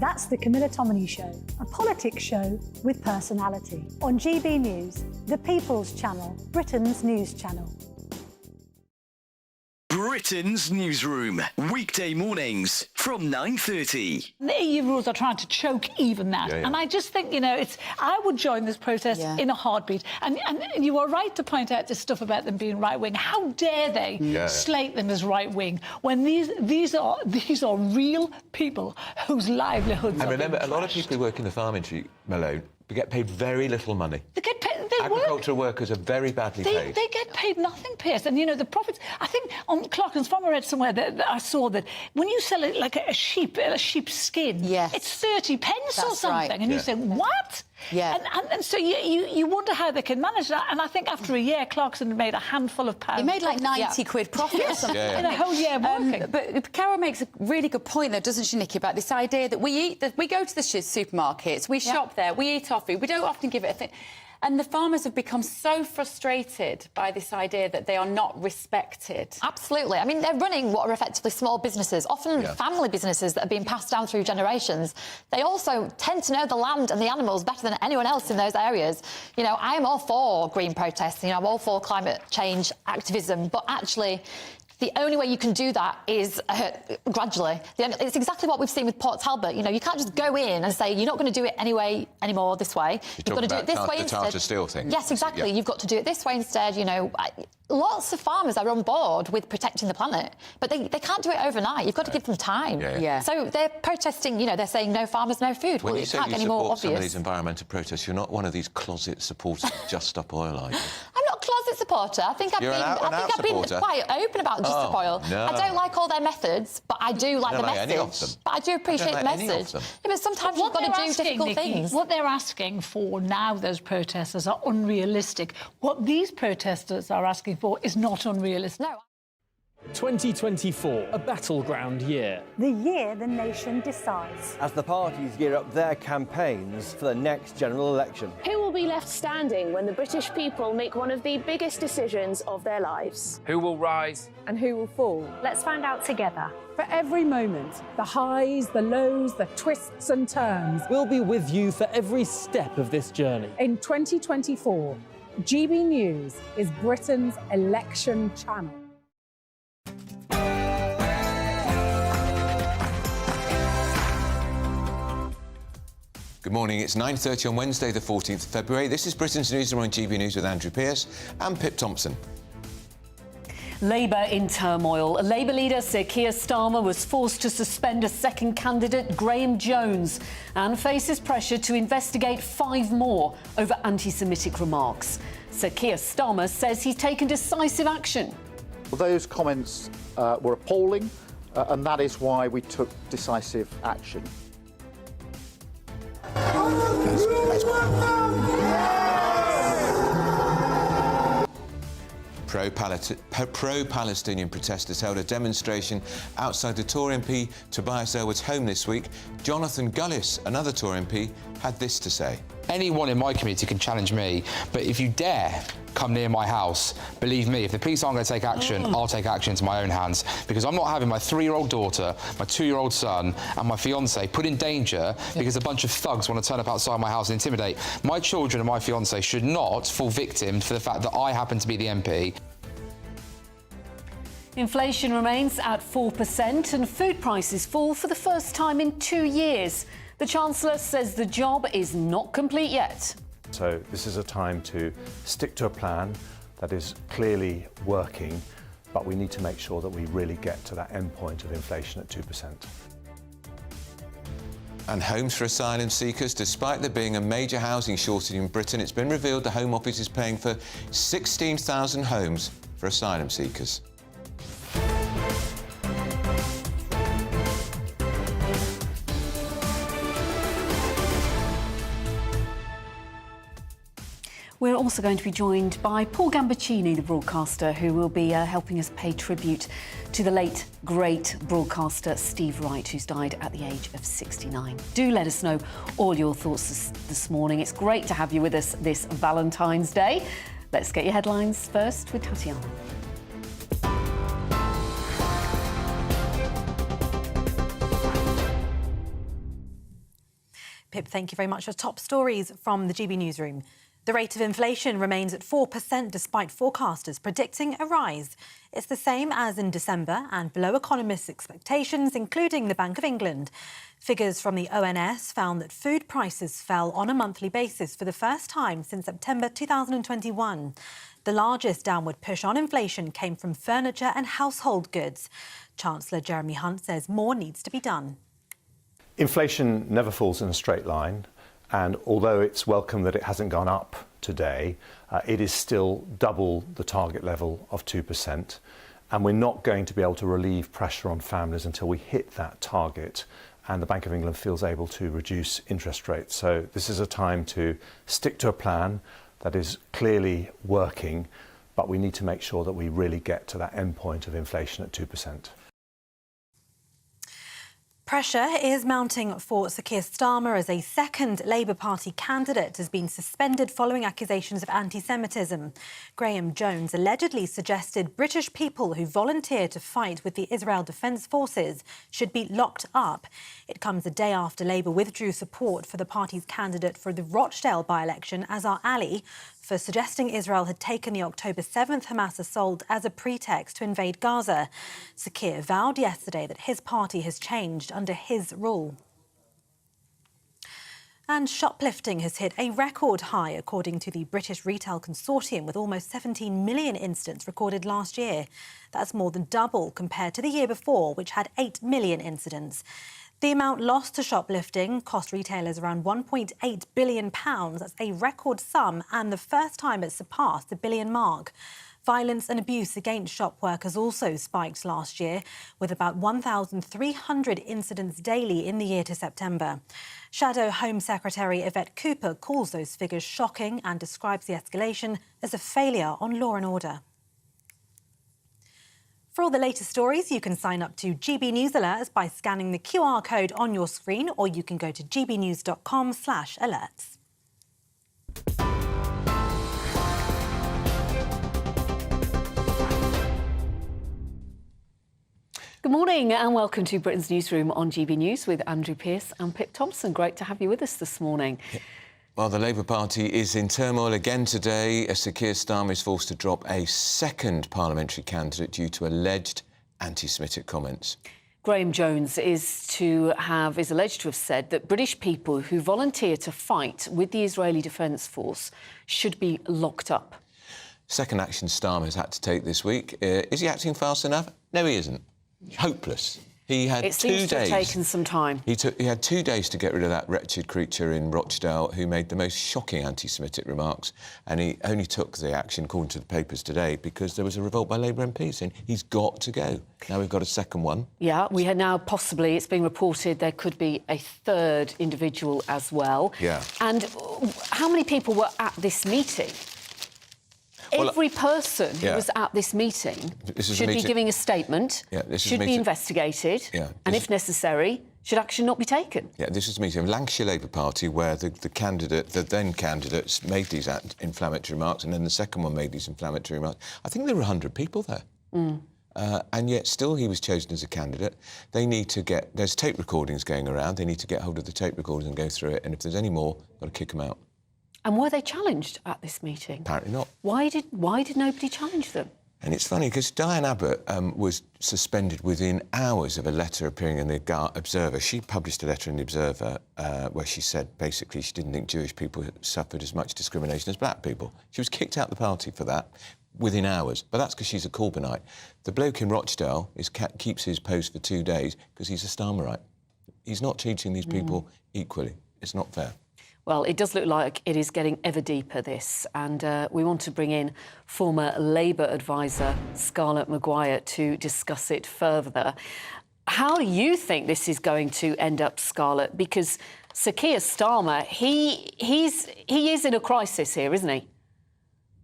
That's the Camilla Tominey Show, a politics show with personality. On GB News, the People's Channel, Britain's news channel. Britain's Newsroom, weekday mornings from 9:30. The EU rules are trying to choke even that. Yeah. And I just think, I would join this protest in a heartbeat. And you are right to point out this stuff about them being right-wing. How dare they slate them as right-wing when these are real people whose livelihoods are And remember, being a lot of trashed. people who work in the farm industry, Malone, get paid very little money. They get paid. Agricultural workers are very badly paid. They get paid nothing, Pierce. And, the profits... I think on Clark's Farm, I read somewhere that I saw that when you sell it like a sheep's skin, it's 30 pence or something. Right. And you say, what? Yeah. And so you wonder how they can manage that. And I think after a year, Clarkson made a handful of pounds. He made like 90 quid profit or something. In a whole year working. But Carol makes a really good point, though, doesn't she, Nikki, about this idea that we go to the supermarkets, we shop there, we eat our food, we don't often give it a thing. And the farmers have become so frustrated by this idea that they are not respected. Absolutely. I mean, they're running what are effectively small businesses, often family businesses that are being passed down through generations. They also tend to know the land and the animals better than anyone else in those areas. I am all for green protests, I'm all for climate change activism, but actually... the only way you can do that is gradually. It's exactly what we've seen with Port Talbot. You can't just go in and say, you're not going to do it anymore this way. You've got to do it this way instead. The Tata Steel thing. Yes, exactly. You've got to do it this way instead. Lots of farmers are on board with protecting the planet, but they can't do it overnight. You've got to give them time. So they're protesting, they're saying no farmers, no food. When well, you it say can't you get any more support obvious. some of these environmental protests, you're not one of these closet supporters of Just Stop Oil, are you? I'm not a closet supporter. I think I've been quite open about Just Stop Oil. No. I don't like all their methods, but I do like the message. Any of them. But I do appreciate the message. But sometimes you've got to do difficult things. What they're asking for now, those protesters, are unrealistic. What these protesters are asking for is not unrealistic. No. 2024, a battleground year. The year the nation decides. As the parties gear up their campaigns for the next general election. Who will be left standing when the British people make one of the biggest decisions of their lives? Who will rise? And who will fall? Let's find out together. For every moment, the highs, the lows, the twists and turns. We'll be with you for every step of this journey. In 2024, GB News is Britain's election channel. Good morning. It's 9:30 on Wednesday, the 14th of February. This is Britain's Newsroom on GB News with Andrew Pearce and Pip Thompson. Labour in turmoil. Labour leader Sir Keir Starmer was forced to suspend a second candidate, Graham Jones, and faces pressure to investigate 5 more over anti-Semitic remarks. Sir Keir Starmer says he's taken decisive action. Those comments were appalling, and that is why we took decisive action. Pro-Palestinian protesters held a demonstration outside the Tory MP Tobias Ellwood's home this week. Jonathan Gullis, another Tory MP, had this to say. Anyone in my community can challenge me, but if you dare come near my house, believe me, if the police aren't going to take action, I'll take action into my own hands, because I'm not having my 3-year-old daughter, my 2-year-old son and my fiancé put in danger because a bunch of thugs want to turn up outside my house and intimidate. My children and my fiancé should not fall victim to the fact that I happen to be the MP. Inflation remains at 4% and food prices fall for the first time in 2 years. The Chancellor says the job is not complete yet. So this is a time to stick to a plan that is clearly working, but we need to make sure that we really get to that end point of inflation at 2%. And homes for asylum seekers. Despite there being a major housing shortage in Britain, it's been revealed the Home Office is paying for 16,000 homes for asylum seekers. We're also going to be joined by Paul Gambaccini, the broadcaster, who will be helping us pay tribute to the late, great broadcaster Steve Wright, who's died at the age of 69. Do let us know all your thoughts this morning. It's great to have you with us this Valentine's Day. Let's get your headlines first with Tatiana. Pip, thank you very much. Your top stories from the GB Newsroom. The rate of inflation remains at 4% despite forecasters predicting a rise. It's the same as in December and below economists' expectations, including the Bank of England. Figures from the ONS found that food prices fell on a monthly basis for the first time since September 2021. The largest downward push on inflation came from furniture and household goods. Chancellor Jeremy Hunt says more needs to be done. Inflation never falls in a straight line. And although it's welcome that it hasn't gone up today, it is still double the target level of 2%. And we're not going to be able to relieve pressure on families until we hit that target and the Bank of England feels able to reduce interest rates. So this is a time to stick to a plan that is clearly working, but we need to make sure that we really get to that end point of inflation at 2%. Pressure is mounting for Sir Keir Starmer as a second Labour Party candidate has been suspended following accusations of anti-Semitism. Graham Jones allegedly suggested British people who volunteer to fight with the Israel Defence Forces should be locked up. It comes a day after Labour withdrew support for the party's candidate for the Rochdale by-election, Azar Ali, for suggesting Israel had taken the October 7th Hamas assault as a pretext to invade Gaza. Sir Keir vowed yesterday that his party has changed under his rule. And shoplifting has hit a record high, according to the British Retail Consortium, with almost 17 million incidents recorded last year. That's more than double compared to the year before, which had 8 million incidents. The amount lost to shoplifting cost retailers around £1.8 billion. That's a record sum and the first time it's surpassed the billion mark. Violence and abuse against shop workers also spiked last year, with about 1,300 incidents daily in the year to September. Shadow Home Secretary Yvette Cooper calls those figures shocking and describes the escalation as a failure on law and order. For all the latest stories, you can sign up to GB News Alerts by scanning the QR code on your screen, or you can go to gbnews.com/alerts. Good morning and welcome to Britain's Newsroom on GB News with Andrew Pearce and Pip Thompson. Great to have you with us this morning. Well, the Labour Party is in turmoil again today as Sir Keir Starmer is forced to drop a second parliamentary candidate due to alleged anti-Semitic comments. Graham Jones is alleged to have said that British people who volunteer to fight with the Israeli Defence Force should be locked up. Second action Starmer has had to take this week. Is he acting fast enough? No, he isn't. Hopeless. He had 2 days. It seems to have taken some time. He had 2 days to get rid of that wretched creature in Rochdale who made the most shocking anti-Semitic remarks, and he only took the action, according to the papers today, because there was a revolt by Labour MPs saying he's got to go. Now we've got a second one. Yeah, we had now possibly, it's being reported, there could be a third individual as well. Yeah. And how many people were at this meeting? Every person who was at this meeting should be giving a statement, should be investigated, and if necessary, should action not be taken? Yeah, this is a meeting of Lancashire Labour Party where the then candidates made these inflammatory remarks, and then the second one made these inflammatory remarks. I think there were 100 people there. And yet still he was chosen as a candidate. They need to there's tape recordings going around, they need to get hold of the tape recordings and go through it, and if there's any more, got to kick them out. And were they challenged at this meeting? Apparently not. Why did nobody challenge them? And it's funny because Diane Abbott was suspended within hours of a letter appearing in the Observer. She published a letter in the Observer where she said basically she didn't think Jewish people suffered as much discrimination as black people. She was kicked out of the party for that within hours, but that's because she's a Corbynite. The bloke in Rochdale keeps his post for 2 days because he's a Starmerite. He's not treating these people equally. It's not fair. Well, it does look like it is getting ever deeper, this, and we want to bring in former Labour advisor Scarlett Maguire to discuss it further. How do you think this is going to end up, Scarlett? Because Sir Keir Starmer, he is in a crisis here, isn't he?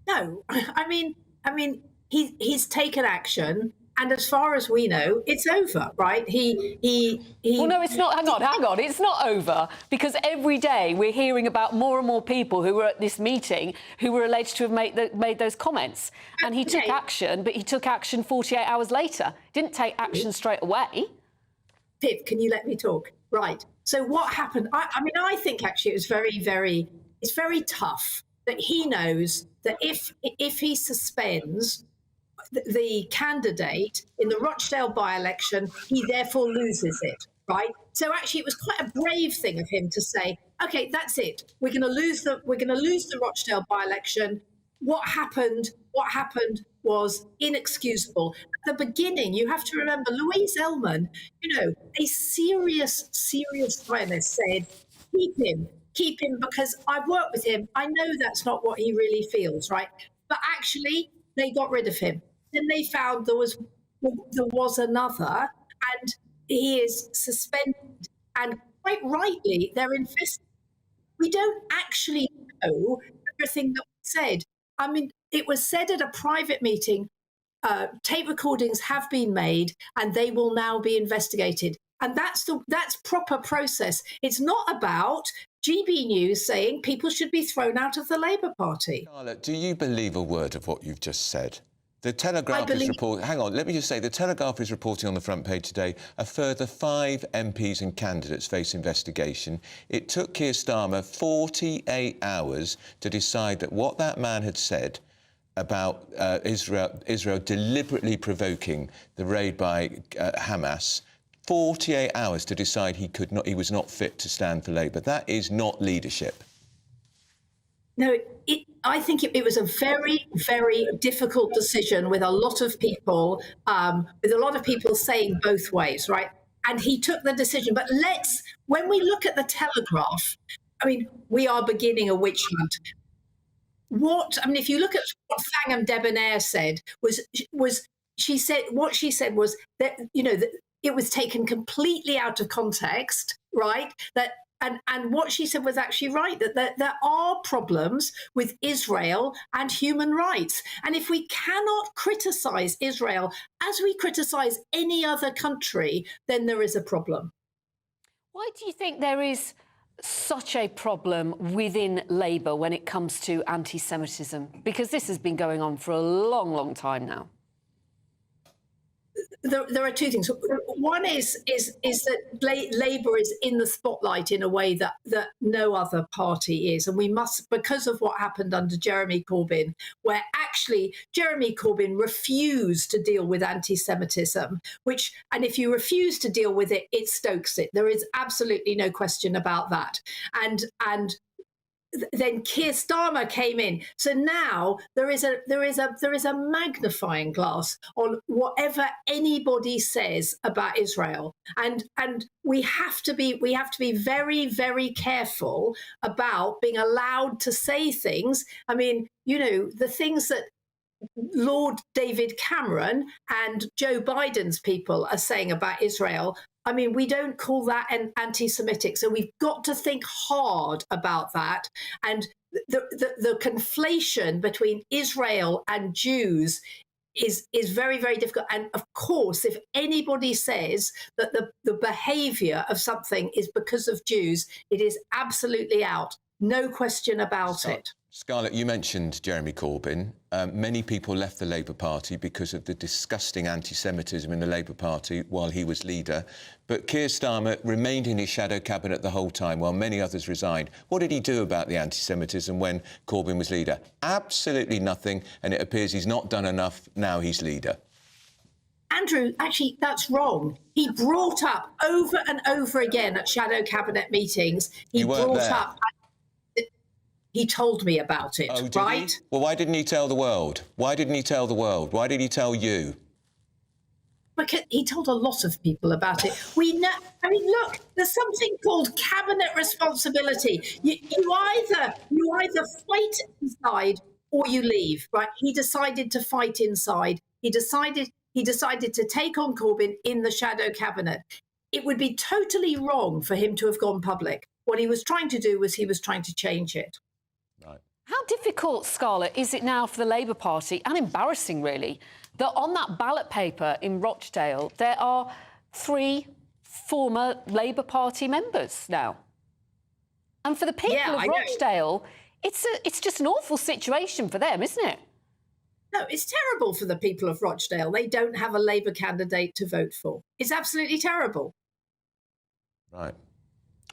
No, I mean, he's taken action. And as far as we know, it's over, right? Well, no, it's not. Hang on. It's not over because every day we're hearing about more and more people who were at this meeting who were alleged to have made those comments. And he took action, but he took action 48 hours later. Didn't take action straight away. Pip, can you let me talk? Right. So what happened? I mean, I think actually it's very tough that he knows that if he suspends the candidate in the Rochdale by-election, he therefore loses it, right? So actually, it was quite a brave thing of him to say, "Okay, that's it. We're going to lose the Rochdale by-election." What happened was inexcusable. At the beginning, you have to remember Louise Ellman, a serious scientist said, keep him because I've worked with him. I know that's not what he really feels, right? But actually, they got rid of him. Then they found there was another, and he is suspended. And quite rightly, they're investigating. We don't actually know everything that was said. I mean, it was said at a private meeting, tape recordings have been made and they will now be investigated. And that's proper process. It's not about GB News saying people should be thrown out of the Labour Party. Charlotte, do you believe a word of what you've just said? The Telegraph is reporting... Hang on, let me just say, the Telegraph is reporting on the front page today a further 5 MPs and candidates face investigation. It took Keir Starmer 48 hours to decide that what that man had said about Israel deliberately provoking the raid by Hamas, 48 hours to decide he was not fit to stand for Labour. That is not leadership. No, I think it was a very, very difficult decision with a lot of people, saying both ways, right? And he took the decision. But when we look at the Telegraph, I mean, we are beginning a witch hunt. If you look at what Thangam Debonair said, she said that, that it was taken completely out of context, right? And what she said was actually right, that there are problems with Israel and human rights. And if we cannot criticise Israel as we criticise any other country, then there is a problem. Why do you think there is such a problem within Labour when it comes to anti-Semitism? Because this has been going on for a long, long time now. There are two things. One is that Labour is in the spotlight in a way that no other party is. And we must, because of what happened under Jeremy Corbyn, where actually Jeremy Corbyn refused to deal with anti-Semitism, and if you refuse to deal with it, it stokes it. There is absolutely no question about that. And then Keir Starmer came in. So now there is a magnifying glass on whatever anybody says about Israel, and we have to be very, very careful about being allowed to say things. I mean, the things that Lord David Cameron and Joe Biden's people are saying about Israel, I mean, we don't call that anti-Semitic. So we've got to think hard about that. And the conflation between Israel and Jews is very, very difficult. And of course, if anybody says that the behaviour of something is because of Jews, it is absolutely out. No question about it. Scarlett, you mentioned Jeremy Corbyn. Many people left the Labour Party because of the disgusting anti-Semitism in the Labour Party while he was leader. But Keir Starmer remained in his shadow cabinet the whole time while many others resigned. What did he do about the anti-Semitism when Corbyn was leader? Absolutely nothing, and it appears he's not done enough now he's leader. Andrew, actually, that's wrong. He brought up over and over again at shadow cabinet meetings. He told me about it, right? He? Well, why didn't he tell the world? Why didn't he tell the world? Why did he tell you? Because he told a lot of people about it. We know. I mean, look, there's something called cabinet responsibility. You either fight inside or you leave, right? He decided to fight inside. He decided to take on Corbyn in the shadow cabinet. It would be totally wrong for him to have gone public. What he was trying to do was he was trying to change it. How difficult, Scarlett, is it now for the Labour Party, and embarrassing really, that on that ballot paper in Rochdale there are 3 former Labour Party members now? And for the people of Rochdale, it's just an awful situation for them, isn't it? No, it's terrible for the people of Rochdale. They don't have a Labour candidate to vote for. It's absolutely terrible. Right.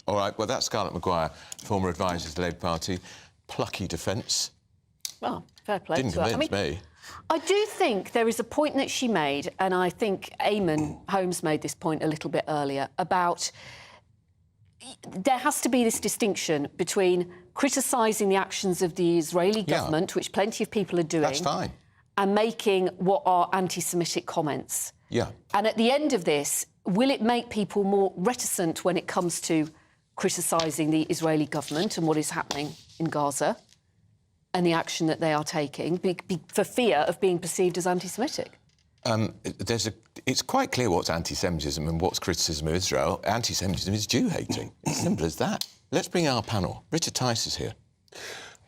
All right, well, that's Scarlett Maguire, former advisor to the Labour Party. Plucky defence. Well, fair play Didn't to her. convince me. I do think there is a point that she made, and I think Eamon Holmes made this point a little bit earlier, about there has to be this distinction between criticising the actions of the Israeli government, which plenty of people are doing. That's fine. And making what are anti-Semitic comments. Yeah. And at the end of this, will it make people more reticent when it comes to criticising the Israeli government and what is happening in Gaza and the action that they are taking for fear of being perceived as anti-Semitic? It's quite clear what's anti-Semitism and what's criticism of Israel. Anti-Semitism is Jew-hating. It's simple as that. Let's bring our panel. Richard Tice is here.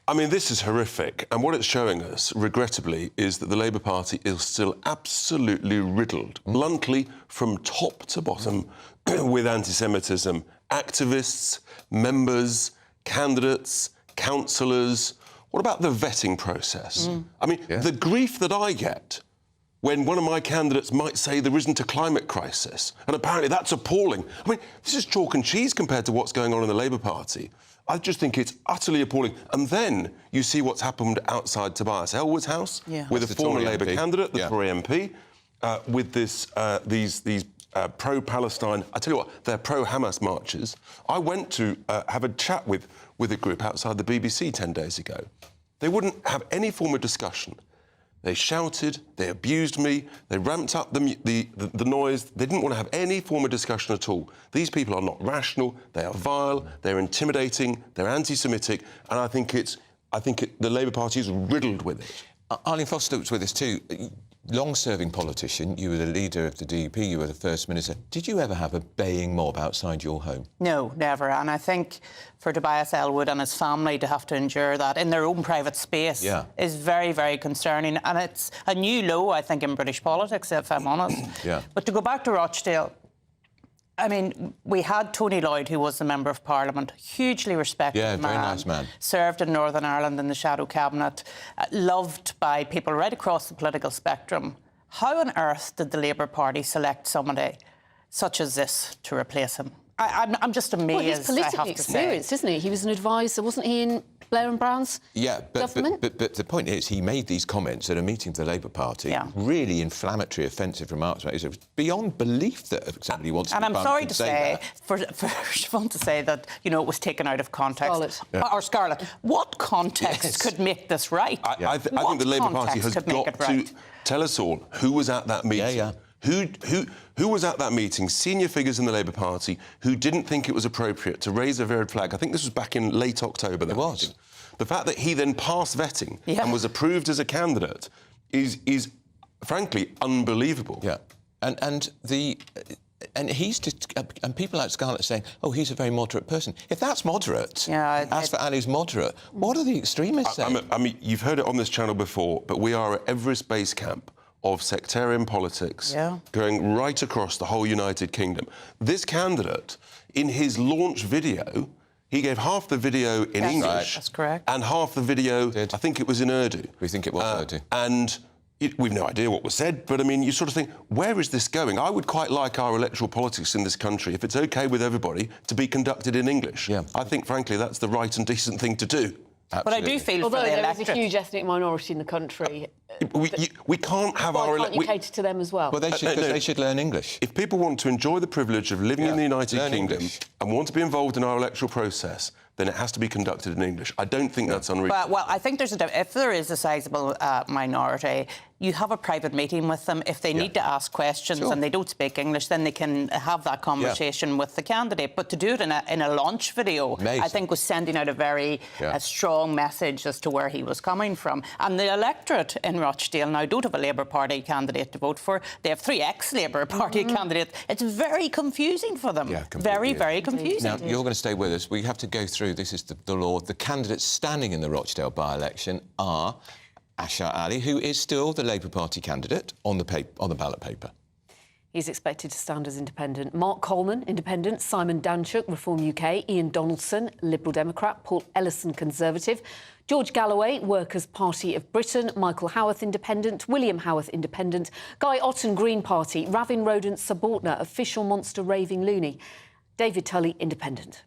I mean, this is horrific. And what it's showing us, regrettably, is that the Labour Party is still absolutely riddled, bluntly, from top to bottom, with anti-Semitism. Activists, members, candidates, councillors. What about the vetting process? I mean, the grief that I get when one of my candidates might say there isn't a climate crisis, and apparently that's appalling. I mean, this is chalk and cheese compared to what's going on in the Labour Party. I just think it's utterly appalling. And then you see what's happened outside Tobias Ellwood's house with a former Labour candidate, the Tory MP, with these pro-Palestine... I tell you what, they're pro-Hamas marches. I went to have a chat with a group outside the BBC 10 days ago. They wouldn't have any form of discussion. They shouted, they abused me, they ramped up the noise. They didn't want to have any form of discussion at all. These people are not rational, they are vile, they're intimidating, they're anti-Semitic, and I think the Labour Party is riddled with it. Arlene Foster was with us too. Long-serving politician, you were the leader of the DUP, you were the First Minister. Did you ever have a baying mob outside your home? No, never. And I think for Tobias Ellwood and his family to have to endure that in their own private space is very, very concerning. And it's a new low, I think, in British politics, if I'm honest. But to go back to Rochdale, I mean, we had Tony Lloyd, who was the Member of Parliament, hugely respected man. Very nice man. Served in Northern Ireland in the Shadow Cabinet, loved by people right across the political spectrum. How on earth did the Labour Party select somebody such as this to replace him? I'm just amazed. Well, he's politically experienced, isn't he? He was an advisor, wasn't he, in Blair and Brown's government? But the point is, he made these comments at a meeting of the Labour Party, really inflammatory, offensive remarks. It was beyond belief that somebody wants to... And I'm sorry to say, for Siobhan to say that, you know, it was taken out of context. Scarlett, what context could make this right? I think the Labour Party has got to tell us all who was at that meeting. Who was at that meeting, senior figures in the Labour Party, who didn't think it was appropriate to raise a red flag? I think this was back in late October. It was. The fact that he then passed vetting and was approved as a candidate is frankly, unbelievable. Yeah. And he's just... And people like Scarlett saying, oh, he's a very moderate person. If that's moderate, as for Ali's moderate, what are the extremists saying? I mean, you've heard it on this channel before, but we are at Everest Base Camp of sectarian politics going right across the whole United Kingdom. This candidate, in his launch video, he gave half the video in English. That's correct. And half the video, I think it was in Urdu. We think it was Urdu. And we've no idea what was said, but, I mean, you sort of think, where is this going? I would quite like our electoral politics in this country, if it's OK with everybody, to be conducted in English. I think, frankly, that's the right and decent thing to do. But I do feel although for the there electorate. is a huge ethnic minority in the country. We can't have why our... can't you cater to them as well? Well, they should learn English. If people want to enjoy the privilege of living in the United Kingdom and want to be involved in our electoral process, then it has to be conducted in English. I don't think that's unreasonable. Well, I think if there is a sizeable minority, you have a private meeting with them. If they need to ask questions and they don't speak English, then they can have that conversation with the candidate. But to do it in a launch video, I think was sending out a very strong message as to where he was coming from. And the electorate in Rochdale now don't have a Labour Party candidate to vote for. They have 3 ex-Labour Party candidates. It's very confusing for them. Very, very confusing. Now, you're going to stay with us. We have to go through, this is the law. The candidates standing in the Rochdale by-election are Ashar Ali, who is still the Labour Party candidate on the ballot paper. He's expected to stand as independent. Mark Coleman, independent. Simon Danchuk, Reform UK. Ian Donaldson, Liberal Democrat. Paul Ellison, Conservative. George Galloway, Workers' Party of Britain. Michael Howarth, independent. William Howarth, independent. Guy Otten, Green Party. Ravin Rodent, Subaltner. Official Monster, Raving Loony. David Tully, independent.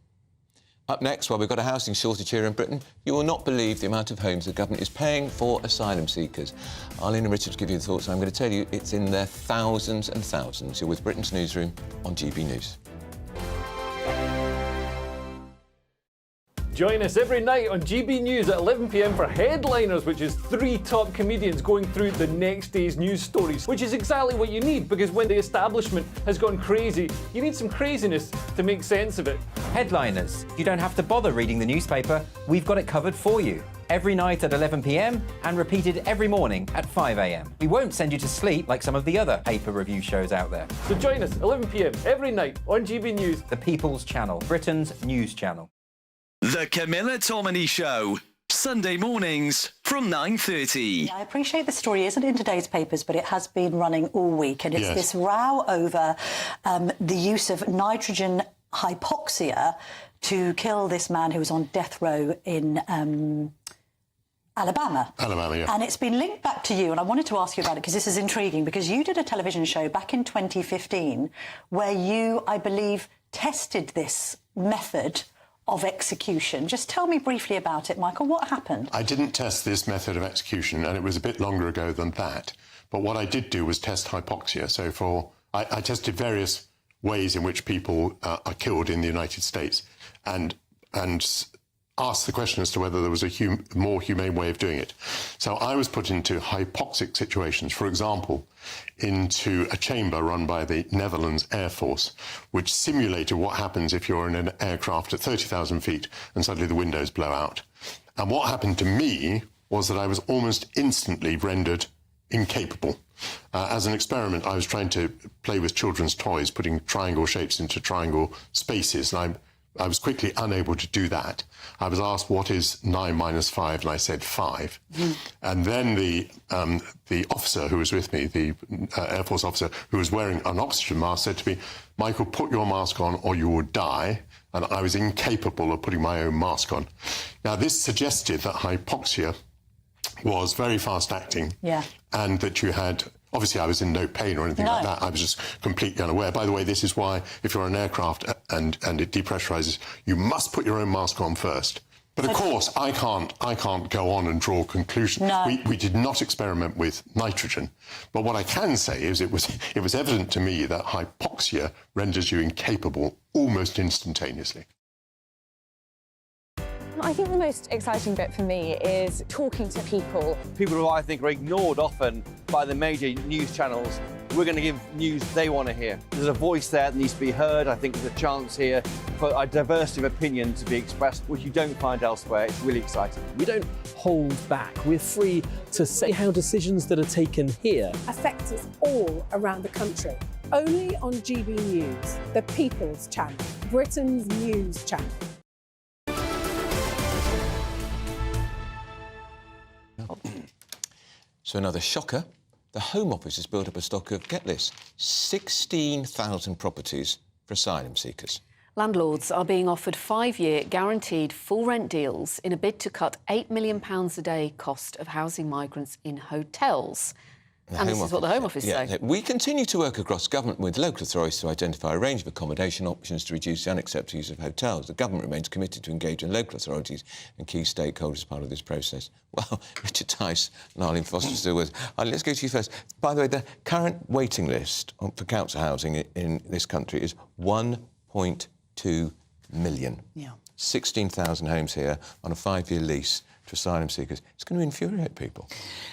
Up next, well, we've got a housing shortage here in Britain. You will not believe the amount of homes the government is paying for asylum seekers. Arlene and Richard give you the thoughts. I'm going to tell you it's in their thousands and thousands. You're with Britain's Newsroom on GB News. Join us every night on GB News at 11 p.m. for Headliners, which is 3 top comedians going through the next day's news stories, which is exactly what you need, because when the establishment has gone crazy, you need some craziness to make sense of it. Headliners. You don't have to bother reading the newspaper. We've got it covered for you. Every night at 11 p.m. and repeated every morning at 5 a.m. We won't send you to sleep like some of the other paper review shows out there. So join us 11 p.m. every night on GB News. The People's Channel, Britain's news channel. The Camilla Tominey Show, Sunday mornings from 9:30. I appreciate the story isn't in today's papers, but it has been running all week, and it's Yes. this row over the use of nitrogen hypoxia to kill this man who was on death row in Alabama. Alabama, yeah. And it's been linked back to you, and I wanted to ask you about it because this is intriguing, because you did a television show back in 2015 where you, I believe, tested this method of execution. Just tell me briefly about it, Michael. What happened? I didn't test this method of execution, and it was a bit longer ago than that. But what I did do was test hypoxia. So I tested various ways in which people are killed in the United States, and asked the question as to whether there was a more humane way of doing it. So I was put into hypoxic situations, for example, into a chamber run by the Netherlands Air Force, which simulated what happens if you're in an aircraft at 30,000 feet and suddenly the windows blow out. And what happened to me was that I was almost instantly rendered incapable. As an experiment, I was trying to play with children's toys, putting triangle shapes into triangle spaces, and I was quickly unable to do that. I was asked, what is 9 minus 5? And I said 5. And then the officer who was with me, the Air Force officer who was wearing an oxygen mask, said to me, Michael, put your mask on or you will die. And I was incapable of putting my own mask on. Now, this suggested that hypoxia was very fast acting. Yeah. And that you had... Obviously, I was in no pain or anything like that. I was just completely unaware. By the way, this is why, if you're on an aircraft and it depressurizes, you must put your own mask on first. But of course, I can't go on and draw conclusions. No. We did not experiment with nitrogen. But what I can say is it was evident to me that hypoxia renders you incapable almost instantaneously. I think the most exciting bit for me is talking to people. People who I think are ignored often by the major news channels. We're going to give news they want to hear. There's a voice there that needs to be heard. I think there's a chance here for a diversity of opinion to be expressed, which you don't find elsewhere. It's really exciting. We don't hold back. We're free to say how decisions that are taken here affect us all around the country. Only on GB News, the People's Channel, Britain's news channel. So another shocker. The Home Office has built up a stock of, get this, 16,000 properties for asylum seekers. Landlords are being offered 5-year guaranteed full rent deals in a bid to cut £8 million a day cost of housing migrants in hotels. And this is what the Home Office say. We continue to work across government with local authorities to identify a range of accommodation options to reduce the unacceptable use of hotels. The government remains committed to engaging local authorities and key stakeholders as part of this process. Well, Richard Tice and Arlene Foster still with us. Let's go to you first. By the way, the current waiting list for council housing in this country is 1.2 million. Yeah. 16,000 homes here on a 5-year lease to asylum seekers. It's going to infuriate people.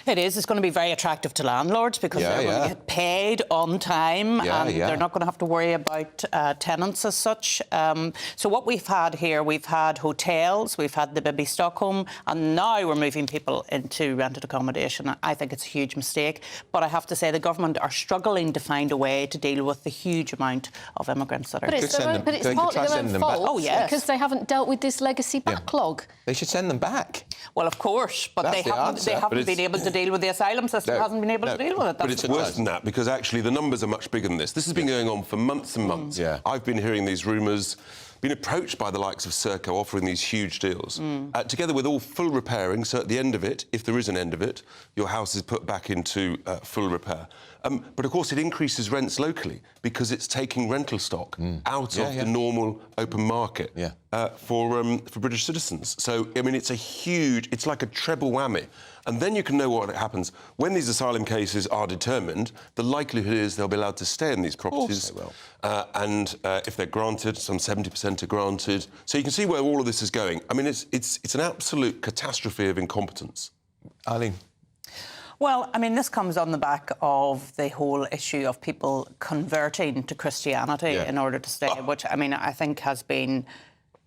It is. It's going to be very attractive to landlords because they're going to get paid on time and they're not going to have to worry about tenants as such. So what we've had here, we've had hotels, we've had the Bibi Stockholm, and now we're moving people into rented accommodation. I think it's a huge mistake. But I have to say the government are struggling to find a way to deal with the huge amount of immigrants that are here. But it's partly their own fault. Oh, yes. Because they haven't dealt with this legacy backlog. They should send them back. Well, of course, but they haven't been able to deal with the asylum system. Hasn't been able to deal with it. But it's worse than that, because actually the numbers are much bigger than this. This has been going on for months and months. I've been hearing these rumours, been approached by the likes of Serco offering these huge deals, together with all full repairing. So at the end of it, if there is an end of it, your house is put back into full repair. But of course, it increases rents locally because it's taking rental stock out of the normal open market for British citizens. So, I mean, it's like a treble whammy. And then you can know what happens. When these asylum cases are determined, the likelihood is they'll be allowed to stay in these properties. Of course they will. And if they're granted, some 70% are granted. So you can see where all of this is going. I mean, it's an absolute catastrophe of incompetence. Eileen? Well, I mean, this comes on the back of the whole issue of people converting to Christianity in order to stay, which, I mean, I think has been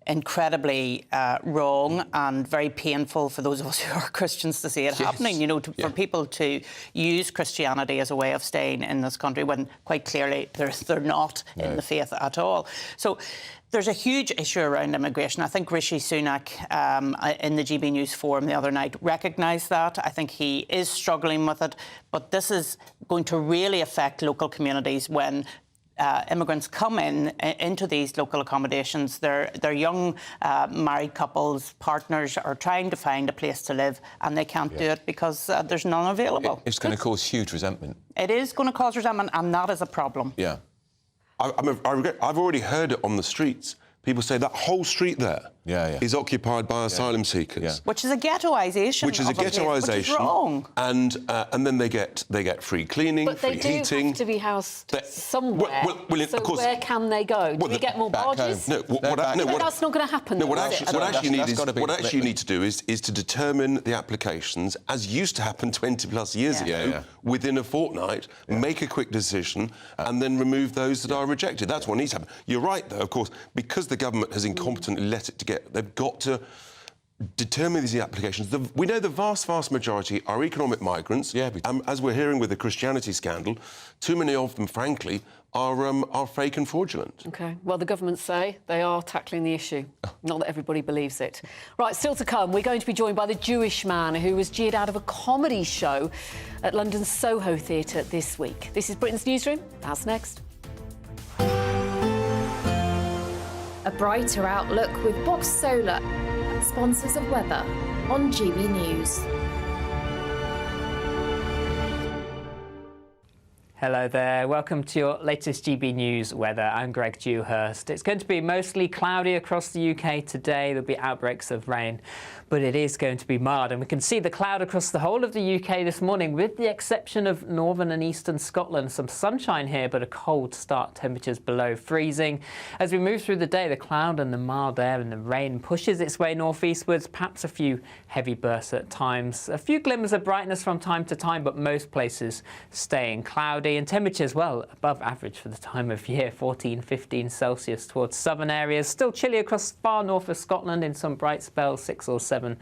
incredibly wrong and very painful for those of us who are Christians to see it happening, you know, for people to use Christianity as a way of staying in this country when quite clearly they're not in the faith at all. So there's a huge issue around immigration. I think Rishi Sunak in the GB News forum the other night recognised that. I think he is struggling with it, but this is going to really affect local communities when immigrants come into these local accommodations. They're young married couples, partners are trying to find a place to live and they can't do it because there's none available. It's going to cause huge resentment. It is going to cause resentment, and that is a problem. Yeah. I've already heard it on the streets. People say that whole street there is occupied by asylum seekers, which is a ghettoisation. Which is a ghettoisation, which is wrong. And then they get free cleaning, but free heating. But they do have to be housed somewhere. Well, so of course, where can they go? Do we get more barges? No, that's not going to happen. No, what actually you need to do is to determine the applications, as used to happen 20+ years ago, within a fortnight, make a quick decision, and then remove those that are rejected. That's what needs to happen. You're right, though, of course, because the government has incompetently let it get. They've got to determine these applications. We know the vast majority are economic migrants. As we're hearing with the Christianity scandal, too many of them, frankly, are fake and fraudulent. OK. Well, the government say they are tackling the issue. Not that everybody believes it. Right, still to come, we're going to be joined by the Jewish man who was jeered out of a comedy show at London's Soho Theater this week. This is Britain's Newsroom. That's next. A brighter outlook with Box Solar, sponsors of weather on GB News. Hello there, welcome to your latest GB News weather. I'm Greg Dewhurst. It's going to be mostly cloudy across the UK today. There'll be outbreaks of rain, but it is going to be mild. And we can see the cloud across the whole of the UK this morning, with the exception of northern and eastern Scotland. Some sunshine here, but a cold start, temperatures below freezing. As we move through the day, the cloud and the mild air and the rain pushes its way northeastwards, perhaps a few heavy bursts at times. A few glimmers of brightness from time to time, but most places staying cloudy. And temperatures, well, above average for the time of year, 14, 15 Celsius towards southern areas. Still chilly across far north of Scotland in some bright spells, 6 or 7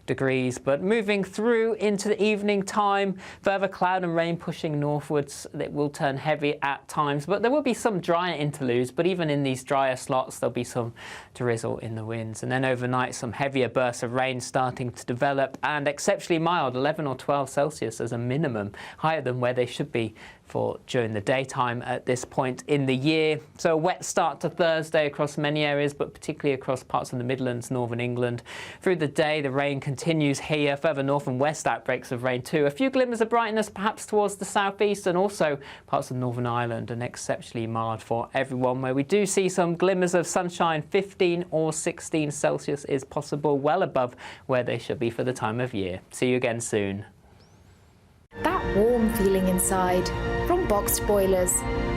degrees. But moving through into the evening time, further cloud and rain pushing northwards. It will turn heavy at times, but there will be some drier interludes. But even in these drier slots, there'll be some drizzle in the winds. And then overnight, some heavier bursts of rain starting to develop, and exceptionally mild, 11 or 12 Celsius as a minimum, higher than where they should be for during the daytime at this point in the year. So a wet start to Thursday across many areas, but particularly across parts of the Midlands, northern England. Through the day, the rain continues here. Further north and west, outbreaks of rain too. A few glimmers of brightness perhaps towards the southeast and also parts of Northern Ireland, and exceptionally mild for everyone, where we do see some glimmers of sunshine. 15 or 16 Celsius is possible, well above where they should be for the time of year. See you again soon. That warm feeling inside from Boxed Boilers,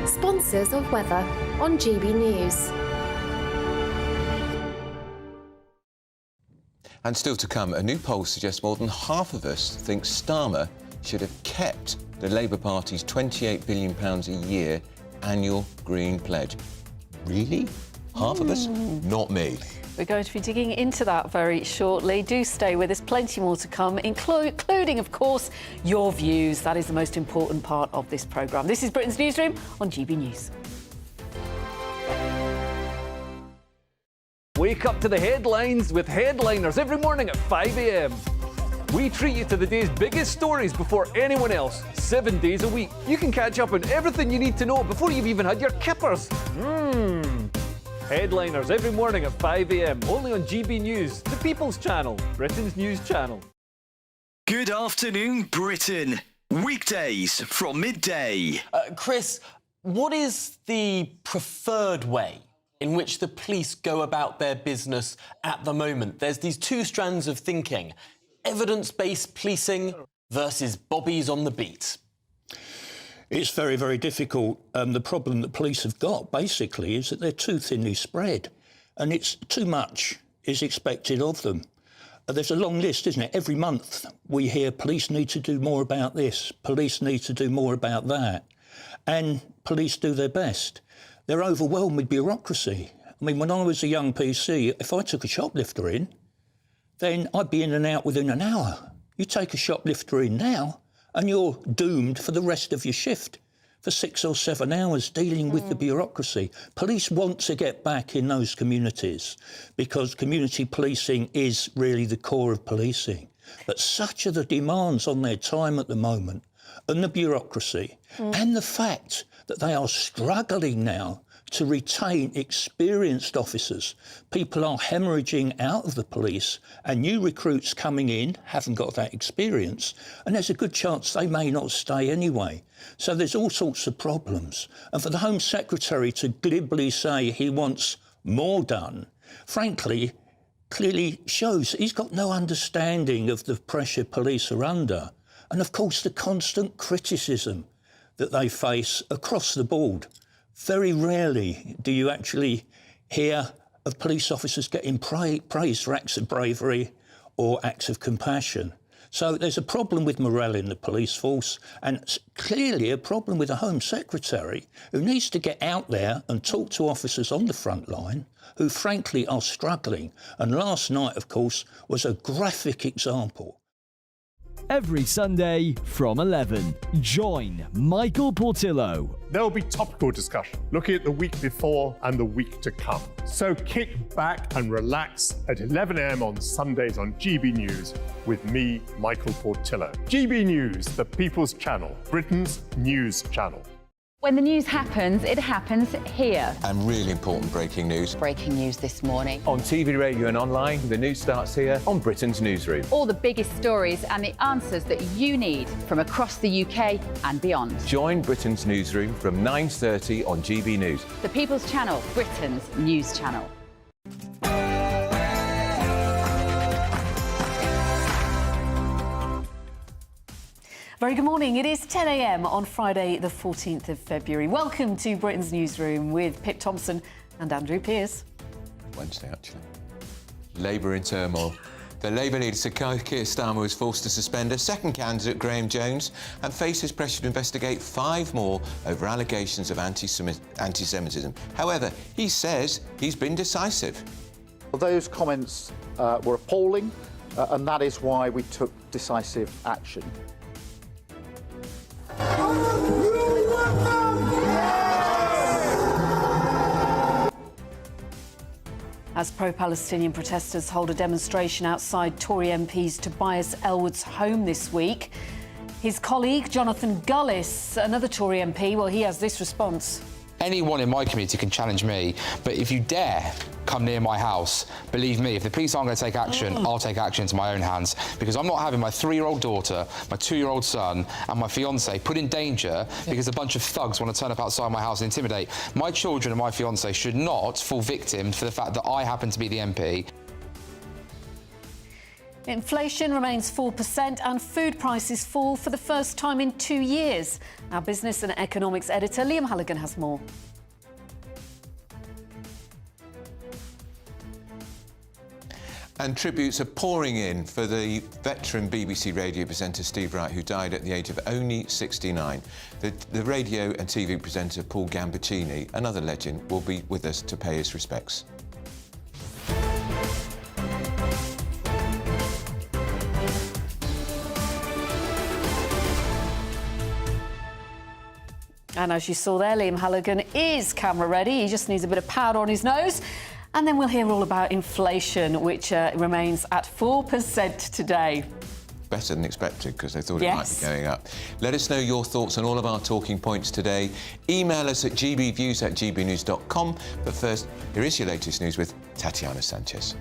sponsors of weather on GB News. And still to come, a new poll suggests more than half of us think Starmer should have kept the Labour Party's £28 billion a year annual Green Pledge. Really? Half of us? Not me. We're going to be digging into that very shortly. Do stay with us, plenty more to come, including, of course, your views. That is the most important part of this programme. This is Britain's Newsroom on GB News. Wake up to the headlines with Headliners every morning at 5 a.m. We treat you to the day's biggest stories before anyone else, 7 days a week. You can catch up on everything you need to know before you've even had your kippers. Headliners every morning at 5 a.m, only on GB News, the People's Channel, Britain's news channel. Good afternoon, Britain. Weekdays from midday. Chris, what is the preferred way in which the police go about their business at the moment? There's these two strands of thinking: evidence-based policing versus bobbies on the beat. It's very, very difficult. The problem that police have got, basically, is that they're too thinly spread, and it's too much is expected of them. There's a long list, isn't it? Every month we hear police need to do more about this, police need to do more about that, and police do their best. They're overwhelmed with bureaucracy. I mean, when I was a young PC, if I took a shoplifter in, then I'd be in and out within an hour. You take a shoplifter in now, and you're doomed for the rest of your shift for 6 or 7 hours dealing with the bureaucracy. Police want to get back in those communities because community policing is really the core of policing. But such are the demands on their time at the moment, and the bureaucracy, and the fact that they are struggling now to retain experienced officers. People are hemorrhaging out of the police, and new recruits coming in haven't got that experience, and there's a good chance they may not stay anyway. So there's all sorts of problems. And for the Home Secretary to glibly say he wants more done, frankly, clearly shows he's got no understanding of the pressure police are under, and of course the constant criticism that they face across the board. Very rarely do you actually hear of police officers getting praised for acts of bravery or acts of compassion. So there's a problem with morale in the police force, and clearly a problem with the Home Secretary, who needs to get out there and talk to officers on the front line who frankly are struggling. And last night, of course, was a graphic example. Every Sunday from 11, join Michael Portillo. There will be topical discussion, looking at the week before and the week to come. So kick back and relax at 11 a.m. on Sundays on GB News with me, Michael Portillo. GB News, the People's Channel, Britain's news channel. When the news happens, it happens here. And really important breaking news. Breaking news this morning. On TV, radio and online, the news starts here on Britain's Newsroom. All the biggest stories and the answers that you need from across the UK and beyond. Join Britain's Newsroom from 9:30 on GB News. The People's Channel, Britain's news channel. Very good morning. It is 10 a.m. on Friday, the 14th of February. Welcome to Britain's Newsroom with Pip Thompson and Andrew Pearce. Wednesday, actually. Labour in turmoil. The Labour leader, Sir Keir Starmer, was forced to suspend a second candidate, Graham Jones, and faces pressure to investigate 5 more over allegations of anti-Semitism. However, he says he's been decisive. Well, those comments were appalling, and that is why we took decisive action. As pro-Palestinian protesters hold a demonstration outside Tory MP's Tobias Ellwood's home this week, his colleague Jonathan Gullis, another Tory MP, well, he has this response. Anyone in my community can challenge me, but if you dare come near my house, believe me, if the police aren't going to take action, I'll take action into my own hands, because I'm not having my 3-year-old daughter, my 2-year-old son and my fiancé put in danger because a bunch of thugs want to turn up outside my house and intimidate. My children and my fiancé should not fall victim to the fact that I happen to be the MP. Inflation remains 4% and food prices fall for the first time in 2 years. Our business and economics editor Liam Halligan has more. And tributes are pouring in for the veteran BBC radio presenter Steve Wright, who died at the age of only 69. The radio and TV presenter Paul Gambaccini, another legend, will be with us to pay his respects. And as you saw there, Liam Halligan is camera ready. He just needs a bit of powder on his nose. And then we'll hear all about inflation, which remains at 4% today. Better than expected, because they thought it might be going up. Let us know your thoughts on all of our talking points today. Email us at gbviews@gbnews.com. But first, here is your latest news with Tatiana Sanchez.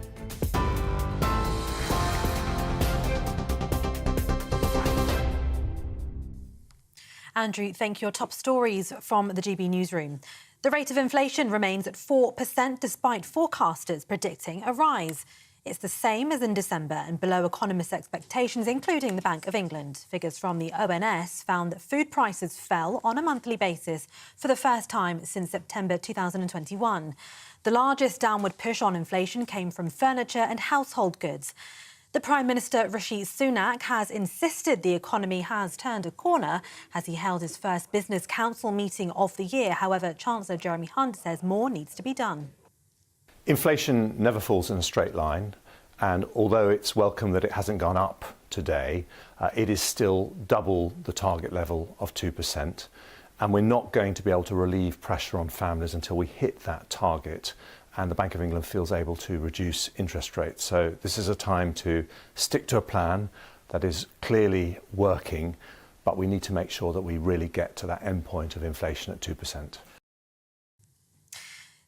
Andrew, thank you. Your top stories from the GB Newsroom. The rate of inflation remains at 4% despite forecasters predicting a rise. It's the same as in December and below economists' expectations, including the Bank of England. Figures from the ONS found that food prices fell on a monthly basis for the first time since September 2021. The largest downward push on inflation came from furniture and household goods. The Prime Minister, Rishi Sunak, has insisted the economy has turned a corner as he held his first Business Council meeting of the year. However, Chancellor Jeremy Hunt says more needs to be done. Inflation never falls in a straight line, and although it's welcome that it hasn't gone up today, it is still double the target level of 2%, and we're not going to be able to relieve pressure on families until we hit that target and the Bank of England feels able to reduce interest rates. So this is a time to stick to a plan that is clearly working, but we need to make sure that we really get to that end point of inflation at 2%.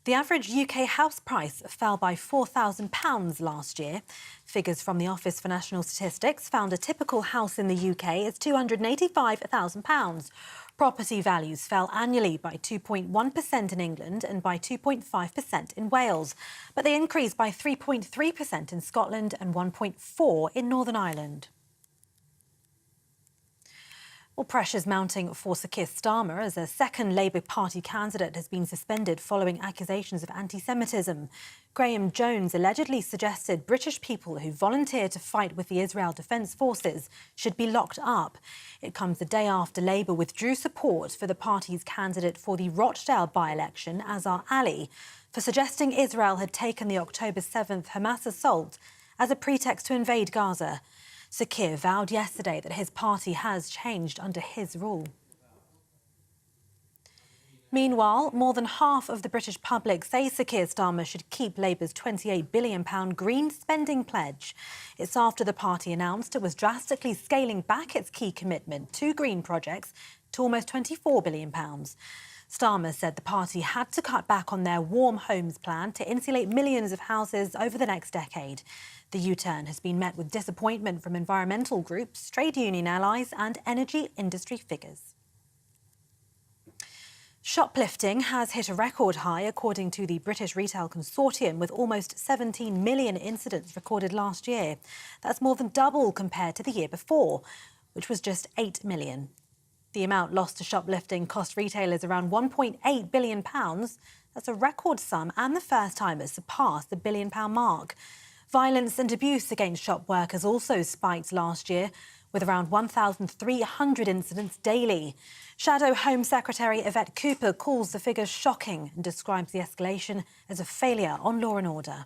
The average UK house price fell by £4,000 last year. Figures from the Office for National Statistics found a typical house in the UK is £285,000. Property values fell annually by 2.1% in England and by 2.5% in Wales, but they increased by 3.3% in Scotland and 1.4% in Northern Ireland. Well, pressures mounting for Sir Keir Starmer as a second Labour Party candidate has been suspended following accusations of anti-Semitism. Graham Jones allegedly suggested British people who volunteer to fight with the Israel Defence Forces should be locked up. It comes the day after Labour withdrew support for the party's candidate for the Rochdale by-election, Azhar Ali, for suggesting Israel had taken the October 7th Hamas assault as a pretext to invade Gaza. Sir Keir vowed yesterday that his party has changed under his rule. Meanwhile, more than half of the British public say Sir Keir Starmer should keep Labour's £28 billion green spending pledge. It's after the party announced it was drastically scaling back its key commitment to green projects to almost £24 billion. Starmer said the party had to cut back on their warm homes plan to insulate millions of houses over the next decade. The U-turn has been met with disappointment from environmental groups, trade union allies and energy industry figures. Shoplifting has hit a record high, according to the British Retail Consortium, with almost 17 million incidents recorded last year. That's more than double compared to the year before, which was just 8 million. The amount lost to shoplifting cost retailers around £1.8 billion. That's a record sum and the first time it's surpassed the £1 billion mark. Violence and abuse against shop workers also spiked last year, with around 1,300 incidents daily. Shadow Home Secretary Yvette Cooper calls the figures shocking and describes the escalation as a failure on law and order.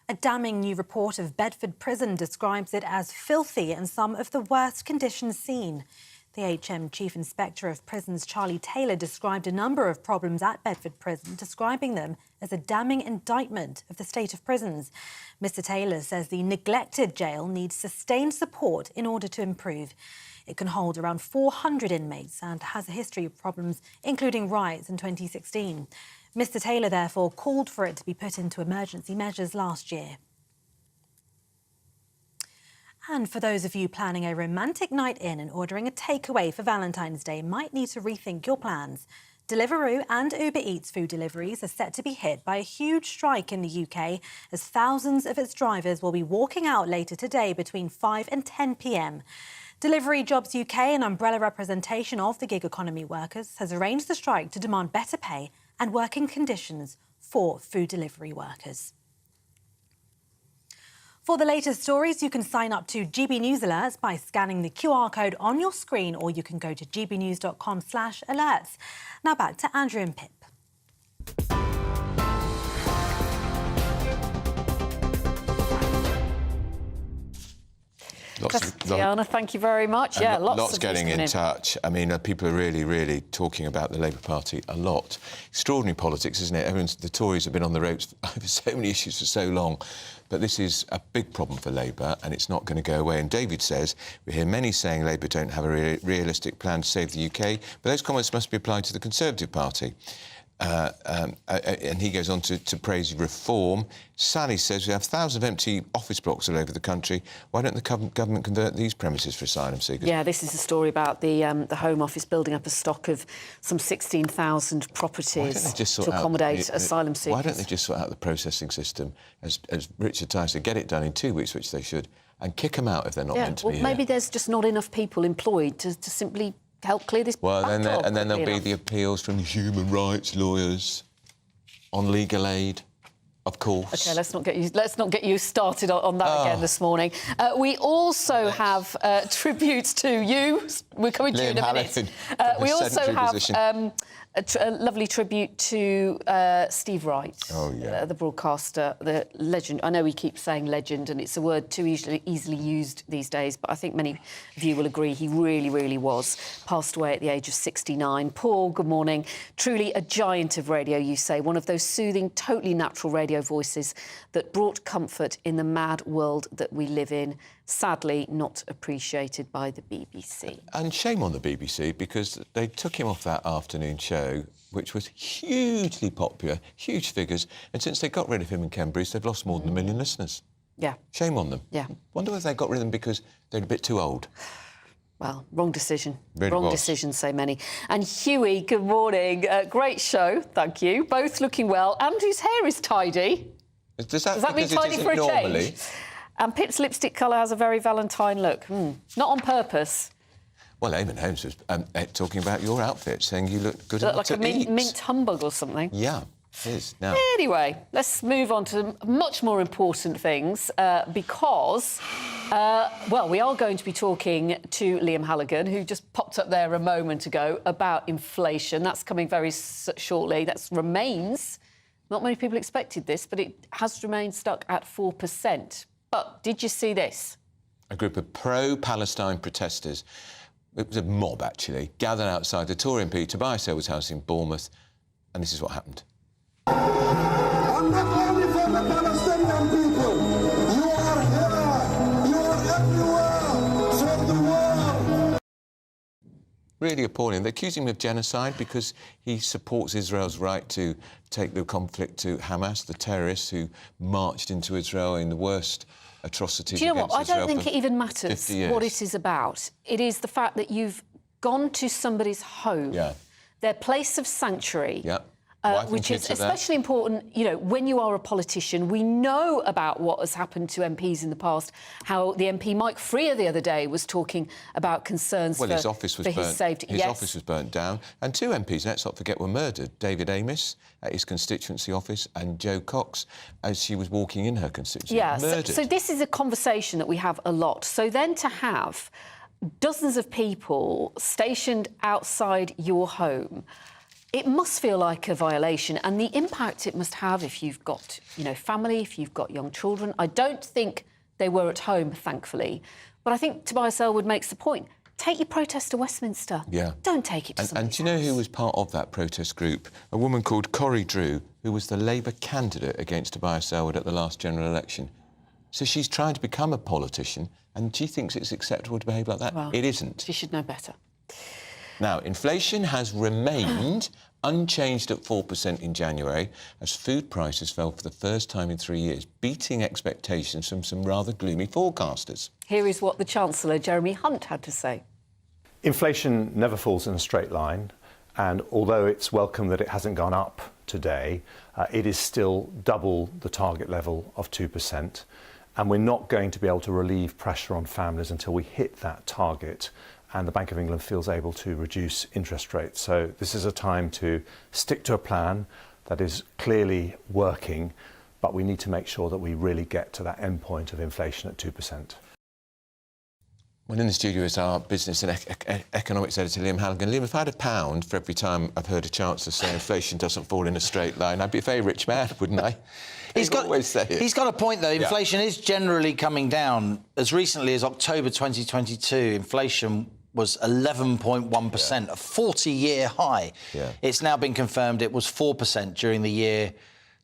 A damning new report of Bedford Prison describes it as filthy and some of the worst conditions seen. The HM Chief Inspector of Prisons, Charlie Taylor, described a number of problems at Bedford Prison, describing them as a damning indictment of the state of prisons. Mr Taylor says the neglected jail needs sustained support in order to improve. It can hold around 400 inmates and has a history of problems, including riots in 2016. Mr Taylor, therefore, called for it to be put into emergency measures last year. And for those of you planning a romantic night in and ordering a takeaway for Valentine's Day, might need to rethink your plans. Deliveroo and Uber Eats food deliveries are set to be hit by a huge strike in the UK, as thousands of its drivers will be walking out later today between 5 and 10 p.m. Delivery Jobs UK, an umbrella representation of the gig economy workers, has arranged the strike to demand better pay and working conditions for food delivery workers. For the latest stories, you can sign up to GB News Alerts by scanning the QR code on your screen, or you can go to gbnews.com/alerts. Now back to Andrew and Pip. Diana, thank you very much. Yeah, lots getting in touch. I mean, people are really talking about the Labour Party a lot. Extraordinary politics, isn't it? The Tories have been on the ropes over so many issues for so long. But this is a big problem for Labour, and it's not going to go away. And David says, we hear many saying Labour don't have a realistic plan to save the UK, but those comments must be applied to the Conservative Party. And he goes on to praise reform. Sally says we have thousands of empty office blocks all over the country. Why don't the government convert these premises for asylum seekers? Yeah, this is a story about the Home Office building up a stock of some 16,000 properties to accommodate asylum seekers. Why don't they just sort out the processing system, as Richard Tyson, get it done in 2 weeks, which they should, and kick them out if they're not meant to be here? Maybe there's just not enough people employed to simply help clear this backlog. And then there'll be the appeals from human rights lawyers on legal aid, of course. OK, let's not get you started on that again this morning. We also have tributes to you. We're coming to you in a minute. We also have a lovely tribute to Steve Wright, the broadcaster, the legend. I know we keep saying legend, and it's a word too easily used these days, but I think many of you will agree he really, really was. Passed away at the age of 69. Paul, good morning. Truly a giant of radio, you say. One of those soothing, totally natural radio voices that brought comfort in the mad world that we live in. Sadly, not appreciated by the BBC. And shame on the BBC, because they took him off that afternoon show, which was hugely popular, huge figures, and since they got rid of him and Ken Bruce, they've lost more than 1 million listeners. Yeah. Shame on them. Yeah. Wonder if they got rid of them because they're a bit too old. Well, wrong decision. Really wrong decision, say many. And Huey, good morning. Great show, thank you. Both looking well. Andrew's hair is tidy. Does that mean tidy for a change? And Pip's lipstick colour has a very Valentine look. Not on purpose. Well, Eamon Holmes was talking about your outfit, saying you look good enough to like eat. a mint humbug or something. Yeah, it is. Now. Anyway, let's move on to much more important things because, well, we are going to be talking to Liam Halligan, who just popped up there a moment ago, about inflation. That's coming very shortly. That remains... Not many people expected this, but it has remained stuck at 4%. But did you see this? A group of pro-Palestine protesters, it was a mob actually, gathered outside the Tory MP Tobias Ellwood's house in Bournemouth, and this is what happened. I'm not only for the Palestinian people. You are here. You are everywhere. Save the world. Really appalling. They accuse him of genocide because he supports Israel's right to take the conflict to Hamas, the terrorists who marched into Israel in the worst atrocities. Do you know what? I don't think it even 50 matters years. what it is about. It is the fact that you've gone to somebody's home, their place of sanctuary. Which is especially important, you know, when you are a politician. We know about what has happened to MPs in the past, how the MP Mike Freer the other day was talking about concerns for his office was his safety. His office was burnt down, and 2 MPs, let's not forget, were murdered. David Amis at his constituency office and Jo Cox as she was walking in her constituency. Murdered. So this is a conversation that we have a lot. So then to have dozens of people stationed outside your home, it must feel like a violation, and the impact it must have if you've got, you know, family, if you've got young children. I don't think they were at home, thankfully, but I think Tobias Ellwood makes the point. Take your protest to Westminster. Yeah. Don't take it to somebody's And do you know who was part of that protest group? A woman called Corrie Drew, who was the Labour candidate against Tobias Ellwood at the last general election. So she's trying to become a politician, and she thinks it's acceptable to behave like that. Well, it isn't. She should know better. Now, inflation has remained unchanged at 4% in January as food prices fell for the first time in 3 years, beating expectations from some rather gloomy forecasters. Here is what the Chancellor, Jeremy Hunt, had to say. Inflation never falls in a straight line, and although it's welcome that it hasn't gone up today, it is still double the target level of 2%, and we're not going to be able to relieve pressure on families until we hit that target and the Bank of England feels able to reduce interest rates. So this is a time to stick to a plan that is clearly working, but we need to make sure that we really get to that end point of inflation at 2%. Well, in the studio is our business and economics editor, Liam Halligan. Liam, if I had £1 for every time I've heard a chancellor say inflation doesn't fall in a straight line, I'd be a very rich man, wouldn't I? He's got a point, though. Inflation is generally coming down. As recently as October 2022, inflation was 11.1%, a 40-year high. It's now been confirmed it was 4% during the year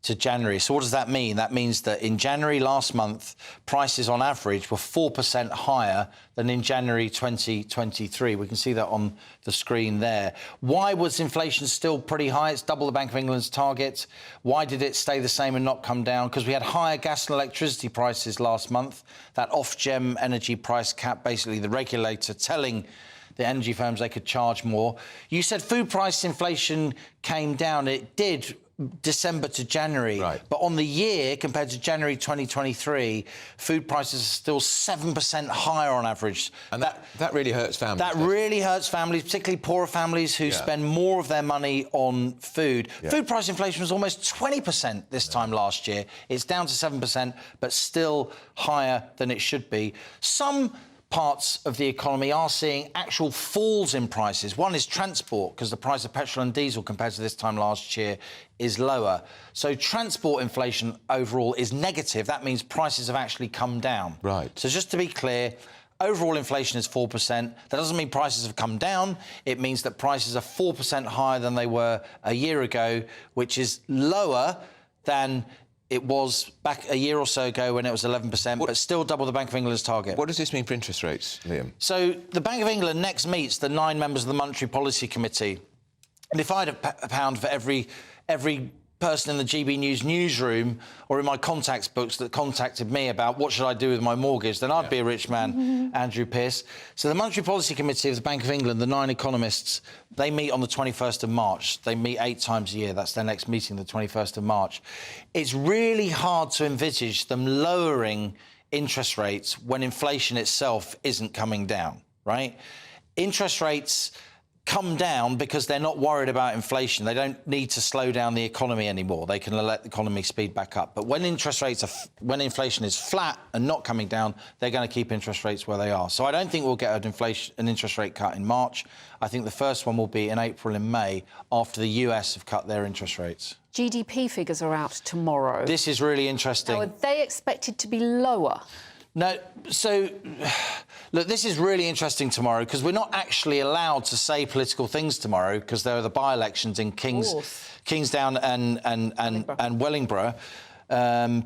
to January. So what does that mean? That means that in January last month, prices on average were 4% higher than in January 2023. We can see that on the screen there. Why was inflation still pretty high? It's double the Bank of England's target. Why did it stay the same and not come down? Because we had higher gas and electricity prices last month. That Ofgem energy price cap, basically the regulator telling the energy firms they could charge more. You said food price inflation came down. It did, December to January. Right. But on the year, compared to January 2023, food prices are still 7% higher on average. And that really hurts families. That really hurts families, particularly poorer families who spend more of their money on food. Yeah. Food price inflation was almost 20% this time last year. It's down to 7%, but still higher than it should be. Some parts of the economy are seeing actual falls in prices. One is transport, because the price of petrol and diesel compared to this time last year is lower. So transport inflation overall is negative. That means prices have actually come down. Right. So just to be clear, overall inflation is 4%. That doesn't mean prices have come down. It means that prices are 4% higher than they were a year ago, which is lower than it was back a year or so ago when it was 11%, but still double the Bank of England's target. What does this mean for interest rates, Liam? So the Bank of England next meets the 9 members of the Monetary Policy Committee. And if I had a pound for every person in the GB News newsroom or in my contacts books that contacted me about what should I do with my mortgage, then I'd be a rich man, Andrew Pearce. So the Monetary Policy Committee of the Bank of England, the 9 economists, they meet on the 21st of March. They meet 8 times a year. That's their next meeting, the 21st of March. It's really hard to envisage them lowering interest rates when inflation itself isn't coming down, right? Interest rates come down because they're not worried about inflation. They don't need to slow down the economy anymore. They can let the economy speed back up. But when when inflation is flat and not coming down, they're going to keep interest rates where they are. So I don't think we'll get an interest rate cut in March. I think the first one will be in April and May after the US have cut their interest rates. GDP figures are out tomorrow. This is really interesting. Now, are they expected to be lower? No, so, look, this is really interesting tomorrow because we're not actually allowed to say political things tomorrow because there are the by-elections in Kingsdown and Wellingborough.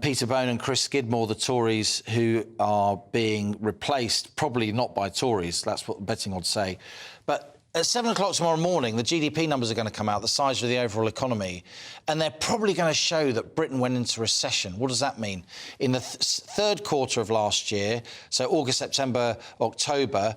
Peter Bone and Chris Skidmore, the Tories who are being replaced, probably not by Tories, that's what the betting odds say. But at 7 o'clock tomorrow morning, the GDP numbers are going to come out, the size of the overall economy, and they're probably going to show that Britain went into recession. What does that mean? In the third quarter of last year, so August, September, October,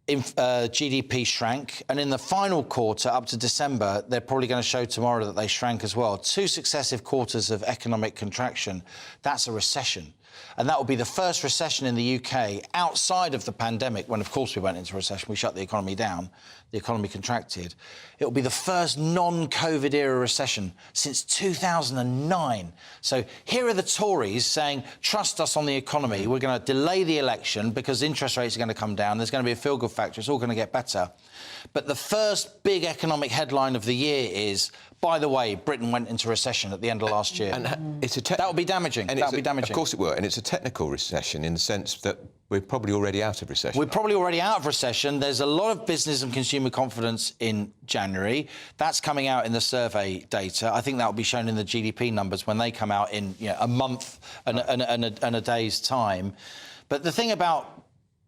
GDP shrank, and in the final quarter, up to December, they're probably going to show tomorrow that they shrank as well. 2 successive quarters of economic contraction. That's a recession. And that will be the first recession in the UK outside of the pandemic, when, of course, we went into recession. We shut the economy down. The economy contracted. It will be the first non-COVID era recession since 2009. So here are the Tories saying, trust us on the economy. We're going to delay the election because interest rates are going to come down. There's going to be a feel-good factor. It's all going to get better. But the first big economic headline of the year is, by the way, Britain went into recession at the end of last year. And it's that will be damaging. That will be damaging. Of course it will. And it's a technical recession in the sense that we're probably already out of recession. We're probably already out of recession. There's a lot of business and consumer confidence in January. That's coming out in the survey data. I think that will be shown in the GDP numbers when they come out in a month and a day's time. But the thing about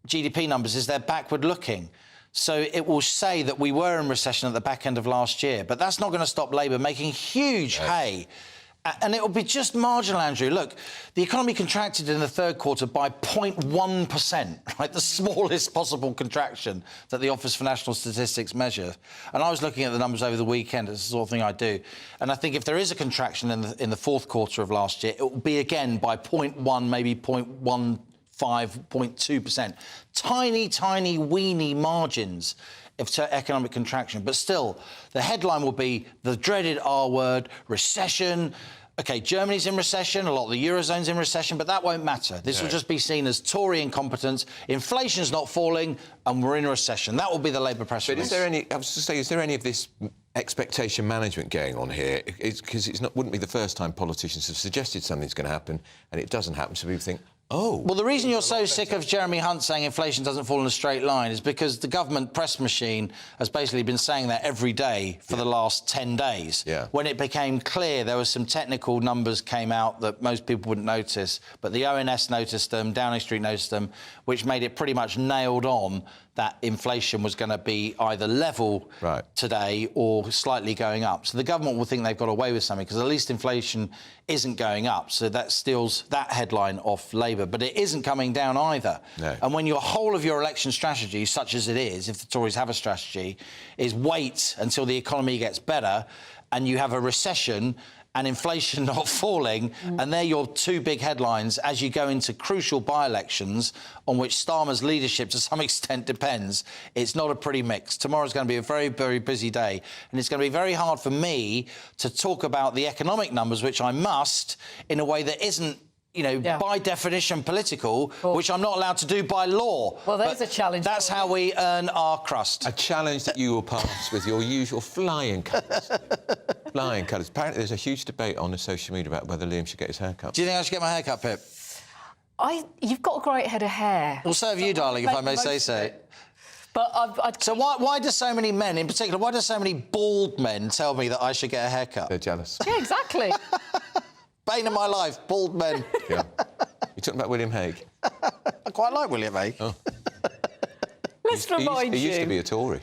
GDP numbers is they're backward-looking. So it will say that we were in recession at the back end of last year. But that's not going to stop Labour making huge hay. And it will be just marginal, Andrew. Look, the economy contracted in the third quarter by 0.1%, right? The smallest possible contraction that the Office for National Statistics measures. And I was looking at the numbers over the weekend. It's the sort of thing I do. And I think if there is a contraction in the fourth quarter of last year, it will be again by 0.1, maybe 0.15, 0.2%. Tiny, tiny, weeny margins of economic contraction. But still, the headline will be the dreaded R word, recession. OK, Germany's in recession, a lot of the Eurozone's in recession, but that won't matter. This will just be seen as Tory incompetence. Inflation's not falling, and we're in a recession. That will be the Labour press release. But is there any, I was to say, is there any of this expectation management going on here? Because wouldn't be the first time politicians have suggested something's going to happen, and it doesn't happen, so people think, Oh. Well, the reason you're so sick of Jeremy Hunt saying inflation doesn't fall in a straight line is because the government press machine has basically been saying that every day for the last 10 days. Yeah. When it became clear there were some technical numbers came out that most people wouldn't notice, but the ONS noticed them, Downing Street noticed them, which made it pretty much nailed on that inflation was going to be either level today or slightly going up. So the government will think they've got away with something because at least inflation isn't going up. So that steals that headline off Labour. But it isn't coming down either. No. And when your whole of your election strategy, such as it is, if the Tories have a strategy, is wait until the economy gets better and you have a recession and inflation not falling, and they're your two big headlines as you go into crucial by-elections on which Starmer's leadership to some extent depends, it's not a pretty mix. Tomorrow's going to be a very, very busy day, and it's going to be very hard for me to talk about the economic numbers, which I must, in a way that isn't, you know, by definition political, which I'm not allowed to do by law. Well, there's a challenge. That's how we earn our crust. A challenge that you will pass with your usual flying colours. Flying colours. Apparently there's a huge debate on the social media about whether Liam should get his hair cut. Do you think I should get my hair cut, Pip? You've got a great head of hair. Well, so have you, darling, if I may say so. But So why do so many men, in particular, why do so many bald men tell me that I should get a haircut? They're jealous. Yeah, exactly. Bane of my life, bald men. Yeah. You're talking about William Hague? I quite like William Hague. Oh. Let's remind you. He used to be a Tory.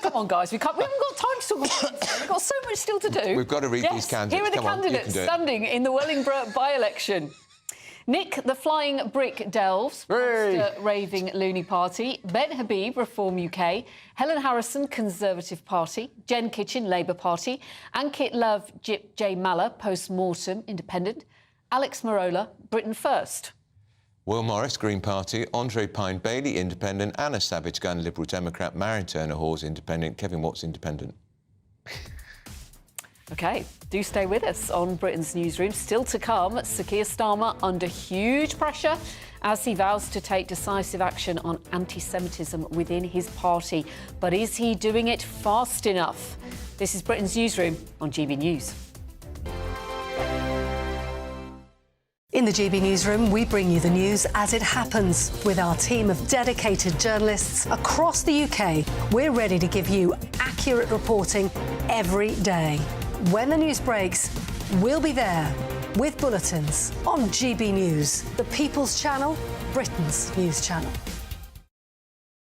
Come on, guys, we haven't got time to talk about this. We've got so much still to do. We've got to read these candidates. Here are the Come on, candidates you can do it. standing in the Wellingborough by-election. Nick, the Flying Brick Delves, Monster Raving Looney Party. Ben Habib, Reform UK. Helen Harrison, Conservative Party. Jen Kitchen, Labour Party. Ankit Love, J Malla, Post-Mortem, Independent. Alex Marola, Britain First. Will Morris, Green Party. Andre Pine Bailey, Independent. Anna Savage Gunn, Liberal Democrat. Marion Turner Hawes, Independent. Kevin Watts, Independent. OK, do stay with us on Britain's Newsroom. Still to come, Sir Keir Starmer under huge pressure as he vows to take decisive action on anti-Semitism within his party. But is he doing it fast enough? This is Britain's Newsroom on GB News. In the GB Newsroom, we bring you the news as it happens. With our team of dedicated journalists across the UK, we're ready to give you accurate reporting every day. When the news breaks, we'll be there with bulletins on GB News, the People's Channel, Britain's news channel.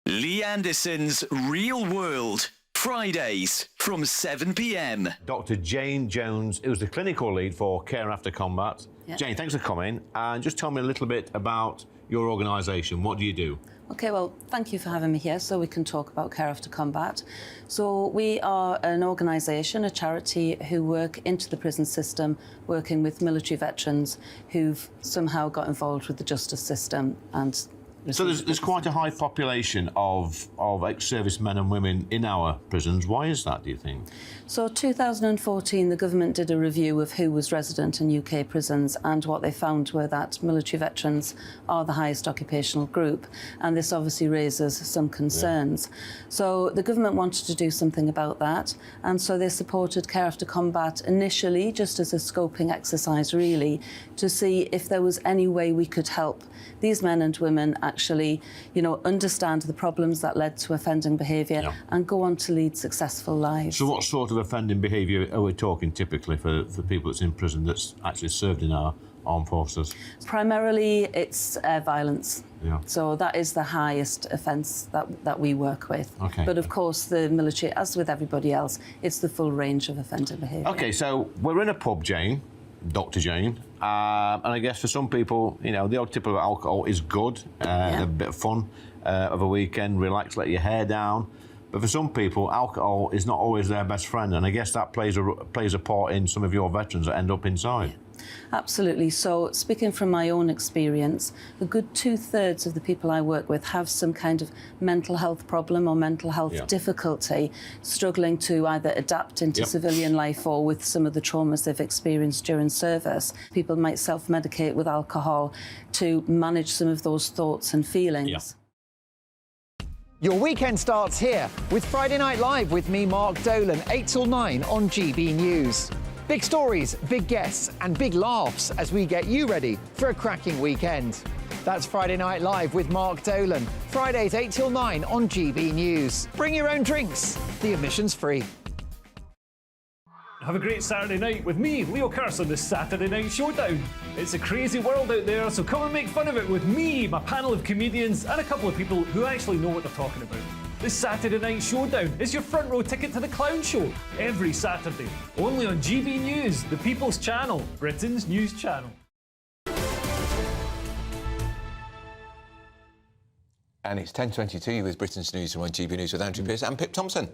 Lee Anderson's Real World. Fridays from 7 p.m. Dr. Jane Jones, who's the clinical lead for Care After Combat. Yeah. Jane, thanks for coming. And just tell me a little bit about your organisation. What do you do? OK, well, thank you for having me here so we can talk about Care After Combat. So we are an organisation, a charity, who work into the prison system, working with military veterans who've somehow got involved with the justice system and... So there's quite a high population of ex-servicemen and women in our prisons. Why is that, do you think? So 2014, the government did a review of who was resident in UK prisons, and what they found were that military veterans are the highest occupational group, and this obviously raises some concerns. Yeah. So the government wanted to do something about that, and so they supported Care After Combat initially, just as a scoping exercise, really, to see if there was any way we could help these men and women actually, you know, understand the problems that led to offending behaviour and go on to lead successful lives. So what sort of offending behaviour are we talking typically for people that's in prison that's actually served in our armed forces? Primarily, it's violence. Yeah. So that is the highest offence that we work with. Okay. But of course, the military, as with everybody else, it's the full range of offending behaviour. OK, so we're in a pub, Jane, Dr. Jane, and I guess for some people, you know, the odd tip of alcohol is good, a bit of fun of a weekend, relax, let your hair down. But for some people, alcohol is not always their best friend, and I guess that plays a part in some of your veterans that end up inside. Yeah. Absolutely. So, speaking from my own experience, a good 2/3 of the people I work with have some kind of mental health problem or mental health difficulty, struggling to either adapt into civilian life or with some of the traumas they've experienced during service. People might self-medicate with alcohol to manage some of those thoughts and feelings. Yeah. Your weekend starts here with Friday Night Live with me, Mark Dolan, 8 till 9 on GB News. Big stories, big guests and big laughs as we get you ready for a cracking weekend. That's Friday Night Live with Mark Dolan. Fridays 8 till 9 on GB News. Bring your own drinks. The admission's free. Have a great Saturday night with me, Leo Curse, on the Saturday Night Showdown. It's a crazy world out there, so come and make fun of it with me, my panel of comedians, and a couple of people who actually know what they're talking about. The Saturday Night Showdown is your front row ticket to the clown show every Saturday, only on GB News, the People's Channel, Britain's news channel. And it's 10:22 with Britain's Newsroom on GB News with Andrew Pearce and Pip Thompson.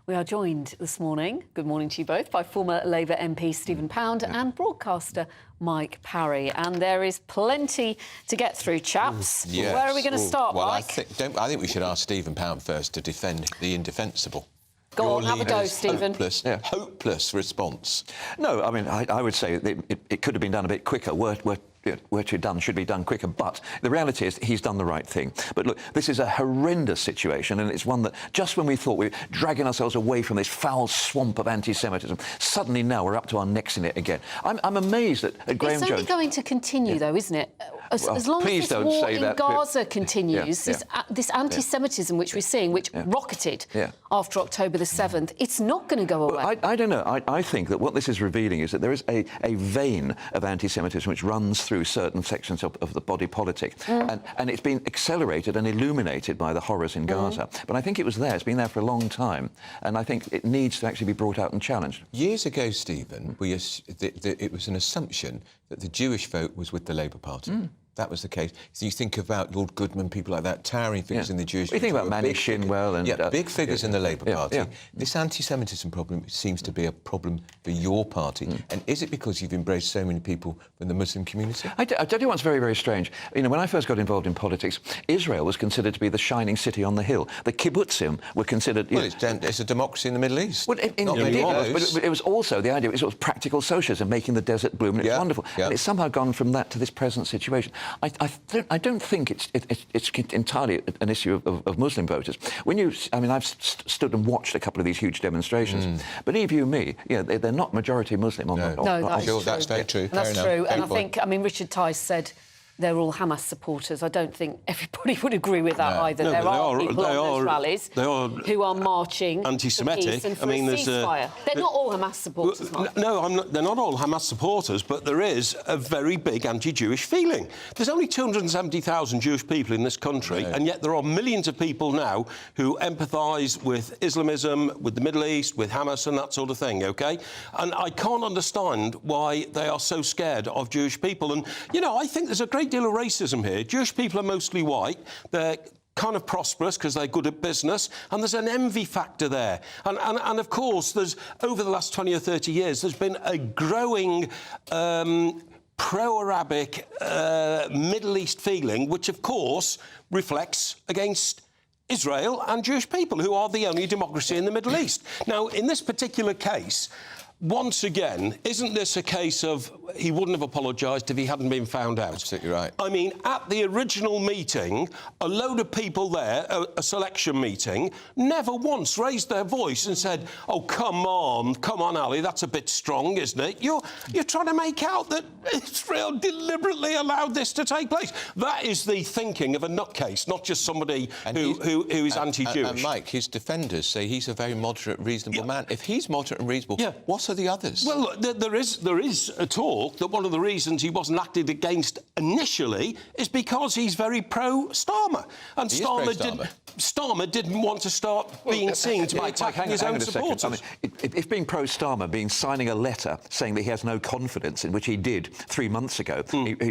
We are joined this morning, good morning to you both, by former Labour MP Stephen Pound and broadcaster Mike Parry. And there is plenty to get through, chaps. Yes. Where are we going to start, well, Mike? I think we should ask Stephen Pound first to defend the indefensible. Go on, have a go, Stephen. Hopeless response. No, I mean, I would say it could have been done a bit quicker. Should be done quicker, but the reality is he's done the right thing. But look, this is a horrendous situation, and it's one that just when we thought we were dragging ourselves away from this foul swamp of anti-Semitism, suddenly now we're up to our necks in it again. I'm amazed at Graham Jones. It's only going to continue, though, isn't it? As long as this war in Gaza continues, this anti-Semitism which we're seeing, which rocketed after October the 7th, it's not going to go away. Well, I don't know. I think that what this is revealing is that there is a vein of anti-Semitism which runs through certain sections of the body politic. And it's been accelerated and illuminated by the horrors in Gaza. But I think it was there. It's been there for a long time. And I think it needs to actually be brought out and challenged. Years ago, Stephen, it was an assumption that the Jewish vote was with the Labour Party. That was the case. So you think about Lord Goodman, people like that, towering figures in the Jewish... We think about Manny Shinwell and... big figures in the Labour Party. This anti-Semitism problem seems to be a problem for your party. And is it because you've embraced so many people from the Muslim community? I tell you what's very, very strange. You know, when I first got involved in politics, Israel was considered to be the shining city on the hill. The kibbutzim were considered... Well, it's a democracy in the Middle East. Well, but it was also the idea, it was practical socialism, making the desert bloom, and it's wonderful. And it's somehow gone from that to this present situation. I don't think it's entirely an issue of Muslim voters. I've stood and watched a couple of these huge demonstrations. Believe you me, they're not majority Muslim. That's very true. That's true. And I think, Richard Tice said they're all Hamas supporters. I don't think everybody would agree with that either. There are people on those rallies who are marching anti-Semitic. And for a ceasefire. They're not all Hamas supporters, Mark. No, they're not all Hamas supporters, but there is a very big anti-Jewish feeling. There's only 270,000 Jewish people in this country, and yet there are millions of people now who empathise with Islamism, with the Middle East, with Hamas and that sort of thing, OK? And I can't understand why they are so scared of Jewish people. And, I think there's a great deal of racism here. Jewish people are mostly white. They're kind of prosperous because they're good at business, and there's an envy factor there. And of course, there's over the last 20 or 30 years, there's been a growing pro-Arabic Middle East feeling, which, of course, reflects against Israel and Jewish people, who are the only democracy in the Middle East. Now, in this particular case, once again, isn't this a case of he wouldn't have apologised if he hadn't been found out? Absolutely right. I mean, at the original meeting, a load of people there, a selection meeting, never once raised their voice and said, oh, come on, Ali, that's a bit strong, isn't it? You're trying to make out that Israel deliberately allowed this to take place. That is the thinking of a nutcase, not just somebody who is anti-Jewish. And Mike, his defenders say he's a very moderate, reasonable man. If he's moderate and reasonable, what are the others? Well, there is a talk that one of the reasons he wasn't acted against initially is because he's very pro-Starmer. And Starmer didn't want to start being seen to be attacking his own supporters. If being pro-Starmer, being signing a letter saying that he has no confidence, in which he did 3 months ago,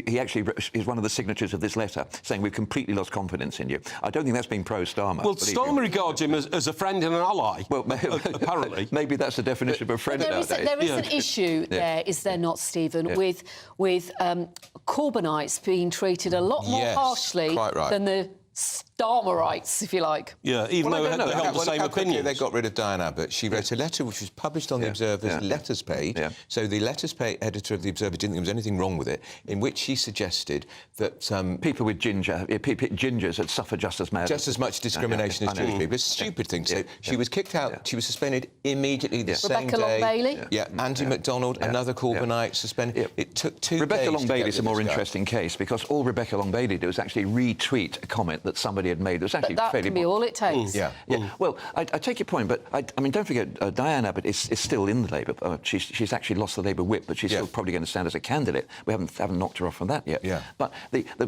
he actually is one of the signatures of this letter, saying we've completely lost confidence in you. I don't think that's being pro-Starmer. Well, Starmer regards him as a friend and an ally, apparently. Maybe that's the definition of a friend nowadays. There is an issue there, is there not, Stephen, with Corbynites being treated a lot more harshly than the Dharma-rights, if you like. Yeah, even though they held the same opinion. They got rid of Diane Abbott. She wrote a letter which was published on the Observer's letters page. Yeah. So the letters page editor of the Observer didn't think there was anything wrong with it, in which she suggested that people with gingers had suffered just as much discrimination as Jewish people. It's a stupid thing. So she was kicked out. She was suspended immediately the same Rebecca day. Long-Bailey? Yeah, Andy MacDonald, another Corbynite, suspended. It took 2 days. Rebecca Long-Bailey is a more interesting case because all Rebecca Long-Bailey did was actually retweet a comment that somebody had made. It was actually that can be all it takes. Well, I take your point, but I mean, don't forget, Diane Abbott is still in the Labour. She's actually lost the Labour whip, but she's still probably going to stand as a candidate. We haven't knocked her off from that yet. Yeah. But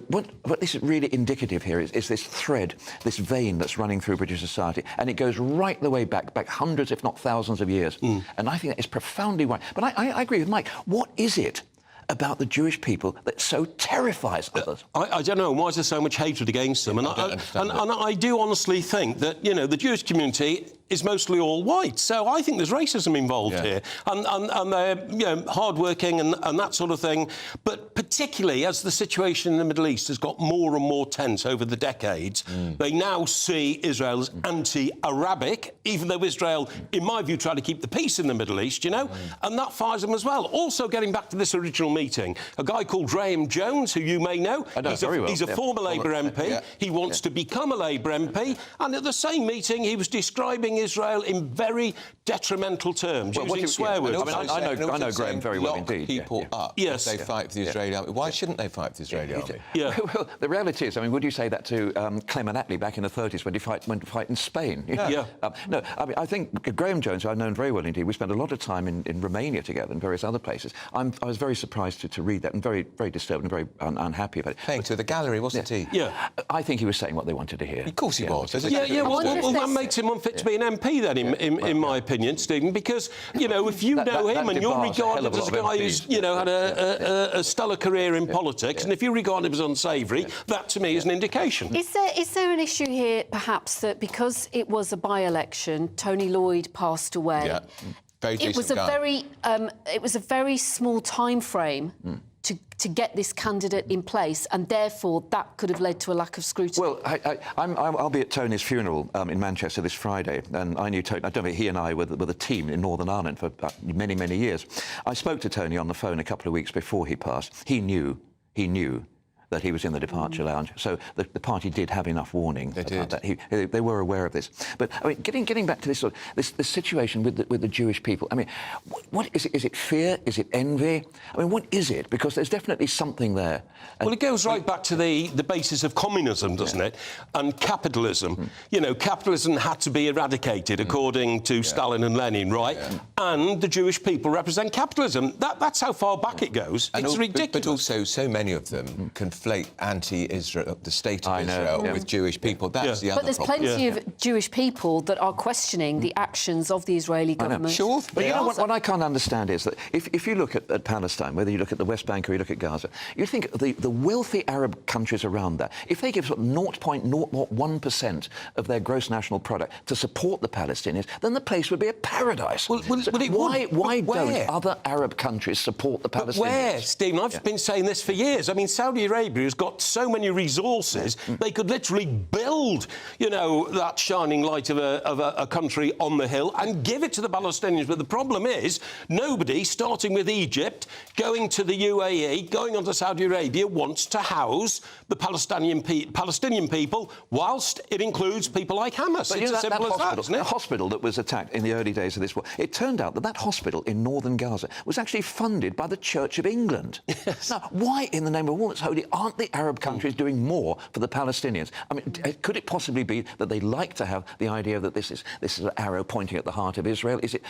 what this is really indicative here is this thread, this vein that's running through British society, and it goes right the way back hundreds, if not thousands of years. And I think that is profoundly right. But I agree with Mike. What is it about the Jewish people that so terrifies others? I don't know. Why is there so much hatred against them? And I do honestly think that, you know, the Jewish community is mostly all white. So I think there's racism involved here. And they're hard-working and that sort of thing. But particularly as the situation in the Middle East has got more and more tense over the decades, they now see Israel as anti-Arabic, even though Israel, in my view, tried to keep the peace in the Middle East, you know, and that fires them as well. Also, getting back to this original meeting, a guy called Graham Jones, who you may know, he's a former Labour MP. He wants to become a Labour MP. And at the same meeting, he was describing Israel in very detrimental terms, using swear words. I know Graham very well indeed. People up if they fight for the Israeli army. Why shouldn't they fight for the Israeli army? Well, the reality is, I mean, would you say that to Clement Attlee back in the 30s when he went to fight in Spain? No, I mean, I think Graham Jones, who I've known very well indeed, we spent a lot of time in Romania together and various other places. I was very surprised to read that and very, very disturbed and very unhappy about it. Paying to the gallery, wasn't he? Yeah. I think he was saying what they wanted to hear. Of course he was. Well, that makes him unfit to be an MP then, in my opinion, Stephen, because, you know, if you know him and you're regarded as a guy who's, you know, had a stellar career in politics, and if you regard him as unsavoury, that to me is an indication. Is there an issue here, perhaps, that because it was a by-election, Tony Lloyd passed away? Yeah. It was a very small time frame to get this candidate in place, and therefore that could have led to a lack of scrutiny. Well, I'll be at Tony's funeral in Manchester this Friday, and I knew Tony. I don't know, he and I were the team in Northern Ireland for many, many years. I spoke to Tony on the phone a couple of weeks before he passed. He knew that he was in the departure lounge. So the party did have enough warning about that. They were aware of this. But I mean, getting back to this this situation with the Jewish people. I mean, what is it? Is it fear? Is it envy? I mean, what is it? Because there's definitely something there. And well, it goes right back to the basis of communism, doesn't it? And capitalism. You know, capitalism had to be eradicated according to Stalin and Lenin, right? And the Jewish people represent capitalism. That's how far back it goes. It's ridiculous. But also, so many of them conflate anti-Israel, the state of Israel, with Jewish people. That's the other But there's plenty of Jewish people that are questioning the actions of the Israeli government. Sure. But you know what I can't understand is that if you look at Palestine, whether you look at the West Bank or you look at Gaza, you think the wealthy Arab countries around there, if they give sort of 0.01% of their gross national product to support the Palestinians, then the place would be a paradise. Why don't other Arab countries support the Palestinians? But where, Stephen? I've been saying this for years. I mean, Saudi Arabia has got so many resources, they could literally build, you know, that shining light of a country on the hill and give it to the Palestinians. But the problem is, nobody, starting with Egypt, going to the UAE, going on to Saudi Arabia, wants to house the Palestinian people, whilst it includes people like Hamas. But it's as simple as that, isn't it? The hospital that was attacked in the early days of this war, it turned out that hospital in northern Gaza was actually funded by the Church of England. Yes. Now, why, in the name of all that's holy, aren't the Arab countries doing more for the Palestinians? I mean, could it possibly be that they like to have the idea that this is an arrow pointing at the heart of Israel? Is it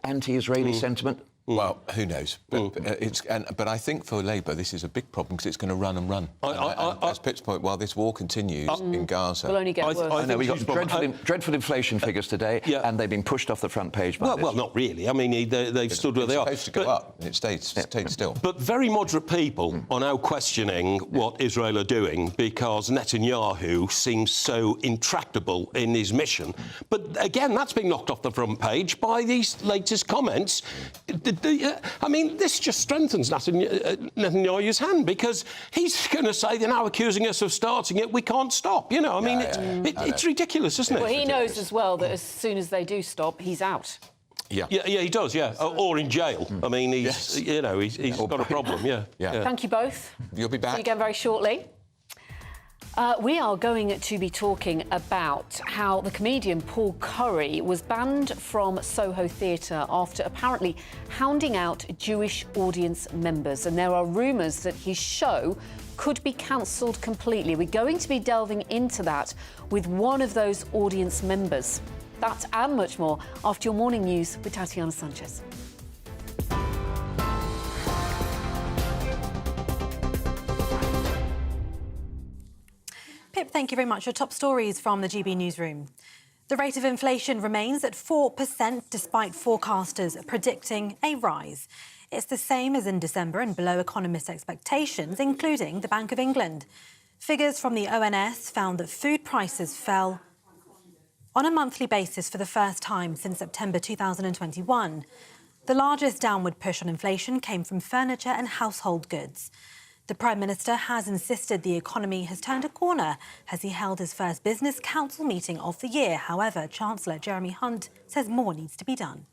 anti-Israeli sentiment? Well, who knows? But I think for Labour this is a big problem because it's going to run and run. As Pip's point, while this war continues in Gaza... Will only get worse. I know, we've got dreadful inflation figures today, and they've been pushed off the front page by this. Well, not really. I mean, they've stood where they are. It's supposed to go up, and it stayed still. But very moderate people are now questioning what Israel are doing because Netanyahu seems so intractable in his mission. But, again, that's been knocked off the front page by these latest comments. The I mean, this just strengthens Netanyahu's hand, because he's going to say they're now accusing us of starting it. We can't stop. You know, I mean, it's ridiculous, isn't it? Well, he knows as well that as soon as they do stop, he's out. Yeah, he does. Yeah, or in jail. I mean, he's got a problem. Yeah. Thank you both. You'll be back. See you again very shortly. We are going to be talking about how the comedian Paul Curry was banned from Soho Theater after apparently hounding out Jewish audience members. And there are rumours that his show could be cancelled completely. We're going to be delving into that with one of those audience members. That and much more after your morning news with Tatiana Sanchez. Pip, thank you very much. Your top stories from the GB Newsroom. The rate of inflation remains at 4% despite forecasters predicting a rise. It's the same as in December and below economists' expectations, including the Bank of England. Figures from the ONS found that food prices fell on a monthly basis for the first time since September 2021. The largest downward push on inflation came from furniture and household goods. The Prime Minister has insisted the economy has turned a corner as he held his first Business Council meeting of the year. However, Chancellor Jeremy Hunt says more needs to be done.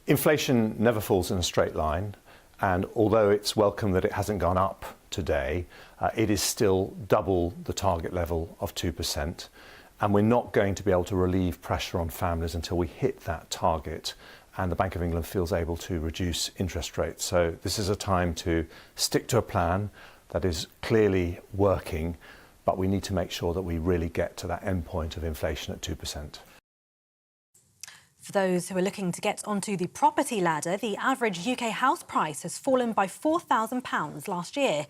Inflation never falls in a straight line, and although it's welcome that it hasn't gone up today, it is still double the target level of 2%, and we're not going to be able to relieve pressure on families until we hit that target and the Bank of England feels able to reduce interest rates. So this is a time to stick to a plan that is clearly working, but we need to make sure that we really get to that end point of inflation at 2%. For those who are looking to get onto the property ladder, the average UK house price has fallen by £4,000 last year.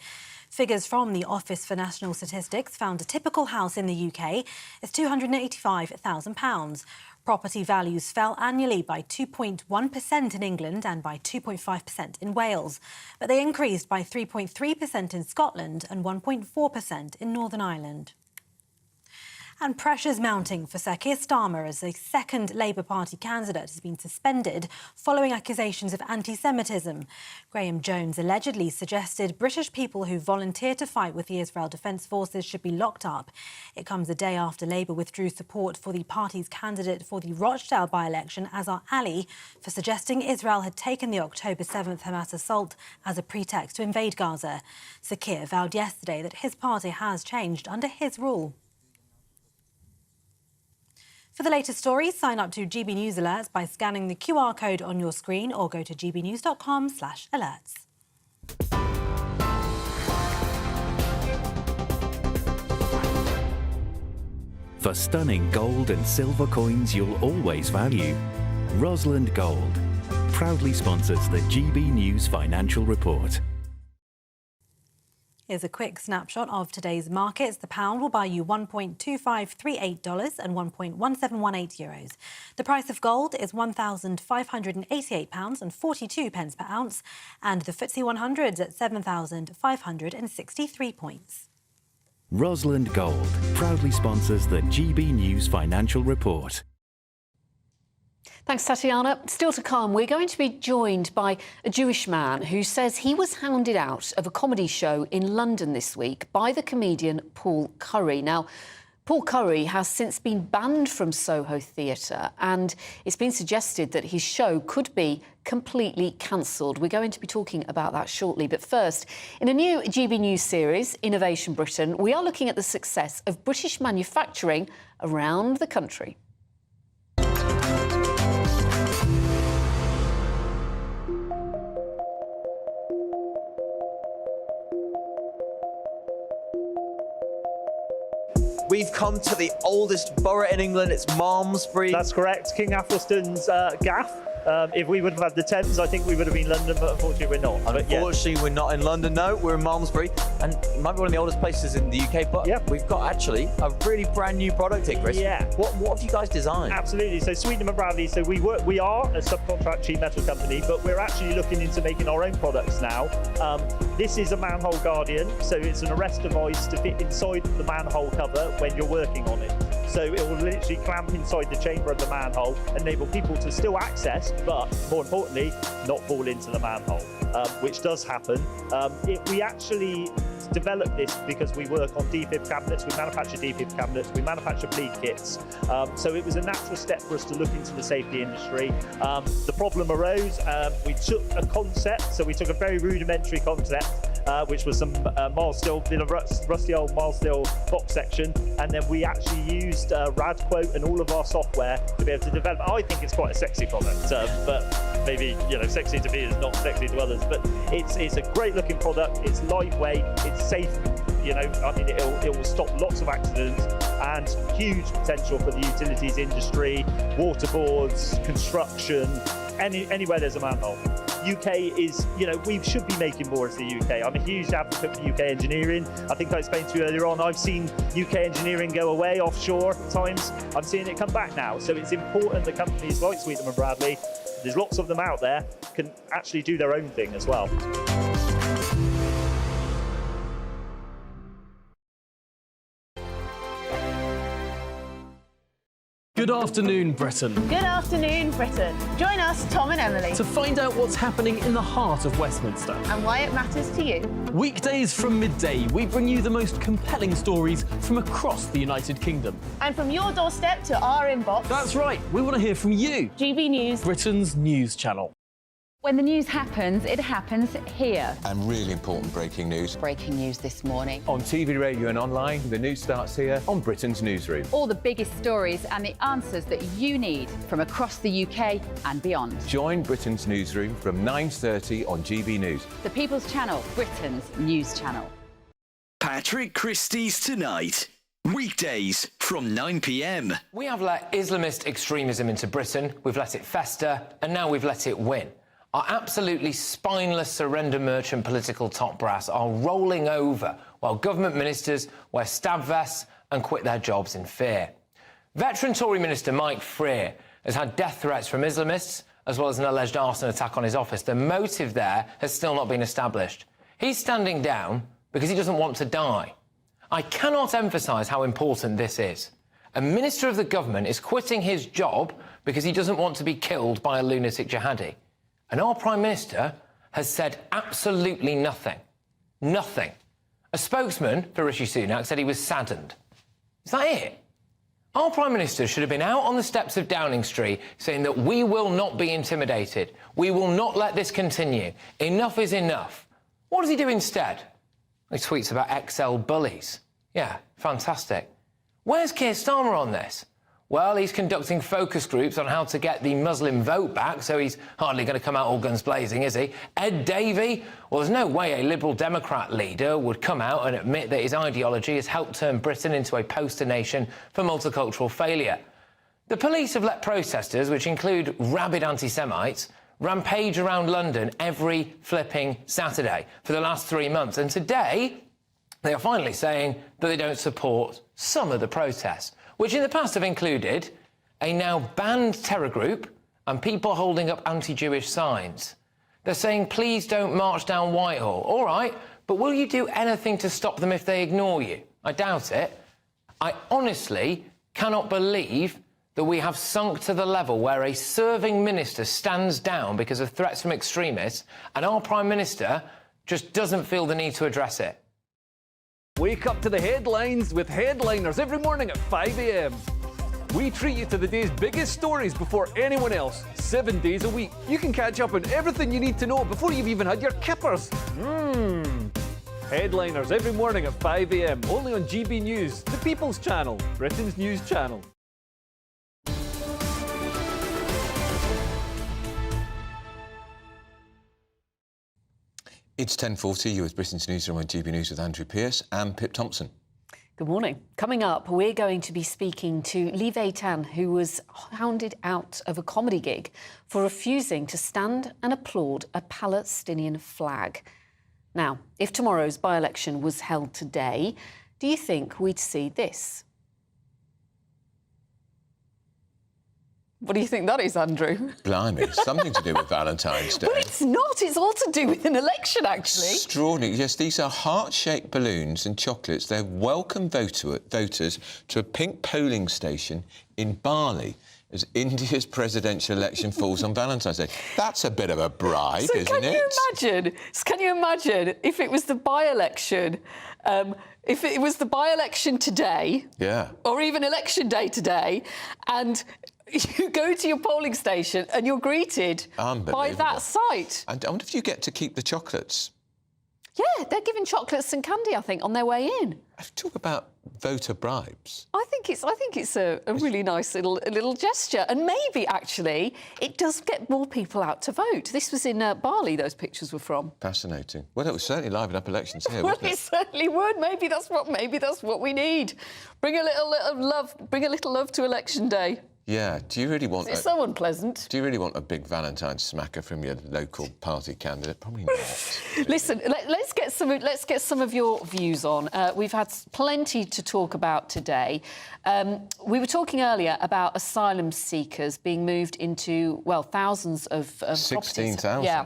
Figures from the Office for National Statistics found a typical house in the UK is £285,000. Property values fell annually by 2.1% in England and by 2.5% in Wales, but they increased by 3.3% in Scotland and 1.4% in Northern Ireland. And pressures mounting for Sir Keir Starmer as a second Labour Party candidate has been suspended following accusations of anti-Semitism. Graham Jones allegedly suggested British people who volunteer to fight with the Israel Defence Forces should be locked up. It comes a day after Labour withdrew support for the party's candidate for the Rochdale by-election, Azhar Ali, for suggesting Israel had taken the October 7th Hamas assault as a pretext to invade Gaza. Sir Keir vowed yesterday that his party has changed under his rule. For the latest stories, sign up to GB News Alerts by scanning the QR code on your screen or go to gbnews.com/alerts. For stunning gold and silver coins you'll always value, Rosalind Gold proudly sponsors the GB News Financial Report. Here's a quick snapshot of today's markets. The pound will buy you $1.2538 and €1.1718. The price of gold is £1,588.42 per ounce, and the FTSE 100 at 7,563 points. Rosalind Gold proudly sponsors the GB News Financial Report. Thanks, Tatiana. Still to come, we're going to be joined by a Jewish man who says he was hounded out of a comedy show in London this week by the comedian Paul Curry. Now, Paul Curry has since been banned from Soho Theater, and it's been suggested that his show could be completely cancelled. We're going to be talking about that shortly. But first, in a new GB News series, Innovation Britain, we are looking at the success of British manufacturing around the country. We've come to the oldest borough in England. It's Malmesbury. That's correct. King Athelstan's gaff. If we would have had the Thames, I think we would have been London, but unfortunately we're not. Unfortunately, we're not in London, no. We're in Malmesbury, and it might be one of the oldest places in the UK, but we've got actually a really brand new product here, Chris. Yeah. What have you guys designed? Absolutely. So Sweetenham and Bradley, so we are a subcontract sheet metal company, but we're actually looking into making our own products now. This is a manhole guardian, so it's an arrest device to fit inside the manhole cover when you're working on it. So it will literally clamp inside the chamber of the manhole, enable people to still access, but more importantly, not fall into the manhole, which does happen. We actually developed this because we work on defib cabinets, we manufacture defib cabinets, we manufacture bleed kits. So it was a natural step for us to look into the safety industry. The problem arose, we took a concept, so we took a very rudimentary concept, which was some mild steel, rusty old mild steel box section, and then we actually used RAD quote and all of our software to be able to develop. I think it's quite a sexy product, but maybe, you know, sexy to me is not sexy to others, but it's a great looking product, it's lightweight, it's safe, you know, I mean, it will stop lots of accidents, and huge potential for the utilities industry, water boards, construction, anywhere there's a manhole. UK is, you know, we should be making more as the UK. I'm a huge advocate for UK engineering. I think I explained to you earlier on, I've seen UK engineering go away offshore at times. I'm seeing it come back now. So it's important that companies like Sweetenham and Bradley, there's lots of them out there, can actually do their own thing as well. Good afternoon, Britain. Good afternoon, Britain. Join us, Tom and Emily, To find out what's happening in the heart of Westminster. and why it matters to you. Weekdays from midday, we bring you the most compelling stories from across the United Kingdom. And from your doorstep to our inbox. That's right, we want to hear from you. GB News, Britain's news channel. When the news happens, it happens here. And really important breaking news. Breaking news this morning. On TV, radio and online, the news starts here on Britain's Newsroom. All the biggest stories and the answers that you need from across the UK and beyond. Join Britain's Newsroom from 9:30 on GB News. The People's Channel, Britain's news channel. Patrick Christie's Tonight. Weekdays from 9 p.m. We have let Islamist extremism into Britain, we've let it fester, and now we've let it win. Our absolutely spineless surrender merchant political top brass are rolling over while government ministers wear stab vests and quit their jobs in fear. Veteran Tory Minister Mike Freer has had death threats from Islamists as well as an alleged arson attack on his office. The motive there has still not been established. He's standing down because he doesn't want to die. I cannot emphasise how important this is. A minister of the government is quitting his job because he doesn't want to be killed by a lunatic jihadi. And our Prime Minister has said absolutely nothing. Nothing. A spokesman for Rishi Sunak said he was saddened. Is that it? Our Prime Minister should have been out on the steps of Downing Street saying that we will not be intimidated. We will not let this continue. Enough is enough. What does he do instead? He tweets about XL bullies. Yeah, fantastic. Where's Keir Starmer on this? Well, he's conducting focus groups on how to get the Muslim vote back, so he's hardly going to come out all guns blazing, is he? Ed Davey? Well, there's no way a Liberal Democrat leader would come out and admit that his ideology has helped turn Britain into a poster nation for multicultural failure. The police have let protesters, which include rabid anti-Semites, rampage around London every flipping Saturday for the last 3 months. And today, they are finally saying that they don't support some of the protests, which in the past have included a now banned terror group and people holding up anti-Jewish signs. They're saying, please don't march down Whitehall. All right, but will you do anything to stop them if they ignore you? I doubt it. I honestly cannot believe that we have sunk to the level where a serving minister stands down because of threats from extremists and our Prime Minister just doesn't feel the need to address it. Wake up to the headlines with Headliners every morning at 5 a.m. We treat you to the day's biggest stories before anyone else, 7 days a week. You can catch up on everything you need to know before you've even had your kippers. Headliners every morning at 5 a.m. only on GB News, the People's Channel, Britain's news channel. It's 10:40. You're with Britain's Newsroom on GB News with Andrew Pearce and Pip Thompson. Good morning. Coming up, we're going to be speaking to Lee Veitan, who was hounded out of a comedy gig for refusing to stand and applaud a Palestinian flag. Now, if tomorrow's by-election was held today, do you think we'd see this? What do you think that is, Andrew? Blimey, something to do with Valentine's Day. Well, it's not. It's all to do with an election, actually. Extraordinary. Yes, these are heart-shaped balloons and chocolates. They're welcome voters to a pink polling station in Bali as India's presidential election falls on Valentine's Day. That's a bit of a bribe, isn't it? Can you imagine if it was the by-election, if it was the by-election today, or even election day today, and you go to your polling station and you're greeted by that sight? And I wonder if you get to keep the chocolates. Yeah, they're giving chocolates and candy, I think, on their way in. Talk about voter bribes. I think it's a really nice little gesture, and maybe actually it does get more people out to vote. This was in Bali. Those pictures were from. Fascinating. Well, it would certainly liven up elections here. Well, wouldn't it certainly would. Maybe that's what we need. Bring a little love. Bring a little love to election day. Yeah. Do you really want? It's so unpleasant. Do you really want a big Valentine smacker from your local party candidate? Probably not. Listen, let's get some of your views on. We've had plenty to talk about today. We were talking earlier about asylum seekers being moved into thousands of 16,000. Yeah,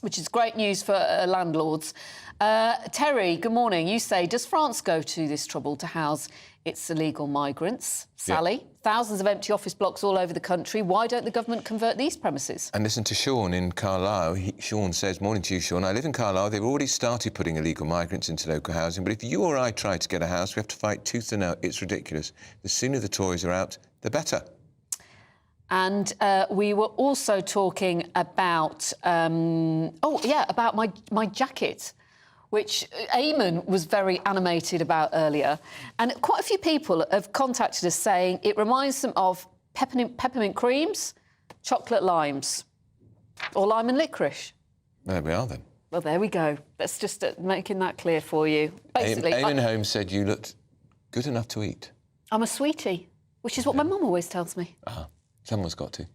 which is great news for landlords. Terry, good morning. You say, does France go to this trouble to house its illegal migrants? Sally, thousands of empty office blocks all over the country. Why don't the government convert these premises? And listen to Sean in Carlisle. Sean says, morning to you, Sean. I live in Carlisle. They've already started putting illegal migrants into local housing, but if you or I try to get a house, we have to fight tooth and nail. It's ridiculous. The sooner the Tories are out, the better. And we were also talking about, about my jacket, which Eamon was very animated about earlier. And quite a few people have contacted us saying it reminds them of peppermint creams, chocolate limes, or lime and licorice. There we are, then. Well, there we go. That's just making that clear for you. Basically, Eamon Holmes said you looked good enough to eat. I'm a sweetie, which is what my mum always tells me. Someone's got to.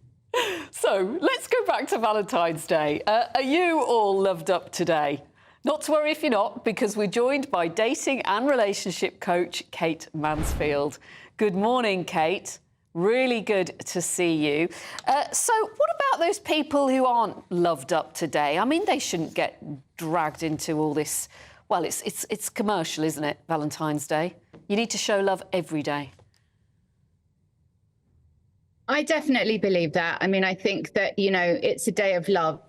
So, let's go back to Valentine's Day. Are you all loved up today? Not to worry if you're not, because we're joined by dating and relationship coach Kate Mansfield. Good morning, Kate. Really good to see you. So what about those people who aren't loved up today? I mean, they shouldn't get dragged into all this. Well, it's commercial, isn't it, Valentine's Day? You need to show love every day. I definitely believe that. I mean, I think that, it's a day of love.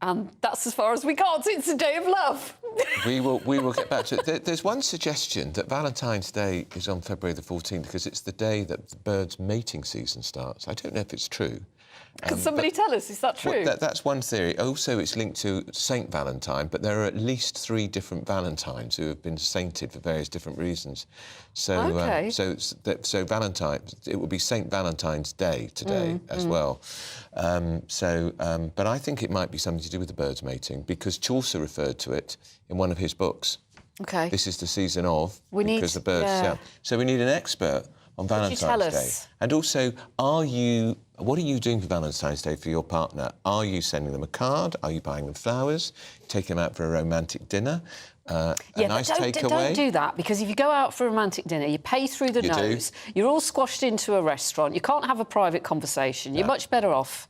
And that's as far as we got. It's a day of love. We will get back to it. There's one suggestion that Valentine's Day is on February the 14th because it's the day that the birds' mating season starts. I don't know if it's true. Can somebody tell us, is that true? That's one theory. Also, it's linked to Saint Valentine, but there are at least 3 different Valentines who have been sainted for various different reasons. So, so Valentine, it will be Saint Valentine's Day today as well. But I think it might be something to do with the birds mating because Chaucer referred to it in one of his books. OK. This is the season of because the birds. Yeah. So we need an expert on Valentine's Day. And also, what are you doing for Valentine's Day for your partner? Are you sending them a card? Are you buying them flowers? Taking them out for a romantic dinner? A nice takeaway? Don't do that, because if you go out for a romantic dinner, you pay through the nose, you're all squashed into a restaurant, you can't have a private conversation, you're much better off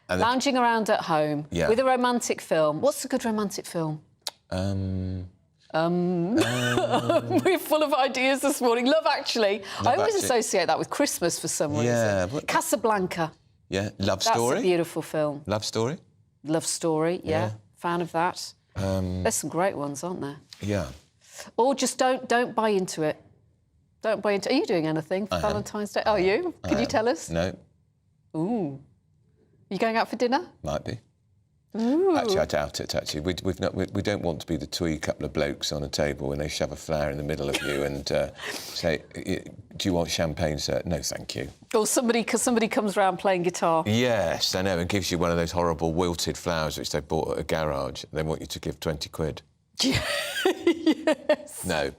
lounging around at home with a romantic film. What's a good romantic film? We're full of ideas this morning. Love Actually. I always associate that with Christmas for some reason. Yeah. Casablanca. Yeah. Love Story. That's a beautiful film. Love Story. Love Story. Yeah. Fan of that. There's some great ones, aren't there? Yeah. Or just don't buy into it. Don't buy into. Are you doing anything for Valentine's Day? Are you? Can you tell us? No. Ooh. You going out for dinner? Might be. Ooh. Actually, I doubt it. Actually, we don't want to be the twee couple of blokes on a table when they shove a flower in the middle of you and say, "Do you want champagne, sir?" No, thank you. Or somebody comes round playing guitar. Yes, I know, and gives you one of those horrible wilted flowers which they bought at a garage. They want you to give 20 quid. Yes. No.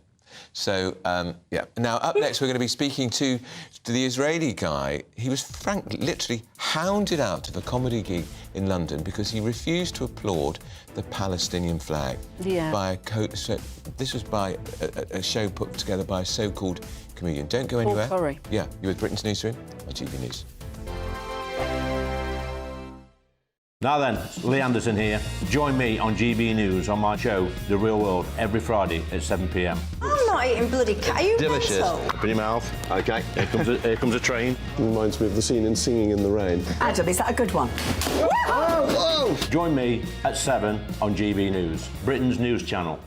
So, Now, up next, we're going to be speaking to the Israeli guy. He was, literally hounded out of a comedy gig in London because he refused to applaud the Palestinian flag. Yeah. This was by a show put together by a so-called comedian. Don't go anywhere. Paul Curry. Yeah, you're with Britain's Newsroom on GB News. Now then, Lee Anderson here. Join me on GB News on my show, The Real World, every Friday at 7 p.m. I'm not eating bloody cat. Are you Delicious. mental? Open your mouth. OK. Here comes a train. Reminds me of the scene in Singing in the Rain. Adam, is that a good one? Whoa! Join me at 7 on GB News, Britain's news channel.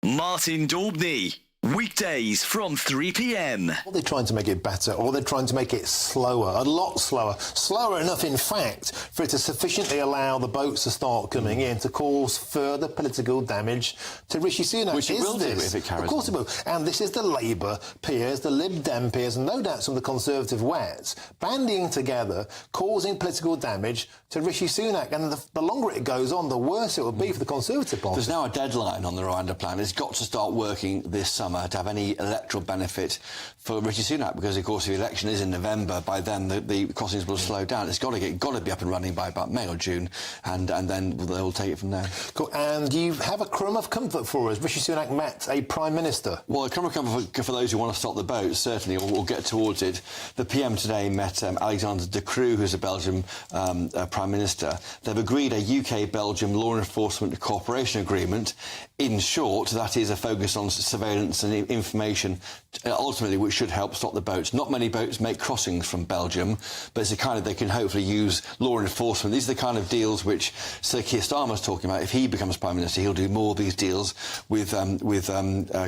Martin Daubney. Weekdays from 3 p.m. Or they're trying to make it better, or they're trying to make it slower, a lot slower. Slower enough, in fact, for it to sufficiently allow the boats to start coming in to cause further political damage to Rishi Sunak. Which it will do if it carries on. Of course it will. And this is the Labour peers, the Lib Dem peers, and no doubt some of the Conservative wets, banding together, causing political damage to Rishi Sunak. And the longer it goes on, the worse it will be for the Conservative Party. There's now a deadline on the Rwanda plan. It's got to start working this summer to have any electoral benefit for Rishi Sunak, because of course the election is in November. By then the costings will slow down. It's got to be up and running by about May or June, and then they'll take it from there. Cool. And you have a crumb of comfort for us. Rishi Sunak met a Prime Minister. Well, a crumb of comfort for those who want to stop the boats, certainly, or we'll get towards it. The PM today met Alexander De Croo, who's a Belgian Prime Minister. They've agreed a UK-Belgium law enforcement cooperation agreement. In short, that is a focus on surveillance and information, ultimately, which should help stop the boats. Not many boats make crossings from Belgium, but it's the kind of, they can hopefully use law enforcement. These are the kind of deals which Sir Keir Starmer's talking about. If he becomes Prime Minister, he'll do more of these deals with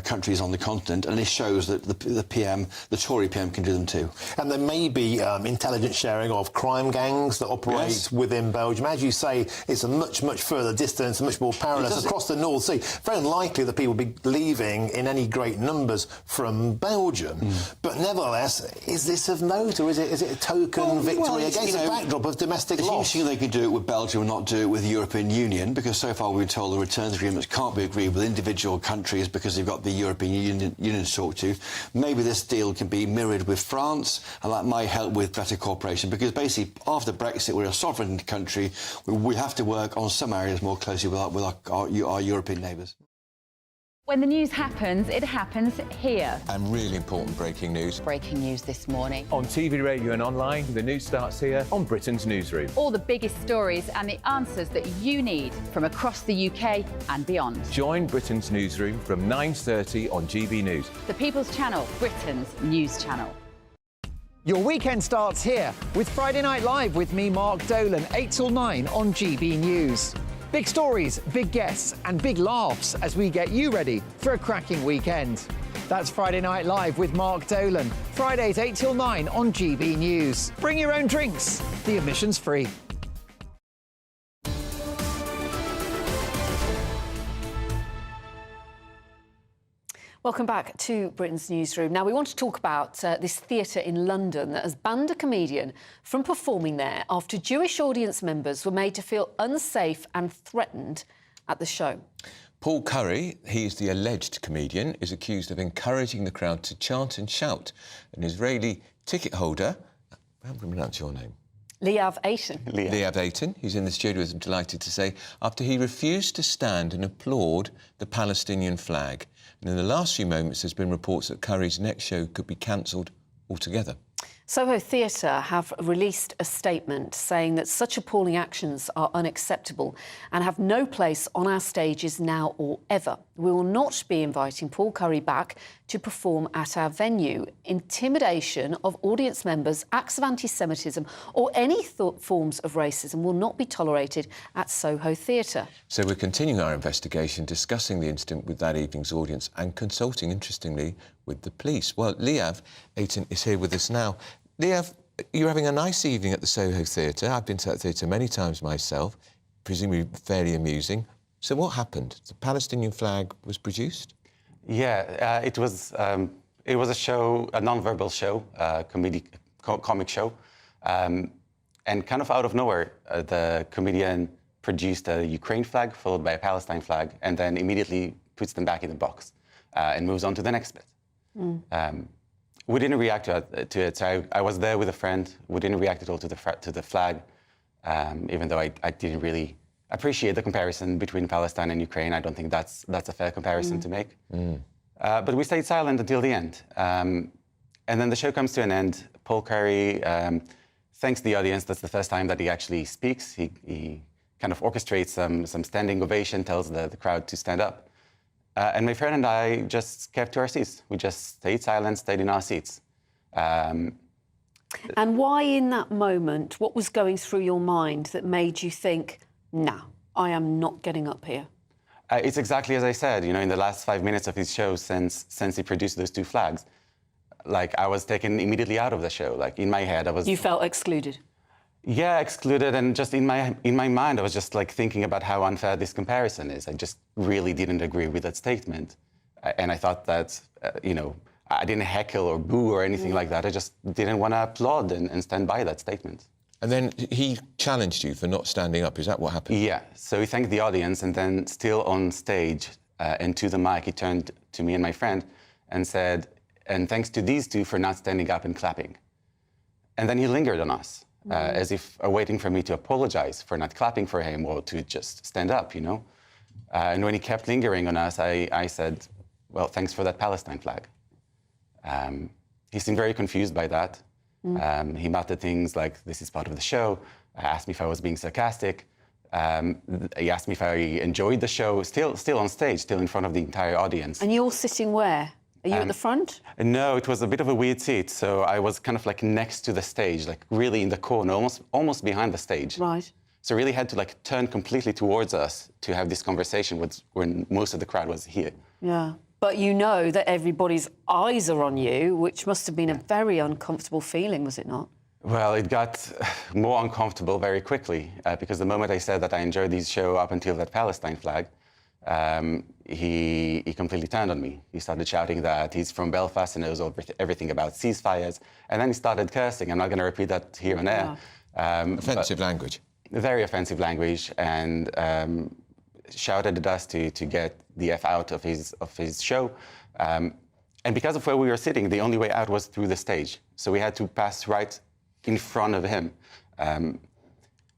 countries on the continent, and this shows that the Tory PM can do them too. And there may be intelligence sharing of crime gangs that operate within Belgium. As you say, it's a much, much further distance, much more perilous across the North Sea. Very unlikely that people will be leaving in any great numbers from Belgium. But nevertheless, is this of note, or is it a token victory against the backdrop of domestic it's loss? interesting they can do it with Belgium and not do it with the European Union, because so far we've been told the returns agreements can't be agreed with individual countries because they've got the European Union to talk to. Maybe this deal can be mirrored with France, and that might help with better cooperation, because basically after Brexit we're a sovereign country. We have to work on some areas more closely with our European neighbours. When the news happens, it happens here. And really important breaking news. Breaking news this morning. On TV, radio and online, the news starts here on Britain's Newsroom. All the biggest stories and the answers that you need from across the UK and beyond. Join Britain's Newsroom from 9:30 on GB News. The People's Channel, Britain's news channel. Your weekend starts here with Friday Night Live with me, Mark Dolan, 8 till 9 on GB News. Big stories, big guests and big laughs as we get you ready for a cracking weekend. That's Friday Night Live with Mark Dolan. Fridays 8 till 9 on GB News. Bring your own drinks. The admission's free. Welcome back to Britain's Newsroom. Now, we want to talk about this theatre in London that has banned a comedian from performing there after Jewish audience members were made to feel unsafe and threatened at the show. Paul Curry, he's the alleged comedian, is accused of encouraging the crowd to chant and shout. An Israeli ticket holder, how do you pronounce your name? Liav Eitan. Liav Eitan, who's in the studio, I'm delighted to say, after he refused to stand and applaud the Palestinian flag. And in the last few moments, there's been reports that Curry's next show could be cancelled altogether. Soho Theater have released a statement saying that such appalling actions are unacceptable and have no place on our stages now or ever. We will not be inviting Paul Curry back to perform at our venue. Intimidation of audience members, acts of anti-Semitism or any forms of racism will not be tolerated at Soho Theater. So we're continuing our investigation, discussing the incident with that evening's audience and consulting, interestingly, with the police. Well, Liav Eitan is here with us now. Liav, you're having a nice evening at the Soho Theater. I've been to that theatre many times myself, presumably fairly amusing. So what happened? The Palestinian flag was produced? Yeah, it was a show, a non-verbal show, comic show, and kind of out of nowhere, the comedian produced a Ukraine flag followed by a Palestine flag, and then immediately puts them back in the box and moves on to the next bit. We didn't react to it. So I was there with a friend. We didn't react at all to the flag, even though I didn't really appreciate the comparison between Palestine and Ukraine. I don't think that's a fair comparison to make. But we stayed silent until the end. And then the show comes to an end. Paul Curry thanks the audience. That's the first time that he actually speaks. He kind of orchestrates some standing ovation, tells the crowd to stand up. And my friend and I just kept to our seats. We just stayed silent, stayed in our seats. And why in that moment, what was going through your mind that made you think, nah, I am not getting up here? It's exactly as I said, in the last 5 minutes of his show since he produced those two flags, like I was taken immediately out of the show. Like in my head, I was... You felt excluded? Yeah, excluded, and just in my mind, I was just like thinking about how unfair this comparison is. I just really didn't agree with that statement. And I thought that, I didn't heckle or boo or anything like that. I just didn't want to applaud and stand by that statement. And then he challenged you for not standing up. Is that what happened? Yeah. So he thanked the audience, and then still on stage and to the mic, he turned to me and my friend and said, and thanks to these two for not standing up and clapping. And then he lingered on us, as if waiting for me to apologize for not clapping for him or to just stand up, And when he kept lingering on us, I said, well, thanks for that Palestine flag. He seemed very confused by that. He muttered things like, this is part of the show. Asked me if I was being sarcastic. He asked me if I enjoyed the show, still on stage, still in front of the entire audience. And you're sitting where? Are you at the front? No, it was a bit of a weird seat. So I was kind of like next to the stage, like really in the corner, almost behind the stage. Right. So really had to like turn completely towards us to have this conversation when most of the crowd was here. Yeah. But you know that everybody's eyes are on you, which must have been a very uncomfortable feeling, was it not? Well, it got more uncomfortable very quickly because the moment I said that I enjoyed this show up until that Palestine flag, he completely turned on me. He started shouting that he's from Belfast and knows everything about ceasefires, and then he started cursing. I'm not going to repeat that here and there. Offensive language. Very offensive language, and shouted at us to get the F out of his show. And because of where we were sitting, the only way out was through the stage. So we had to pass right in front of him.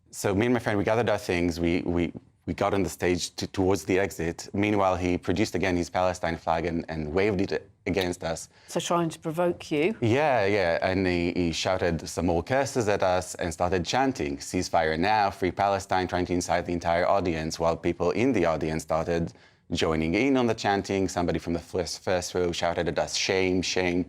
So me and my friend, we gathered our things. We got on the stage towards the exit. Meanwhile, he produced again his Palestine flag and waved it against us. So trying to provoke you? Yeah. And he shouted some more curses at us and started chanting, ceasefire now, free Palestine, trying to incite the entire audience, while people in the audience started joining in on the chanting. Somebody from the first row shouted at us, shame, shame.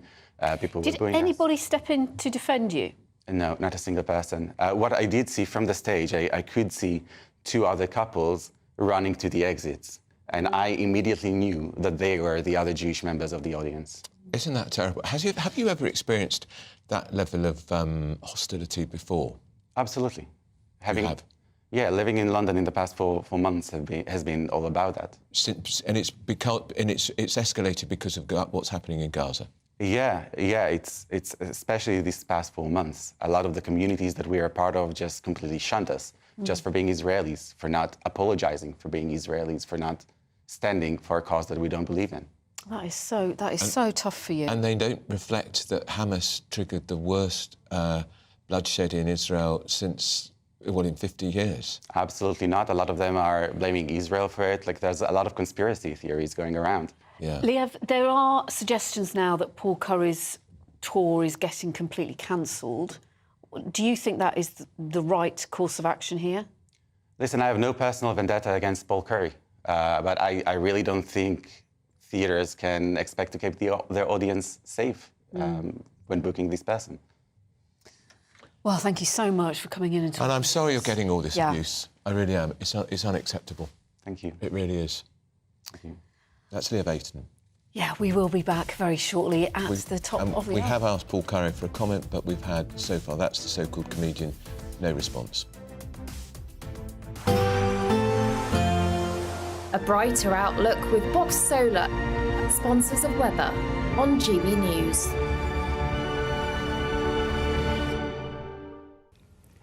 People were booing us. Did anybody step in to defend you? No, not a single person. What I did see from the stage, I could see two other couples running to the exits. And I immediately knew that they were the other Jewish members of the audience. Isn't that terrible? Have you ever experienced that level of hostility before? Absolutely. You have? Yeah, living in London in the past 4 months has been all about that. And it's escalated because of what's happening in Gaza. Yeah. It's especially these past 4 months. A lot of the communities that we are a part of just completely shunned us, just for being Israelis, for not apologizing for being Israelis, for not standing for a cause that we don't believe in. That is so tough for you. And they don't reflect that Hamas triggered the worst bloodshed in Israel since, in 50 years. Absolutely not. A lot of them are blaming Israel for it. Like, there's a lot of conspiracy theories going around. Yeah. Liev, there are suggestions now that Paul Curry's tour is getting completely cancelled. Do you think that is the right course of action here? Listen, I have no personal vendetta against Paul Curry, but I really don't think theatres can expect to keep their audience safe when booking this person. Well, thank you so much for coming in and talking. And I'm sorry you're getting all this abuse. I really am. It's unacceptable. Thank you. It really is. Thank you. That's Liev Ayton. Yeah, we will be back very shortly at the top of the hour. We have asked Paul Curry for a comment, but we've had, so far, that's the so-called comedian, no response. A brighter outlook with Box Solar, sponsors of weather on GB News.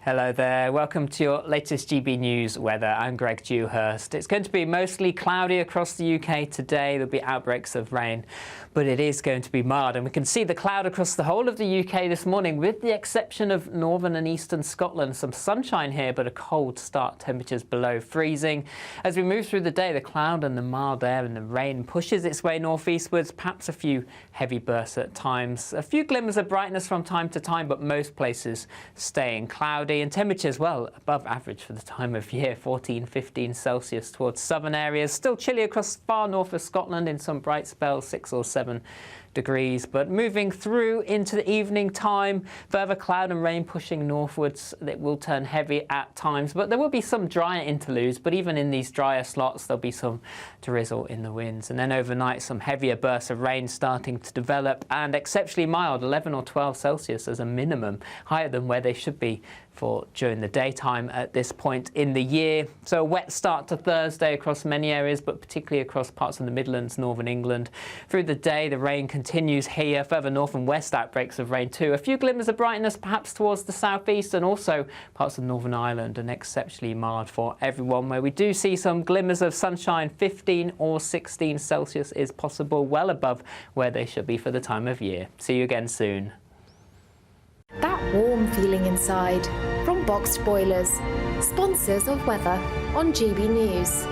Hello there, welcome to your latest GB News weather. I'm Greg Dewhurst. It's going to be mostly cloudy across the UK today. There'll be outbreaks of rain, but it is going to be mild. And we can see the cloud across the whole of the UK this morning, with the exception of northern and eastern Scotland. Some sunshine here, but a cold start, temperatures below freezing. As we move through the day, the cloud and the mild air and the rain pushes its way northeastwards, perhaps a few heavy bursts at times. A few glimmers of brightness from time to time, but most places staying cloudy. And temperatures, well, above average for the time of year, 14, 15 Celsius towards southern areas. Still chilly across far north of Scotland in some bright spells, 6 or 7 degrees. But moving through into the evening time, further cloud and rain pushing northwards. It will turn heavy at times, but there will be some drier interludes. But even in these drier slots, there'll be some drizzle in the winds. And then overnight, some heavier bursts of rain starting to develop, and exceptionally mild, 11 or 12 Celsius as a minimum, higher than where they should be for during the daytime at this point in the year. So a wet start to Thursday across many areas, but particularly across parts of the Midlands, northern England. Through the day, the rain continues here. Further north and west, outbreaks of rain too. A few glimmers of brightness perhaps towards the southeast and also parts of Northern Ireland, and exceptionally mild for everyone, where we do see some glimmers of sunshine. 15 or 16 Celsius is possible, well above where they should be for the time of year. See you again soon. That warm feeling inside from Boxed Boilers, sponsors of weather on GB News.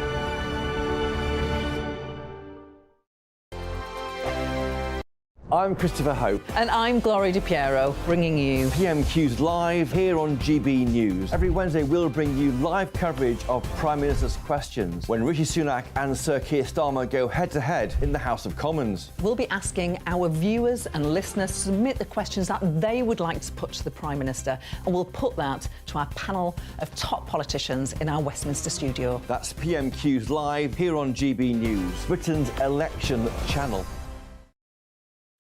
I'm Christopher Hope. And I'm Gloria Di Piero, bringing you PMQ's live here on GB News. Every Wednesday, we'll bring you live coverage of Prime Minister's questions when Rishi Sunak and Sir Keir Starmer go head-to-head in the House of Commons. We'll be asking our viewers and listeners to submit the questions that they would like to put to the Prime Minister, and we'll put that to our panel of top politicians in our Westminster studio. That's PMQ's live here on GB News, Britain's election channel.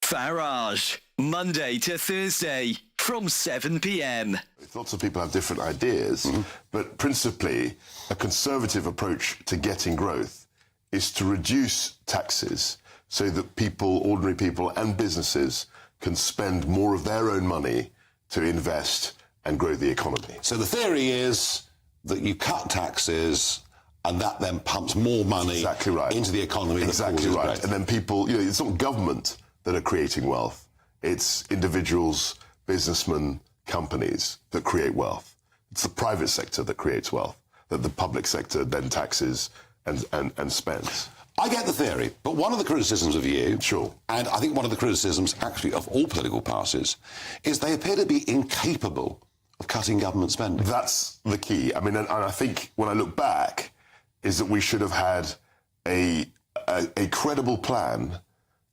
Farage, Monday to Thursday from 7 p.m. Lots of people have different ideas, but principally a conservative approach to getting growth is to reduce taxes so that people, ordinary people and businesses can spend more of their own money to invest and grow the economy. So the theory is that you cut taxes and that then pumps more money into the economy. Exactly right. And then people, you know, it's not government that are creating wealth. It's individuals, businessmen, companies that create wealth. It's the private sector that creates wealth, that the public sector then taxes and spends. I get the theory, but one of the criticisms of you, and I think one of the criticisms actually of all political parties, is they appear to be incapable of cutting government spending. That's the key. I mean, and I think when I look back, is that we should have had a credible plan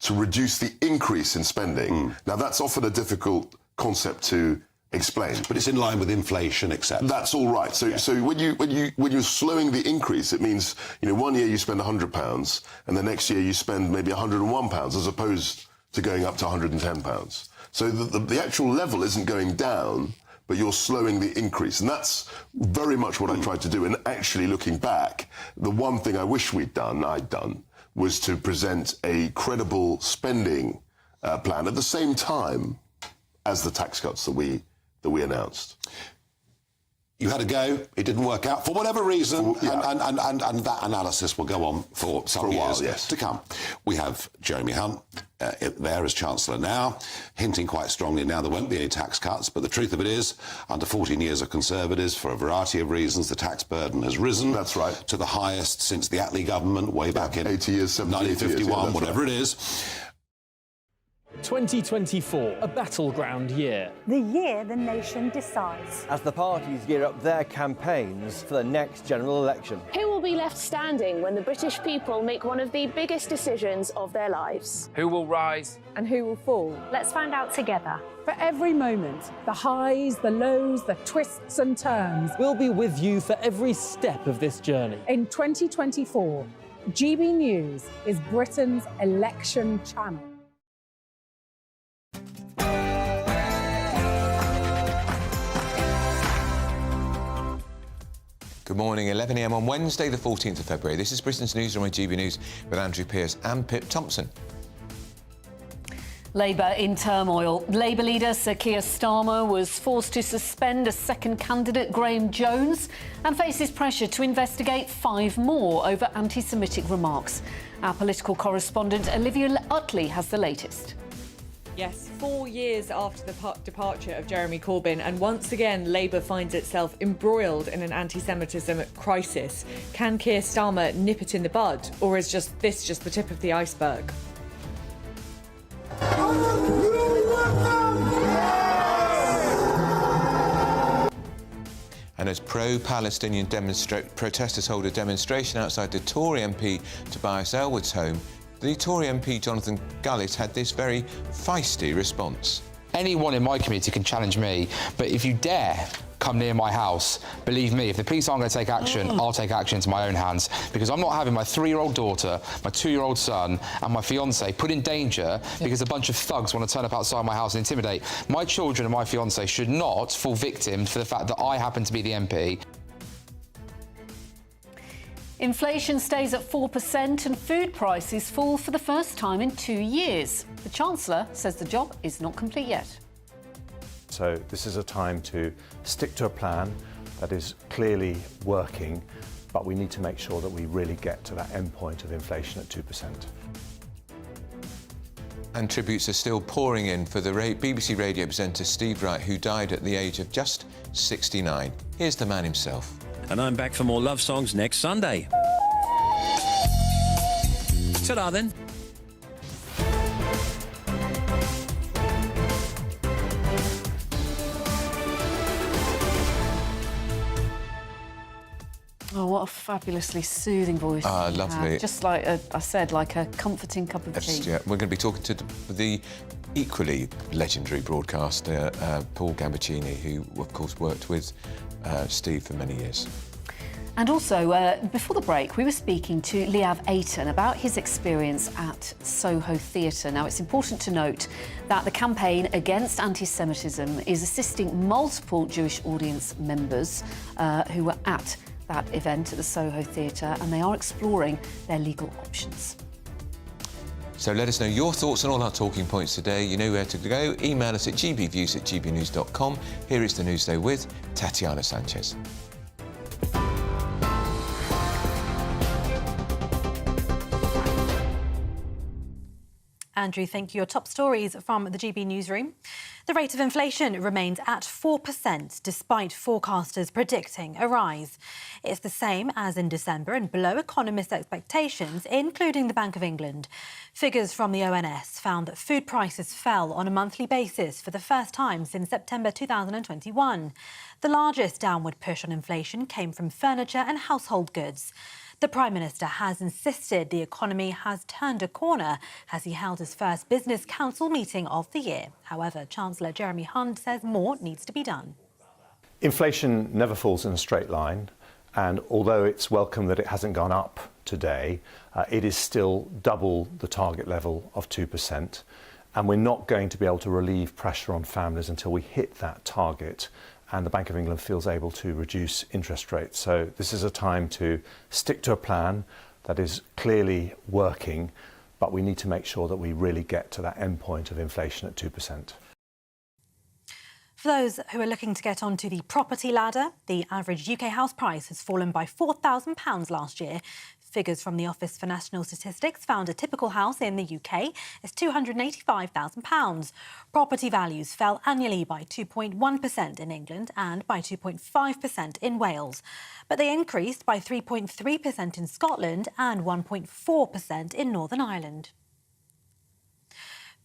to reduce the increase in spending. Now, that's often a difficult concept to explain. But it's in line with inflation, etc. That's all right. So when you're slowing the increase, it means, you know, one year you spend £100 and the next year you spend maybe £101 as opposed to going up to £110. So the actual level isn't going down, but you're slowing the increase. And that's very much what I tried to do. And actually, looking back, the one thing I wish I'd done, was to present a credible spending plan at the same time as the tax cuts that we announced. You had a go, it didn't work out for whatever reason, and that analysis will go on for some years to come. We have Jeremy Hunt there as Chancellor now, hinting quite strongly now there won't be any tax cuts, but the truth of it is, under 14 years of Conservatives, for a variety of reasons, the tax burden has risen. That's right. To the highest since the Attlee government, way back in 80 years, 1951, whatever it is. 2024, a battleground year. The year the nation decides. As the parties gear up their campaigns for the next general election. Who will be left standing when the British people make one of the biggest decisions of their lives? Who will rise? And who will fall? Let's find out together. For every moment, the highs, the lows, the twists and turns. We'll be with you for every step of this journey. In 2024, GB News is Britain's election channel. Good morning, 11 a.m. on Wednesday, the 14th of February. This is Britain's Newsroom on GB News with Andrew Pearce and Pip Thompson. Labour in turmoil. Labour leader Sir Keir Starmer was forced to suspend a second candidate, Graham Jones, and faces pressure to investigate 5 more over anti-Semitic remarks. Our political correspondent Olivia Utley has the latest. Yes, 4 years after the departure of Jeremy Corbyn, and once again Labour finds itself embroiled in an anti-Semitism crisis. Can Keir Starmer nip it in the bud, or is this just the tip of the iceberg? And as pro-Palestinian protesters hold a demonstration outside the Tory MP Tobias Ellwood's home, the Tory MP Jonathan Gullis had this very feisty response. Anyone in my community can challenge me, but if you dare come near my house, believe me, if the police aren't going to take action, I'll take action into my own hands, because I'm not having my 3-year-old daughter, my 2-year-old son and my fiancé put in danger because a bunch of thugs want to turn up outside my house and intimidate. My children and my fiancé should not fall victim to the fact that I happen to be the MP. Inflation stays at 4% and food prices fall for the first time in 2 years. The Chancellor says the job is not complete yet. So this is a time to stick to a plan that is clearly working, but we need to make sure that we really get to that end point of inflation at 2%. And tributes are still pouring in for the BBC radio presenter Steve Wright, who died at the age of just 69. Here's the man himself. And I'm back for more love songs next Sunday. Ta-da then. Oh, what a fabulously soothing voice. Lovely. Just like I said, like a comforting cup of tea. Yeah, we're going to be talking to the equally legendary broadcaster, Paul Gambaccini, who, of course, worked with Steve for many years. And also, before the break, we were speaking to Liav Eitan about his experience at Soho Theater. Now, it's important to note that the campaign against anti-Semitism is assisting multiple Jewish audience members who were at that event at the Soho Theater, and they are exploring their legal options. So let us know your thoughts on all our talking points today. You know where to go. Email us at gbviews@gbnews.com. Here is the Newsday with Tatiana Sanchez. Andrew, thank you. Your top stories from the GB Newsroom. The rate of inflation remains at 4%, despite forecasters predicting a rise. It's the same as in December and below economists' expectations, including the Bank of England. Figures from the ONS found that food prices fell on a monthly basis for the first time since September 2021. The largest downward push on inflation came from furniture and household goods. The Prime Minister has insisted the economy has turned a corner as he held his first Business Council meeting of the year. However, Chancellor Jeremy Hunt says more needs to be done. Inflation never falls in a straight line, and although it's welcome that it hasn't gone up today, it is still double the target level of 2%, and we're not going to be able to relieve pressure on families until we hit that target and the Bank of England feels able to reduce interest rates. So this is a time to stick to a plan that is clearly working, but we need to make sure that we really get to that end point of inflation at 2%. For those who are looking to get onto the property ladder, the average UK house price has fallen by £4,000 last year. Figures from the Office for National Statistics found a typical house in the UK is £285,000. Property values fell annually by 2.1% in England and by 2.5% in Wales. But they increased by 3.3% in Scotland and 1.4% in Northern Ireland.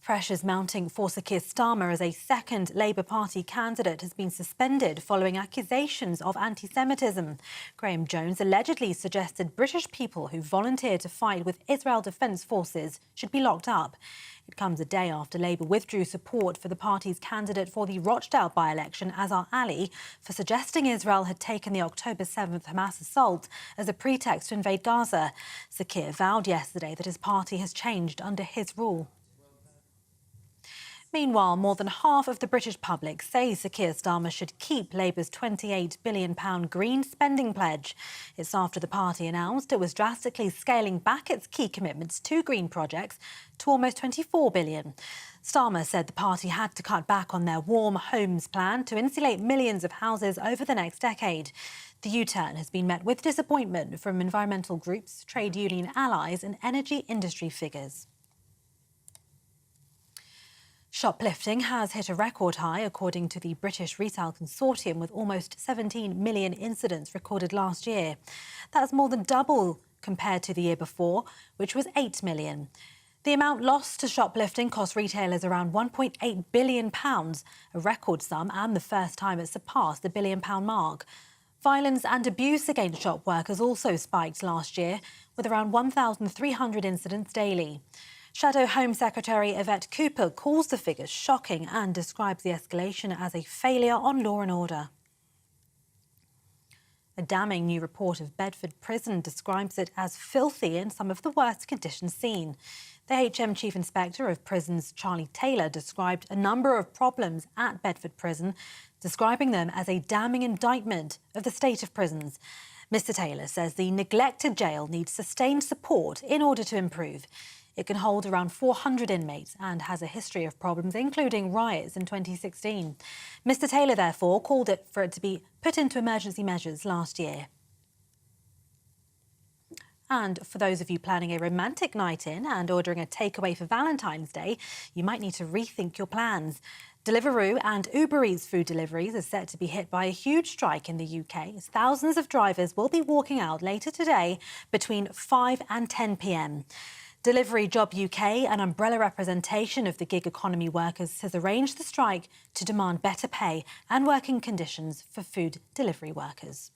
Pressures mounting for Sir Keir Starmer as a second Labour Party candidate has been suspended following accusations of anti-Semitism. Graham Jones allegedly suggested British people who volunteered to fight with Israel Defence Forces should be locked up. It comes a day after Labour withdrew support for the party's candidate for the Rochdale by-election, Azar Ali, for suggesting Israel had taken the October 7th Hamas assault as a pretext to invade Gaza. Sir Keir vowed yesterday that his party has changed under his rule. Meanwhile, more than half of the British public say Sir Keir Starmer should keep Labour's £28 billion green spending pledge. It's after the party announced it was drastically scaling back its key commitments to green projects to almost £24 billion. Starmer said the party had to cut back on their warm homes plan to insulate millions of houses over the next decade. The U-turn has been met with disappointment from environmental groups, trade union allies and energy industry figures. Shoplifting has hit a record high, according to the British Retail Consortium, with almost 17 million incidents recorded last year. That's more than double compared to the year before, which was 8 million. The amount lost to shoplifting cost retailers around £1.8 billion, a record sum and the first time it surpassed the £1 billion mark. Violence and abuse against shop workers also spiked last year, with around 1,300 incidents daily. Shadow Home Secretary Yvette Cooper calls the figures shocking and describes the escalation as a failure on law and order. A damning new report of Bedford Prison describes it as filthy in some of the worst conditions seen. The HM Chief Inspector of Prisons, Charlie Taylor, described a number of problems at Bedford Prison, describing them as a damning indictment of the state of prisons. Mr Taylor says the neglected jail needs sustained support in order to improve. It can hold around 400 inmates and has a history of problems, including riots in 2016. Mr Taylor, therefore, called for it to be put into emergency measures last year. And for those of you planning a romantic night in and ordering a takeaway for Valentine's Day, you might need to rethink your plans. Deliveroo and Uber Eats food deliveries are set to be hit by a huge strike in the UK, as thousands of drivers will be walking out later today between 5 and 10 p.m. Delivery Job UK, an umbrella representation of the gig economy workers, has arranged the strike to demand better pay and working conditions for food delivery workers.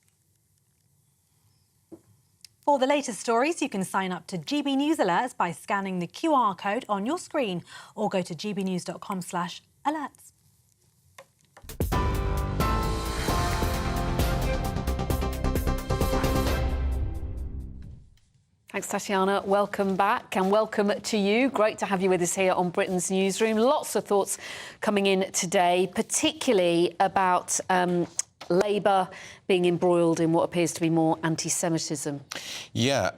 For the latest stories, you can sign up to GB News Alerts by scanning the QR code on your screen or go to gbnews.com/alerts. Thanks, Tatiana. Welcome back and welcome to you. Great to have you with us here on Britain's Newsroom. Lots of thoughts coming in today, particularly about Labour being embroiled in what appears to be more anti-Semitism. Yeah,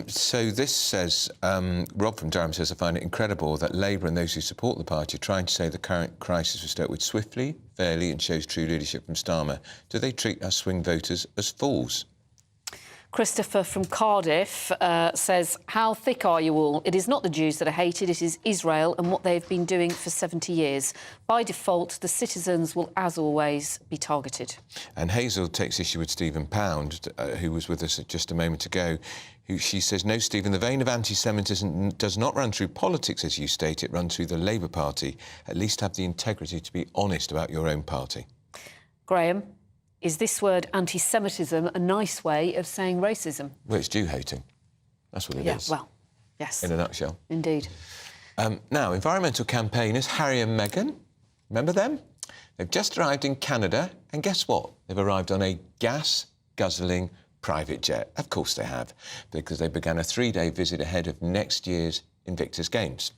so this says, Rob from Durham says, I find it incredible that Labour and those who support the party are trying to say the current crisis was dealt with swiftly, fairly and shows true leadership from Starmer. Do they treat us swing voters as fools? Christopher from Cardiff says, how thick are you all? It is not the Jews that are hated, it is Israel and what they've been doing for 70 years. By default, the citizens will, as always, be targeted. And Hazel takes issue with Stephen Pound, who was with us just a moment ago. She says, no, Stephen, the vein of anti-Semitism does not run through politics, as you state, it runs through the Labour Party. At least have the integrity to be honest about your own party. Graham, is this word anti-Semitism a nice way of saying racism? Well, it's Jew-hating. That's what it is. Well, yes. In a nutshell. Indeed. Now, environmental campaigners Harry and Meghan, remember them? They've just arrived in Canada, and guess what? They've arrived on a gas-guzzling private jet. Of course they have, because they began a 3-day visit ahead of next year's Invictus Games.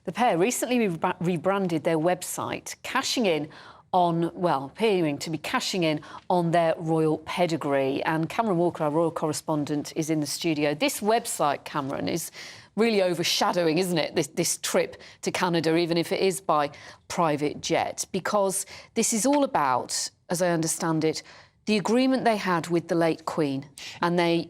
The pair recently rebranded their website, cashing in on, well, appearing to be cashing in on their royal pedigree. And Cameron Walker, our royal correspondent, is in the studio. This website, Cameron, is really overshadowing, isn't it, this trip to Canada, even if it is by private jet, because this is all about, as I understand it, the agreement they had with the late Queen, and they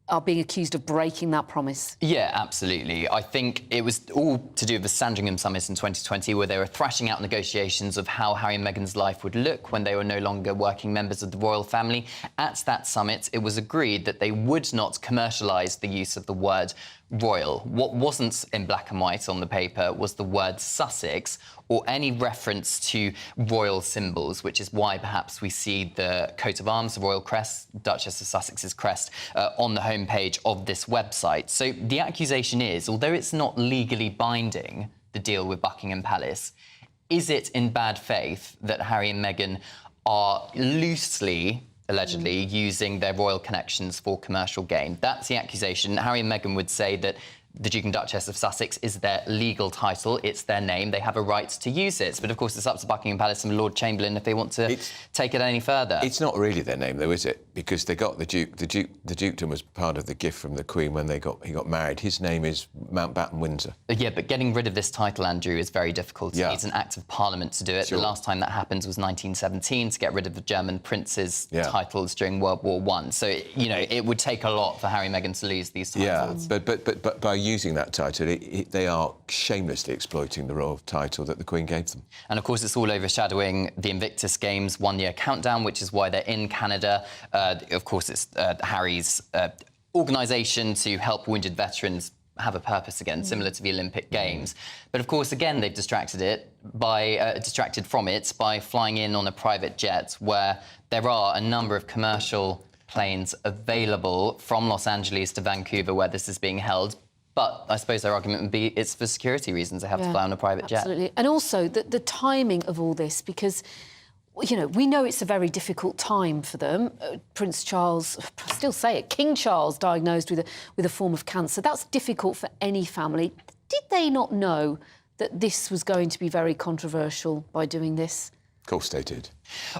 are being accused of breaking that promise. Yeah, absolutely. I think it was all to do with the Sandringham Summit in 2020, where they were thrashing out negotiations of how Harry and Meghan's life would look when they were no longer working members of the royal family. At that summit, it was agreed that they would not commercialise the use of the word royal. What wasn't in black and white on the paper was the word Sussex or any reference to royal symbols, which is why perhaps we see the coat of arms, the royal crest, Duchess of Sussex's crest, on the homepage of this website. So the accusation is, although it's not legally binding, the deal with Buckingham Palace, is it in bad faith that Harry and Meghan are loosely, allegedly, using their royal connections for commercial gain? That's the accusation. Harry and Meghan would say that the Duke and Duchess of Sussex is their legal title. It's their name. They have a right to use it. But, of course, it's up to Buckingham Palace and Lord Chamberlain if they want to take it any further. It's not really their name, though, is it? Because they got the Duke. The Dukedom was part of the gift from the Queen when he got married. His name is Mountbatten Windsor. Yeah, but getting rid of this title, Andrew, is very difficult. It needs an Act of Parliament to do it. Sure. The last time that happened was 1917 to get rid of the German princes' titles during World War I. So, it would take a lot for Harry and Meghan to lose these titles. Yeah, but by using that title, they are shamelessly exploiting the royal title that the Queen gave them. And, of course, it's all overshadowing the Invictus Games one-year countdown, which is why they're in Canada. Of course, it's Harry's organisation to help wounded veterans have a purpose again, similar to the Olympic Games. But, of course, again, they've distracted from it by flying in on a private jet where there are a number of commercial planes available from Los Angeles to Vancouver where this is being held. But I suppose their argument would be it's for security reasons they have to fly on a private jet. Absolutely. And also the timing of all this, because, we know it's a very difficult time for them. Prince Charles, I still say it, King Charles diagnosed with a form of cancer. That's difficult for any family. Did they not know that this was going to be very controversial by doing this? Of course they did.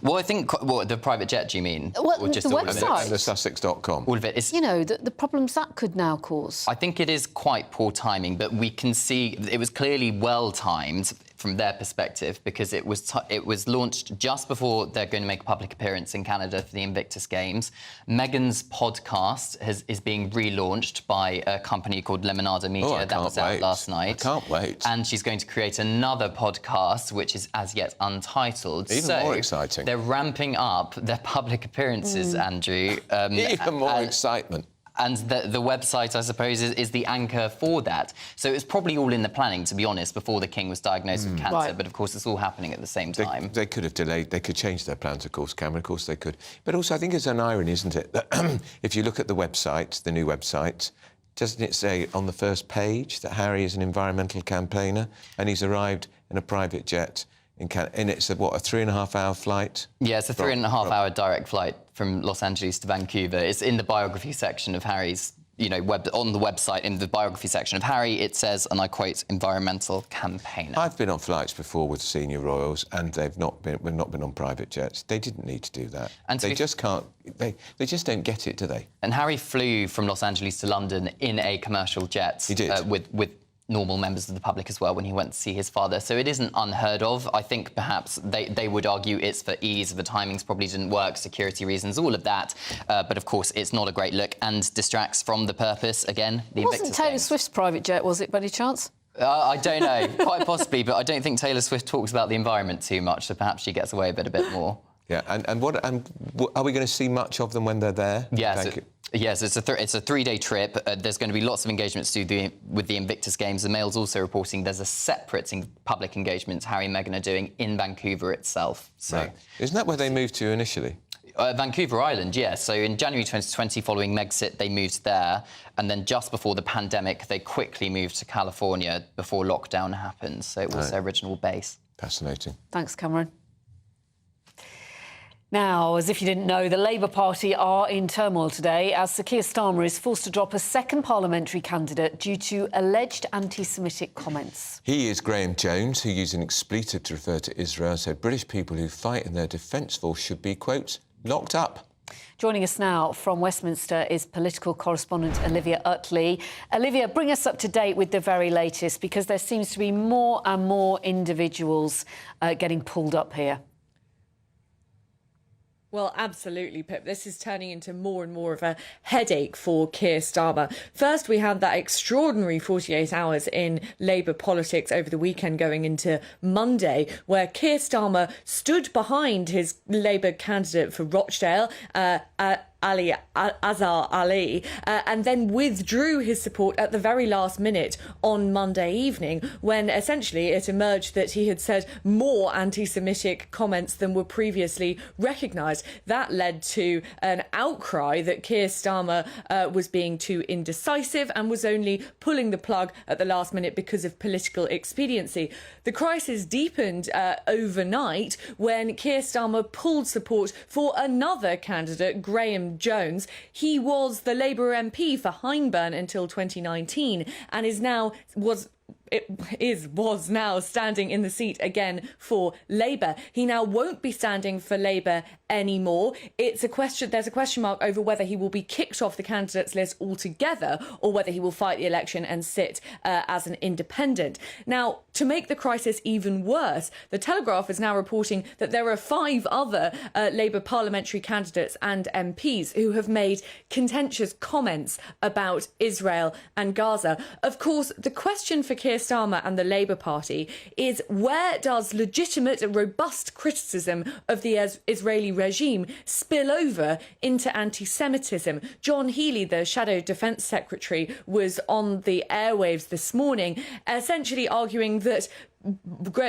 Well, I think... the private jet, do you mean? Well, the website. And the Sussex.com. All of it is... the problems that could now cause. I think it is quite poor timing, but we can see it was clearly well-timed from their perspective because it was launched just before they're going to make a public appearance in Canada for the Invictus Games. Meghan's podcast is being relaunched by a company called Lemonada Media. That was out last night. I can't wait. And she's going to create another podcast, which is as yet untitled. Even more exciting. They're ramping up their public appearances, Andrew. Even more excitement. And the website, I suppose, is the anchor for that. So it's probably all in the planning, to be honest, before the King was diagnosed with cancer. Right. But, of course, it's all happening at the same time. They could have delayed. They could change their plans, of course, Cameron. Of course, they could. But also, I think it's an irony, isn't it, that if you look at the website, the new website, doesn't it say on the first page that Harry is an environmental campaigner and he's arrived in a private jet and it's a 3.5-hour flight? Yeah, it's a 3.5-hour direct flight from Los Angeles to Vancouver. It's in the biography section of Harry's, on the website, in the biography section of Harry, it says, and I quote, environmental campaigner. I've been on flights before with senior royals, and we've not been on private jets. They didn't need to do that. And they just can't. They just don't get it, do they? And Harry flew from Los Angeles to London in a commercial jet. He did. With normal members of the public as well when he went to see his father. So it isn't unheard of. I think perhaps they would argue it's for ease. The timings probably didn't work, security reasons, all of that. But, of course, it's not a great look and distracts from the purpose, again, the Invictus Games. It wasn't Taylor Swift's private jet, was it, by any chance? I don't know. Quite possibly, but I don't think Taylor Swift talks about the environment too much, so perhaps she gets away with it a bit more. Yeah, and are we going to see much of them when they're there? Yes, it's a 3-day trip. There's going to be lots of engagements to do with the Invictus Games. The Mail's also reporting there's a separate public engagement Harry and Meghan are doing in Vancouver itself. So, right. Isn't that where they moved to initially? Vancouver Island, yes. So in January 2020, following Megxit, they moved there. And then just before the pandemic, they quickly moved to California before lockdown happened. So it was their original base. Fascinating. Thanks, Cameron. Now, as if you didn't know, the Labour Party are in turmoil today as Sir Keir Starmer is forced to drop a second parliamentary candidate due to alleged anti-Semitic comments. He is Graham Jones, who used an expletive to refer to Israel and said British people who fight in their defence force should be, quote, locked up. Joining us now from Westminster is political correspondent Olivia Utley. Olivia, bring us up to date with the very latest, because there seems to be more and more individuals getting pulled up here. Well, absolutely, Pip. This is turning into more and more of a headache for Keir Starmer. First, we had that extraordinary 48 hours in Labour politics over the weekend going into Monday, where Keir Starmer stood behind his Labour candidate for Rochdale, Azhar Ali, and then withdrew his support at the very last minute on Monday evening, when essentially it emerged that he had said more anti-Semitic comments than were previously recognised. That led to an outcry that Keir Starmer was being too indecisive and was only pulling the plug at the last minute because of political expediency. The crisis deepened overnight when Keir Starmer pulled support for another candidate, Graham Graham Jones. He was the Labour MP for Hyndburn until 2019 and was now standing in the seat again for Labour. He now won't be standing for Labour anymore. There's a question mark over whether he will be kicked off the candidates list altogether or whether he will fight the election and sit as an independent. Now, to make the crisis even worse, The Telegraph is now reporting that there are 5 other Labour parliamentary candidates and MPs who have made contentious comments about Israel and Gaza. Of course, the question for Keir Starmer and the Labour Party is, where does legitimate and robust criticism of the Israeli regime spill over into anti-Semitism? John Healey, the Shadow Defence Secretary, was on the airwaves this morning, essentially arguing that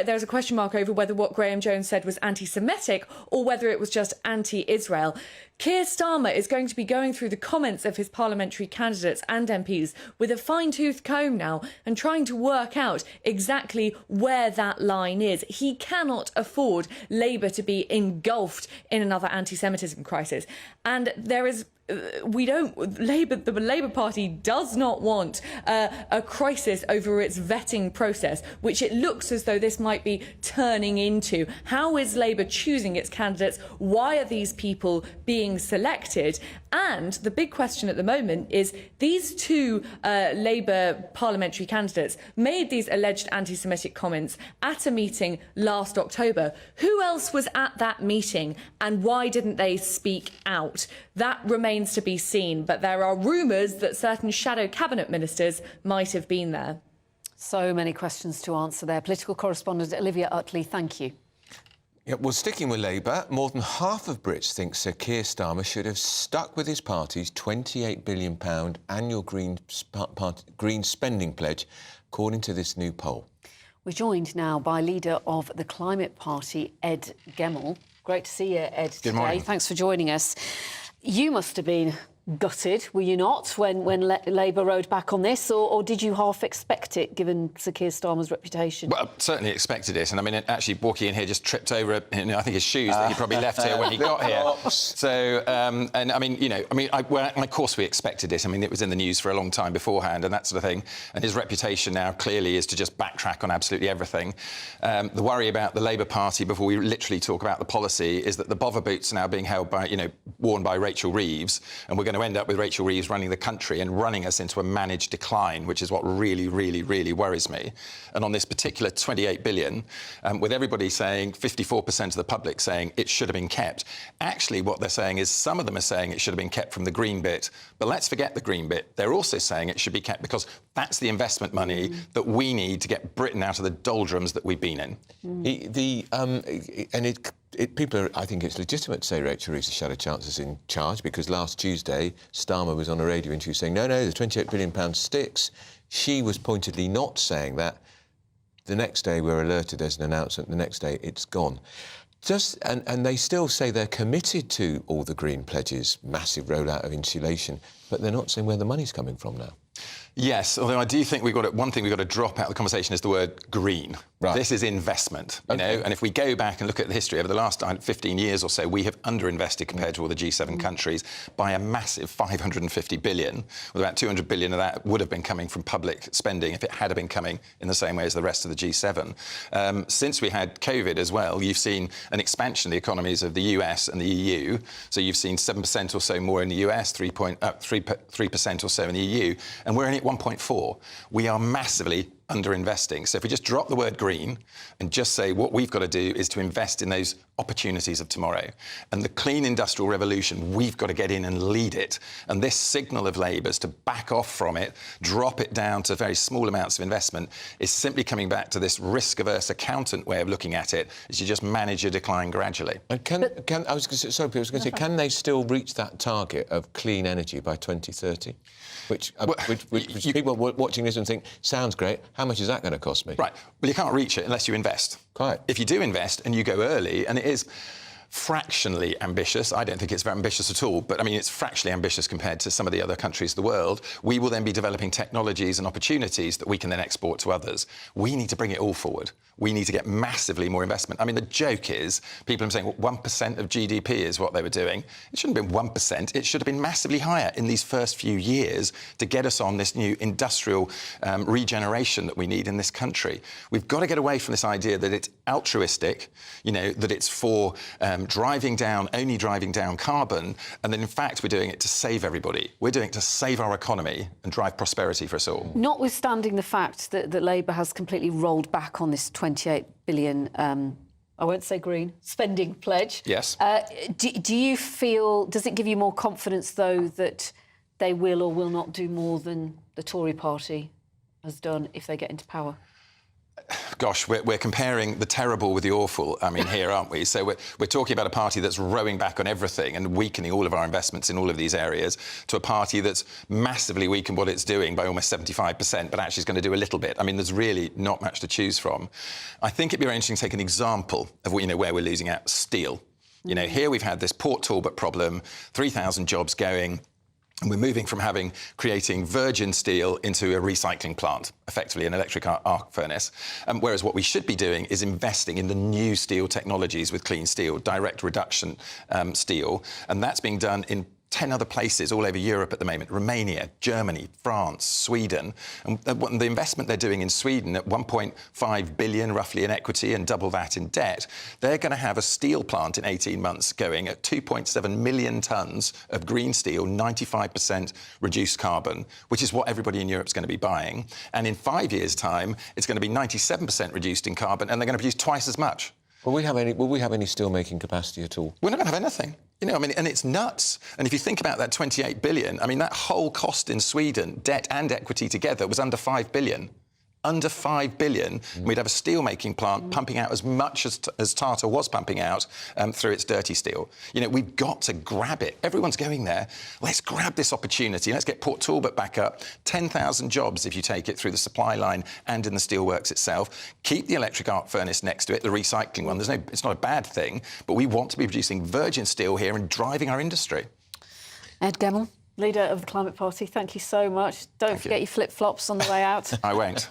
there's a question mark over whether what Graham Jones said was anti-Semitic or whether it was just anti-Israel. Keir Starmer is going to be going through the comments of his parliamentary candidates and MPs with a fine-tooth comb now and trying to work out exactly where that line is. He cannot afford Labour to be engulfed in another anti-Semitism crisis. And there is the Labour Party does not want a crisis over its vetting process, which it looks as though this might be turning into. How is Labour choosing its candidates? Why are these people being selected? And the big question at the moment is, these 2 Labour parliamentary candidates made these alleged anti-Semitic comments at a meeting last October. Who else was at that meeting and why didn't they speak out? That remains to be seen, but there are rumours that certain shadow cabinet ministers might have been there. So many questions to answer there. Political correspondent Olivia Utley, thank you. Yeah, well, sticking with Labour, more than half of Brits think Sir Keir Starmer should have stuck with his party's £28 billion annual green spending pledge, according to this new poll. We're joined now by leader of the Climate Party, Ed Gemmell. Great to see you, Ed, today. Good morning. Thanks for joining us. You must have been gutted, were you not, when Labour rode back on this, or did you half expect it, given Sir Keir Starmer's reputation? Well, certainly expected it, and I mean, actually walking in here just tripped over, I think his shoes that he probably left here when he got here. So, and I mean, of course we expected it. I mean, it was in the news for a long time beforehand and that sort of thing, and his reputation now clearly is to just backtrack on absolutely everything. The worry about the Labour Party, before we literally talk about the policy, is that the bother boots are now being held by, worn by Rachel Reeves, and we're going to end up with Rachel Reeves running the country and running us into a managed decline, which is what really, really, really worries me. And on this particular 28 billion, with everybody saying, 54% of the public saying it should have been kept, actually what they're saying is some of them are saying it should have been kept from the green bit, but let's forget the green bit. They're also saying it should be kept because that's the investment money that we need to get Britain out of the doldrums that we've been in. I think it's legitimate to say Rachel Reeves' shadow chancellor's in charge, because last Tuesday Starmer was on a radio interview saying, no, the £28 billion sticks. She was pointedly not saying that. The next day we're alerted there's an announcement, the next day it's gone. And they still say they're committed to all the green pledges, massive rollout of insulation, but they're not saying where the money's coming from now. Yes, although I do think one thing we've got to drop out of the conversation is the word green. Right. This is investment, you know, and if we go back and look at the history over the last 15 years or so, we have underinvested compared to all the G7 countries by a massive 550 billion, with about 200 billion of that would have been coming from public spending if it had been coming in the same way as the rest of the G7. Since we had COVID as well, you've seen an expansion of the economies of the US and the EU. So you've seen 7% or so more in the US, 3% or so in the EU, and we're only at 1.4. We are massively underinvesting. So if we just drop the word green and just say what we've got to do is to invest in those opportunities of tomorrow. And the clean industrial revolution, we've got to get in and lead it. And this signal of Labour's to back off from it, drop it down to very small amounts of investment, is simply coming back to this risk-averse accountant way of looking at it, is you just manage your decline gradually. And can they still reach that target of clean energy by 2030? Which people watching this and think, sounds great, how much is that going to cost me? Right, well, you can't reach it unless you invest. Quite. If you do invest and you go early, and it is fractionally ambitious. I don't think it's very ambitious at all, but I mean, it's fractionally ambitious compared to some of the other countries of the world. We will then be developing technologies and opportunities that we can then export to others. We need to bring it all forward. We need to get massively more investment. I mean, the joke is, people are saying, well, 1% of GDP is what they were doing. It shouldn't have been 1%. It should have been massively higher in these first few years to get us on this new industrial regeneration that we need in this country. We've got to get away from this idea that it's altruistic, you know, that it's for only driving down carbon, and then in fact we're doing it to save everybody. We're doing it to save our economy and drive prosperity for us all. Notwithstanding the fact that Labour has completely rolled back on this 28 billion, I won't say green, spending pledge. Yes. Do you feel, does it give you more confidence, though, that they will or will not do more than the Tory party has done if they get into power? Gosh, we're comparing the terrible with the awful, I mean, here, aren't we? So we're talking about a party that's rowing back on everything and weakening all of our investments in all of these areas, to a party that's massively weakened what it's doing by almost 75%, but actually is going to do a little bit. I mean, there's really not much to choose from. I think it'd be very interesting to take an example of, you know, where we're losing out. Steel. You know, here we've had this Port Talbot problem, 3,000 jobs going. And we're moving from creating virgin steel into a recycling plant, effectively an electric arc furnace. Whereas what we should be doing is investing in the new steel technologies with clean steel, direct reduction steel. And that's being done in 10 other places all over Europe at the moment: Romania, Germany, France, Sweden. And the investment they're doing in Sweden at 1.5 billion roughly in equity and double that in debt, they're going to have a steel plant in 18 months going at 2.7 million tonnes of green steel, 95% reduced carbon, which is what everybody in Europe's going to be buying. And in 5 years' time, it's going to be 97% reduced in carbon, and they're going to produce twice as much. Will we have any steel-making capacity at all? We're not going to have anything. You know, I mean, and it's nuts. And if you think about that 28 billion, I mean, that whole cost in Sweden, debt and equity together, was under 5 billion. Under 5 billion, we'd have a steel-making plant pumping out as much as Tata was pumping out through its dirty steel. You know, we've got to grab it. Everyone's going there. Let's grab this opportunity. Let's get Port Talbot back up. 10,000 jobs if you take it through the supply line and in the steelworks itself. Keep the electric arc furnace next to it, the recycling one. It's not a bad thing, but we want to be producing virgin steel here and driving our industry. Ed Gemmell, leader of the Climate Party, thank you so much. Don't forget your flip-flops on the way out. I won't.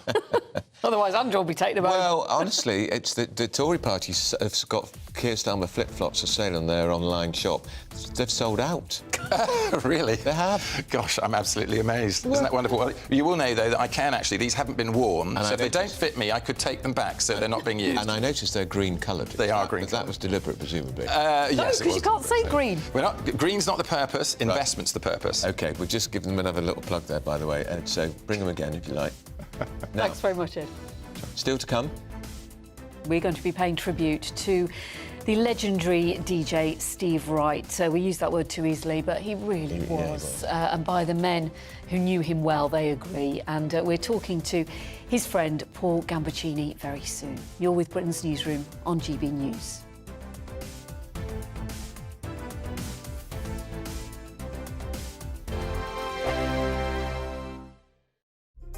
Otherwise, Andrew will be taking them home. Well, honestly, it's the Tory party have got Keir Starmer flip-flops for sale on their online shop. They've sold out. Really? They have. Gosh, I'm absolutely amazed. Isn't that wonderful? Well, you will know, though, that I can actually, these haven't been worn, and so if they don't fit me, I could take them back, so they're not being used. And I noticed they're green-coloured. They are green. That was deliberate, presumably. Yes, because you can't say green. Green's not the purpose, investment's the purpose. OK, we'll just give them another little plug there, by the way, and so bring them again if you like. Now, Thanks very much, Ed. Still to come. We're going to be paying tribute to the legendary DJ Steve Wright. We use that word too easily, but he really was. And by the men who knew him well, they agree. And we're talking to his friend Paul Gambaccini very soon. You're with Britain's Newsroom on GB News.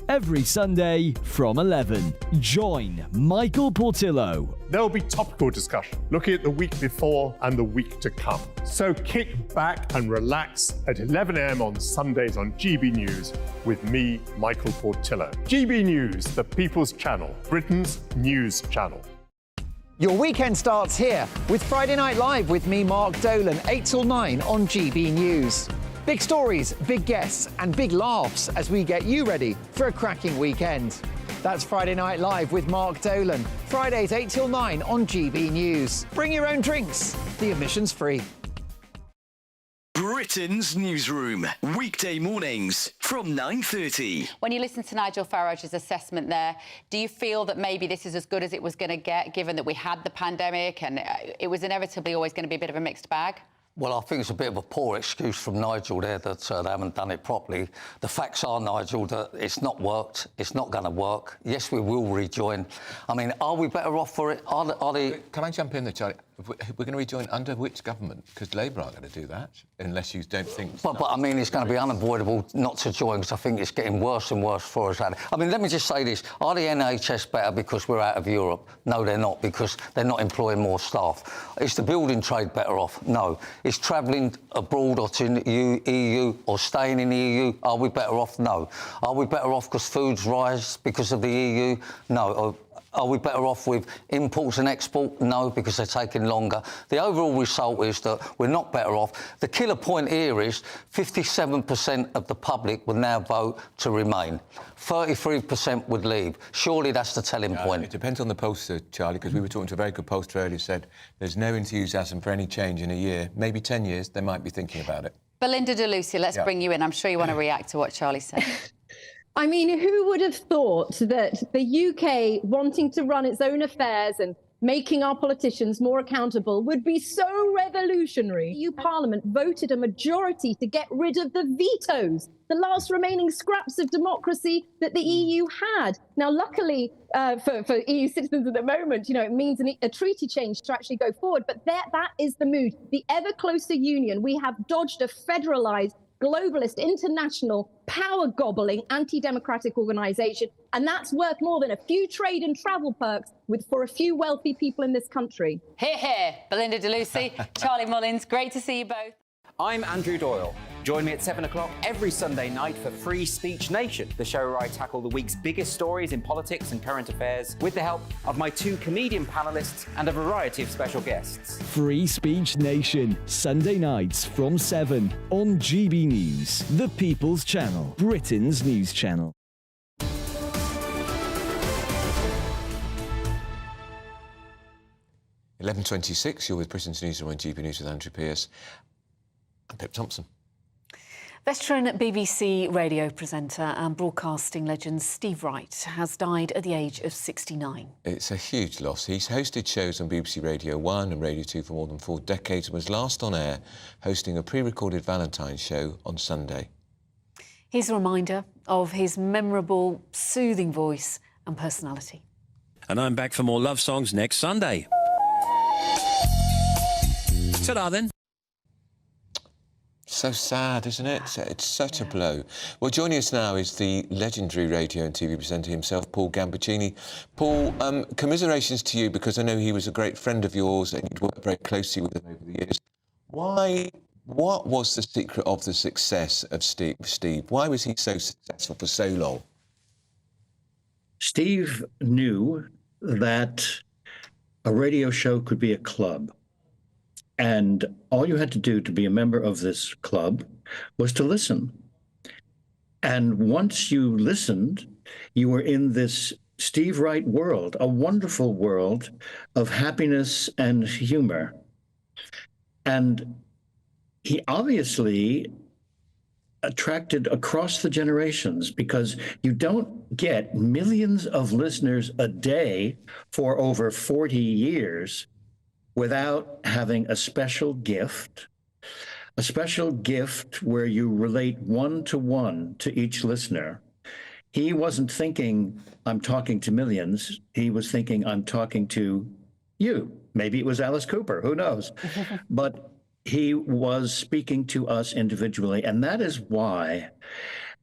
Every Sunday from 11, join Michael Portillo. There'll be topical discussion, looking at the week before and the week to come. So kick back and relax at 11 a.m. on Sundays on GB News with me, Michael Portillo. GB News, the People's Channel, Britain's news channel. Your weekend starts here with Friday Night Live with me, Mark Dolan, 8 till 9 on GB News. Big stories, big guests and big laughs as we get you ready for a cracking weekend. That's Friday Night Live with Mark Dolan. Fridays 8 till 9 on GB News. Bring your own drinks. The admission's free. Britain's Newsroom, weekday mornings from 9:30. When you listen to Nigel Farage's assessment there, do you feel that maybe this is as good as it was going to get, given that we had the pandemic and it was inevitably always going to be a bit of a mixed bag? Well, I think it's a bit of a poor excuse from Nigel there that they haven't done it properly. The facts are, Nigel, that it's not worked. It's not going to work. Yes, we will rejoin. I mean, are we better off for it? Are they... Can I jump in there, Charlie? We're going to rejoin under which government? Because Labour aren't going to do that, unless you don't think... But I mean, it's going to be unavoidable not to join, because I think it's getting worse and worse for us. I mean, let me just say this. Are the NHS better because we're out of Europe? No, they're not, because they're not employing more staff. Is the building trade better off? No. Is travelling abroad or to the EU or staying in the EU, are we better off? No. Are we better off because foods rise because of the EU? No. Are we better off with imports and export? No, because they're taking longer. The overall result is that we're not better off. The killer point here is 57% of the public would now vote to remain. 33% would leave. Surely that's the telling point. It depends on the pollster, Charlie, because we were talking to a very good pollster earlier who said there's no enthusiasm for any change in a year. Maybe 10 years, they might be thinking about it. Belinda de Lucia, let's bring you in. I'm sure you want to react to what Charlie said. I mean, who would have thought that the UK wanting to run its own affairs and making our politicians more accountable would be so revolutionary? EU Parliament voted a majority to get rid of the vetoes, the last remaining scraps of democracy that the EU had. Now, luckily for EU citizens at the moment, you know, it means a treaty change to actually go forward. But that is the mood. The ever closer union. We have dodged a federalised, globalist, international, power-gobbling, anti-democratic organisation, and that's worth more than a few trade and travel perks for a few wealthy people in this country. Hear, hear. Belinda de Lucia, Charlie Mullins, great to see you both. I'm Andrew Doyle. Join me at 7 o'clock every Sunday night for Free Speech Nation, the show where I tackle the week's biggest stories in politics and current affairs with the help of my 2 comedian panellists and a variety of special guests. Free Speech Nation, Sunday nights from 7 on GB News, the People's Channel, Britain's news channel. .26, you're with Britain's Newsroom on GB News with Andrew Pearce and Pip Thompson. Veteran BBC radio presenter and broadcasting legend Steve Wright has died at the age of 69. It's a huge loss. He's hosted shows on BBC Radio 1 and Radio 2 for more than 4 decades and was last on air hosting a pre-recorded Valentine show on Sunday. Here's a reminder of his memorable, soothing voice and personality. And I'm back for more love songs next Sunday. Ta-da then. So sad, isn't it? It's such a blow. Well, joining us now is the legendary radio and TV presenter himself, Paul Gambaccini. Paul, commiserations to you, because I know he was a great friend of yours and you'd worked very closely with him over the years. What was the secret of the success of Steve? Why was he so successful for so long? Steve knew that a radio show could be a club. And all you had to do to be a member of this club was to listen. And once you listened, you were in this Steve Wright world, a wonderful world of happiness and humor. And he obviously attracted across the generations, because you don't get millions of listeners a day for over 40 years without having a special gift where you relate one-to-one to each listener. He wasn't thinking, I'm talking to millions. He was thinking, I'm talking to you. Maybe it was Alice Cooper, who knows? But he was speaking to us individually, and that is why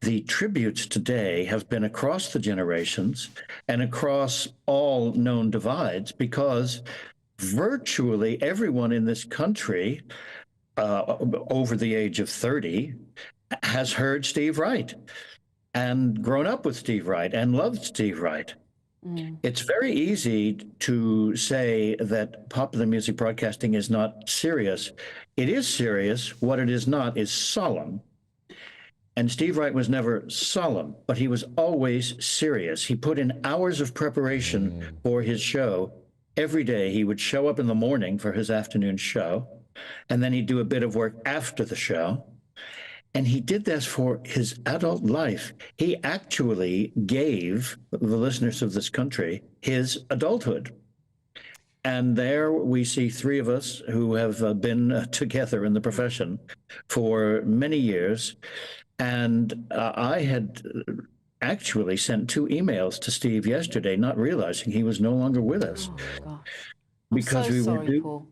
the tributes today have been across the generations and across all known divides, because virtually everyone in this country over the age of 30 has heard Steve Wright and grown up with Steve Wright and loved Steve Wright. It's very easy to say that popular music broadcasting is not serious. It is serious. What it is not is solemn. And Steve Wright was never solemn, but he was always serious. He put in hours of preparation for his show. Every day he would show up in the morning for his afternoon show, and then he'd do a bit of work after the show. And he did this for his adult life. He actually gave the listeners of this country his adulthood. And there we see 3 of us who have been together in the profession for many years. And I had actually sent 2 emails to Steve yesterday, not realizing he was no longer with us. Oh, gosh. Because I'm so we sorry, were Paul.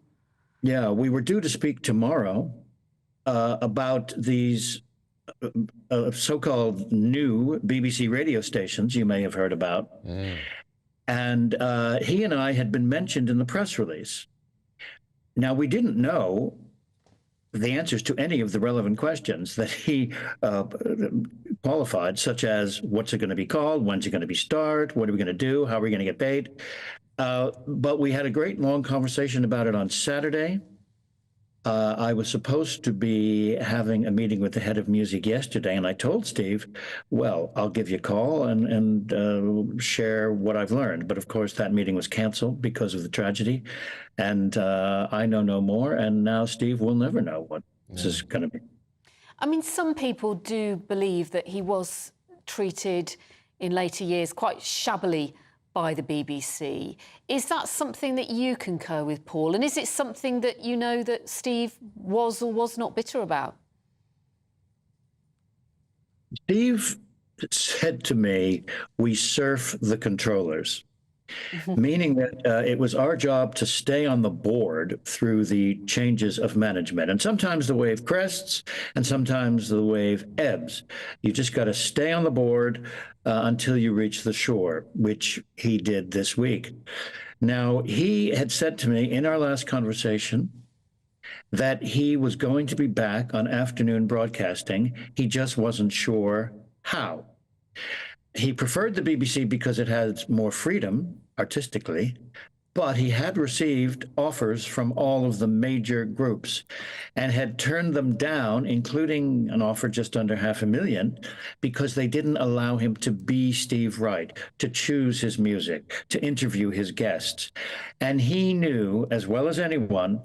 Yeah, we were due to speak tomorrow about these so-called new BBC radio stations you may have heard about. And he and I had been mentioned in the press release. Now, we didn't know the answers to any of the relevant questions that he qualified, such as what's it going to be called, when's it going to be start, what are we going to do, how are we going to get paid? But we had a great long conversation about it on Saturday. I was supposed to be having a meeting with the head of music yesterday, and I told Steve, well, I'll give you a call and share what I've learned. But of course, that meeting was canceled because of the tragedy, and I know no more. And now Steve will never know what this is going to be. I mean, some people do believe that he was treated in later years quite shabbily by the BBC. Is that something that you concur with, Paul? And is it something that you know that Steve was or was not bitter about? Steve said to me, we surf the controllers, meaning that it was our job to stay on the board through the changes of management. And sometimes the wave crests and sometimes the wave ebbs. You just got to stay on the board until you reach the shore, which he did this week. Now, he had said to me in our last conversation that he was going to be back on afternoon broadcasting. He just wasn't sure how. He preferred the BBC because it has more freedom artistically, but he had received offers from all of the major groups and had turned them down, including an offer just under $500,000, because they didn't allow him to be Steve Wright, to choose his music, to interview his guests. And he knew, as well as anyone,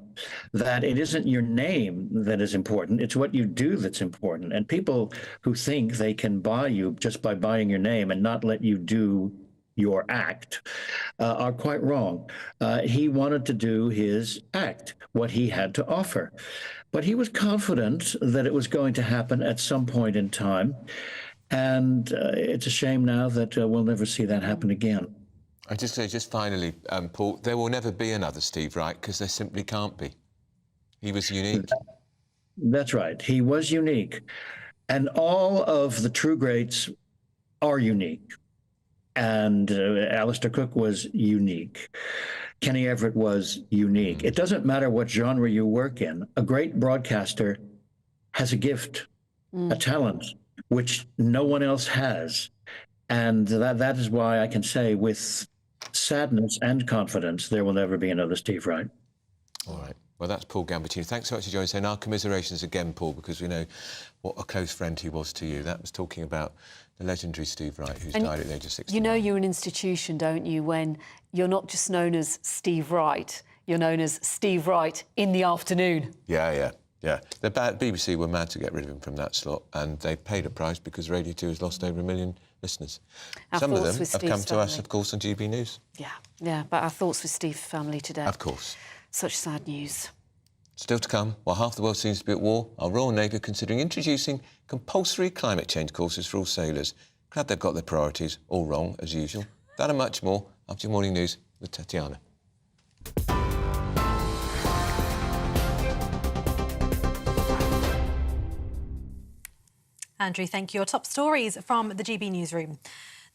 that it isn't your name that is important, it's what you do that's important. And people who think they can buy you just by buying your name and not let you do your act are quite wrong. He wanted to do his act, what he had to offer. But he was confident that it was going to happen at some point in time. And it's a shame now that we'll never see that happen again. I just say, just finally, Paul, there will never be another Steve Wright because there simply can't be. He was unique. That's right. He was unique. And all of the true greats are unique. And Alistair Cook was unique. Kenny Everett was unique. It doesn't matter what genre you work in. A great broadcaster has a gift, a talent, which no one else has. And that is why I can say with sadness and confidence, there will never be another Steve Wright. All right. Well, that's Paul Gambaccini. Thanks so much for joining us. And our commiserations again, Paul, because we know what a close friend he was to you. That was talking about the legendary Steve Wright, who's died at the age of 60. You know you're an institution, don't you, when you're not just known as Steve Wright, you're known as Steve Wright in the afternoon. Yeah. The BBC were mad to get rid of him from that slot, and they paid a price because Radio 2 has lost over 1 million listeners. Some of them have come to us, of course, on GB News. Yeah, but our thoughts with Steve's family today. Of course. Such sad news. Still to come, while half the world seems to be at war, our Royal Navy are considering introducing compulsory climate change courses for all sailors. Glad they've got their priorities all wrong, as usual. That and much more after your morning news with Tatiana. Andrew, thank you. Your top stories from the GB Newsroom.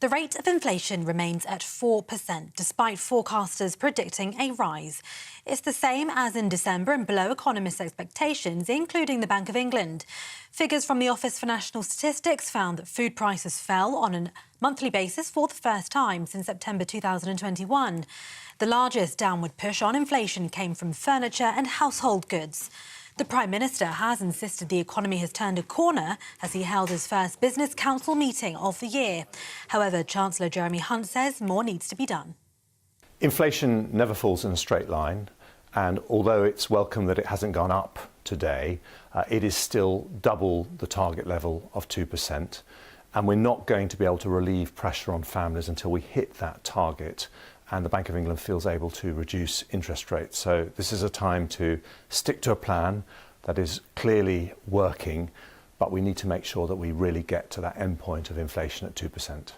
The rate of inflation remains at 4%, despite forecasters predicting a rise. It's the same as in December and below economists' expectations, including the Bank of England. Figures from the Office for National Statistics found that food prices fell on a monthly basis for the first time since September 2021. The largest downward push on inflation came from furniture and household goods. The Prime Minister has insisted the economy has turned a corner as he held his first Business Council meeting of the year. However, Chancellor Jeremy Hunt says more needs to be done. Inflation never falls in a straight line, and although it's welcome that it hasn't gone up today, it is still double the target level of 2%, and we're not going to be able to relieve pressure on families until we hit that target and the Bank of England feels able to reduce interest rates. So this is a time to stick to a plan that is clearly working, but we need to make sure that we really get to that end point of inflation at 2%.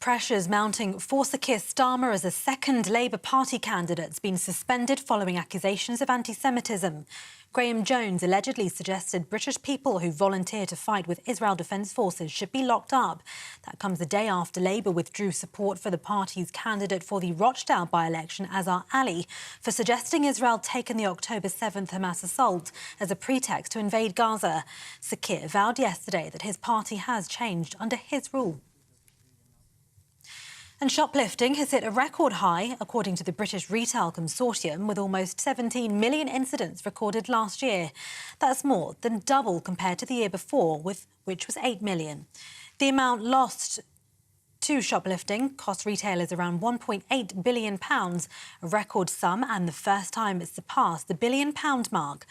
Pressures mounting for Sir Keir Starmer as a second Labour Party candidate's been suspended following accusations of anti-Semitism. Graham Jones allegedly suggested British people who volunteer to fight with Israel Defence Forces should be locked up. That comes a day after Labour withdrew support for the party's candidate for the Rochdale by-election, Azar Ali, for suggesting Israel taken the October 7th Hamas assault as a pretext to invade Gaza. Sir Keir vowed yesterday that his party has changed under his rule. And shoplifting has hit a record high, according to the British Retail Consortium, with almost 17 million incidents recorded last year. That's more than double compared to the year before, which was 8 million. The amount lost to shoplifting cost retailers around £1.8 billion, a record sum and the first time it's surpassed the £1 billion mark.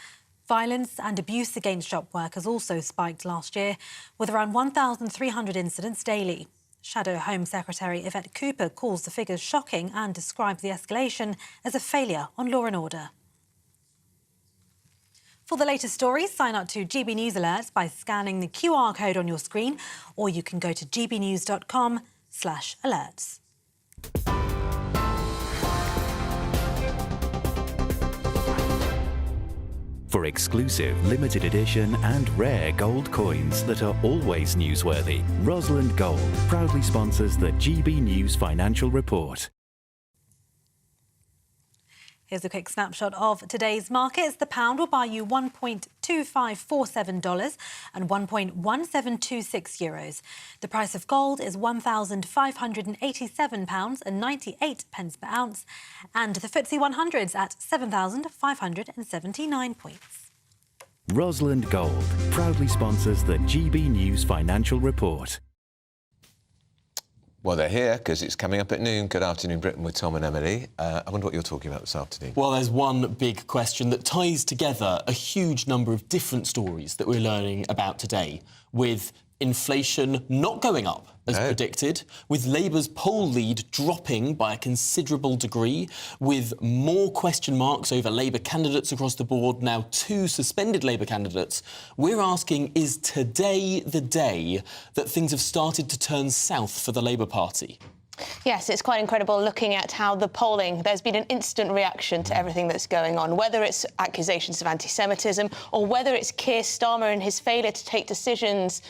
Violence and abuse against shop workers also spiked last year, with around 1,300 incidents daily. Shadow Home Secretary Yvette Cooper calls the figures shocking and describes the escalation as a failure on law and order. For the latest stories, sign up to GB News Alerts by scanning the QR code on your screen, or you can go to gbnews.com/alerts. For exclusive, limited edition and rare gold coins that are always newsworthy, Rosalind Gold proudly sponsors the GB News Financial Report. Here's a quick snapshot of today's markets. The pound will buy you $1.2547 and €1.1726. The price of gold is £1,587.98 per ounce, and the FTSE 100's at 7,579 points. Rosalind Gold proudly sponsors the GB News Financial Report. Well, they're here because it's coming up at noon. Good afternoon, Britain, with Tom and Emily. I wonder what you're talking about this afternoon. Well, there's one big question that ties together a huge number of different stories that we're learning about today, with inflation not going up as predicted, with Labour's poll lead dropping by a considerable degree, with more question marks over Labour candidates across the board, now 2 suspended Labour candidates. We're asking, is today the day that things have started to turn south for the Labour Party? Yes, it's quite incredible looking at how the polling, there's been an instant reaction to everything that's going on, whether it's accusations of anti-Semitism or whether it's Keir Starmer and his failure to take decisions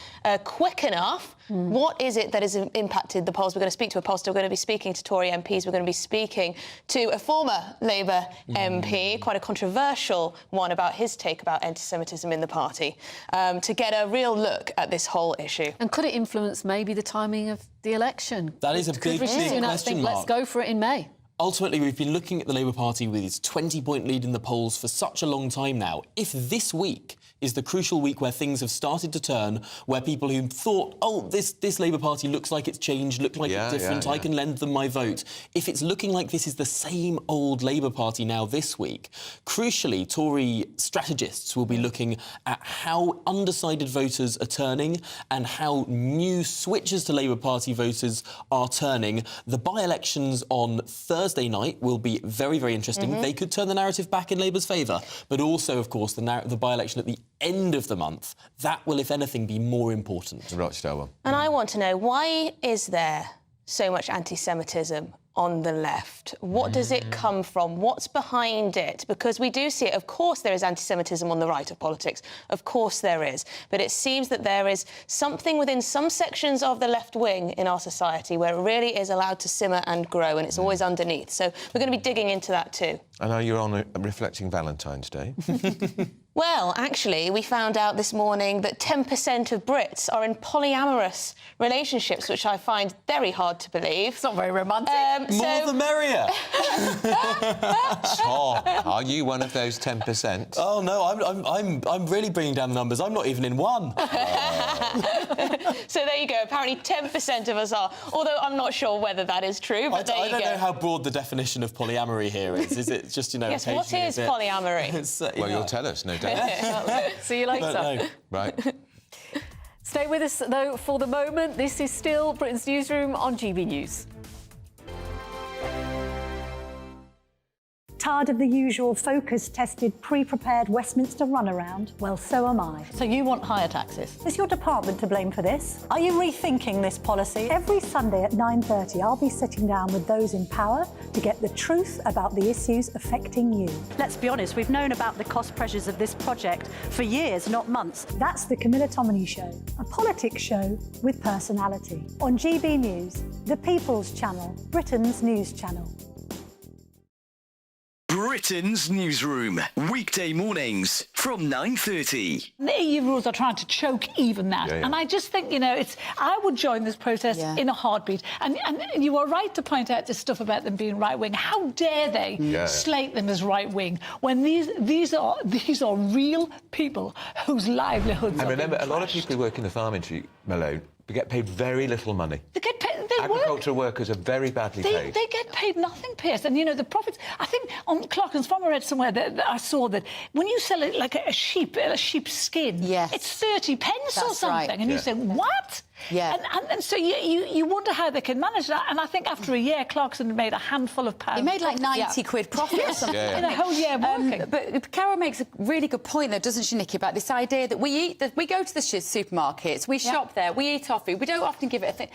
quick enough. What is it that has impacted the polls? We're going to speak to a pollster, we're going to be speaking to Tory MPs, we're going to be speaking to a former Labour MP, quite a controversial one about his take about anti-Semitism in the party, to get a real look at this whole issue. And could it influence maybe the timing of the election? That is a big question mark. Let's go for it in May. Ultimately, we've been looking at the Labour Party with its 20-point lead in the polls for such a long time now. If this week is the crucial week where things have started to turn, where people who thought, oh, this Labour Party looks like it's changed, look like it's different, I can lend them my vote. If it's looking like this is the same old Labour Party now this week, crucially, Tory strategists will be looking at how undecided voters are turning and how new switches to Labour Party voters are turning. The by-elections on Thursday night will be very, very interesting. They could turn the narrative back in Labour's favour, but also, of course, the by-election at the end of the month, that will, if anything, be more important. The Rochdale one. And I want to know, why is there so much anti-Semitism on the left? What does it come from? What's behind it? Because we do see it. Of course there is anti-Semitism on the right of politics. Of course there is. But it seems that there is something within some sections of the left wing in our society where it really is allowed to simmer and grow, and it's always underneath. So we're going to be digging into that too. I know you're on reflecting Valentine's Day. Well, actually, we found out this morning that 10% of Brits are in polyamorous relationships, which I find very hard to believe. It's not very romantic. More the merrier. Tom, are you one of those 10%? Oh no, I'm really bringing down the numbers. I'm not even in one. So there you go. Apparently 10% of us are. Although I'm not sure whether that is true, but I don't know how broad the definition of polyamory here is. Is it just, yes, what is polyamory? Well, you'll tell us, no doubt. See you later. Right. Stay with us, though, for the moment. This is still Britain's Newsroom on GB News. Tired of the usual focus-tested, pre-prepared Westminster runaround? Well, so am I. So you want higher taxes? Is your department to blame for this? Are you rethinking this policy? Every Sunday at 9:30, I'll be sitting down with those in power to get the truth about the issues affecting you. Let's be honest, we've known about the cost pressures of this project for years, not months. That's the Camilla Tominey Show, a politics show with personality. On GB News, the People's Channel, Britain's news channel. Britain's Newsroom, weekday mornings from 9:30. The EU rules are trying to choke even that. And I just think, you know, I would join this protest in a heartbeat. And you were right to point out this stuff about them being right-wing. How dare they slate them as right-wing when these are real people whose livelihoods And are remember, a being lot of trashed. people who work in the farm industry, Malone, they get paid very little money. They get paid, Agricultural workers are very badly paid. They get paid nothing, Pierce. And, you know, the profits... I think on Clarkins Farm, I read somewhere that I saw that when you sell it like a sheep's skin, it's 30 pence or something. right. And you say, what? Yeah. And so you wonder how they can manage that. And I think after a year, Clarkson made a handful of pounds. He made like 90 quid profit or something. In a whole year working. But Carol makes a really good point, though, doesn't she, Nikki, about this idea that we go to the supermarkets, we shop there, we eat our food, we don't often give it a thing.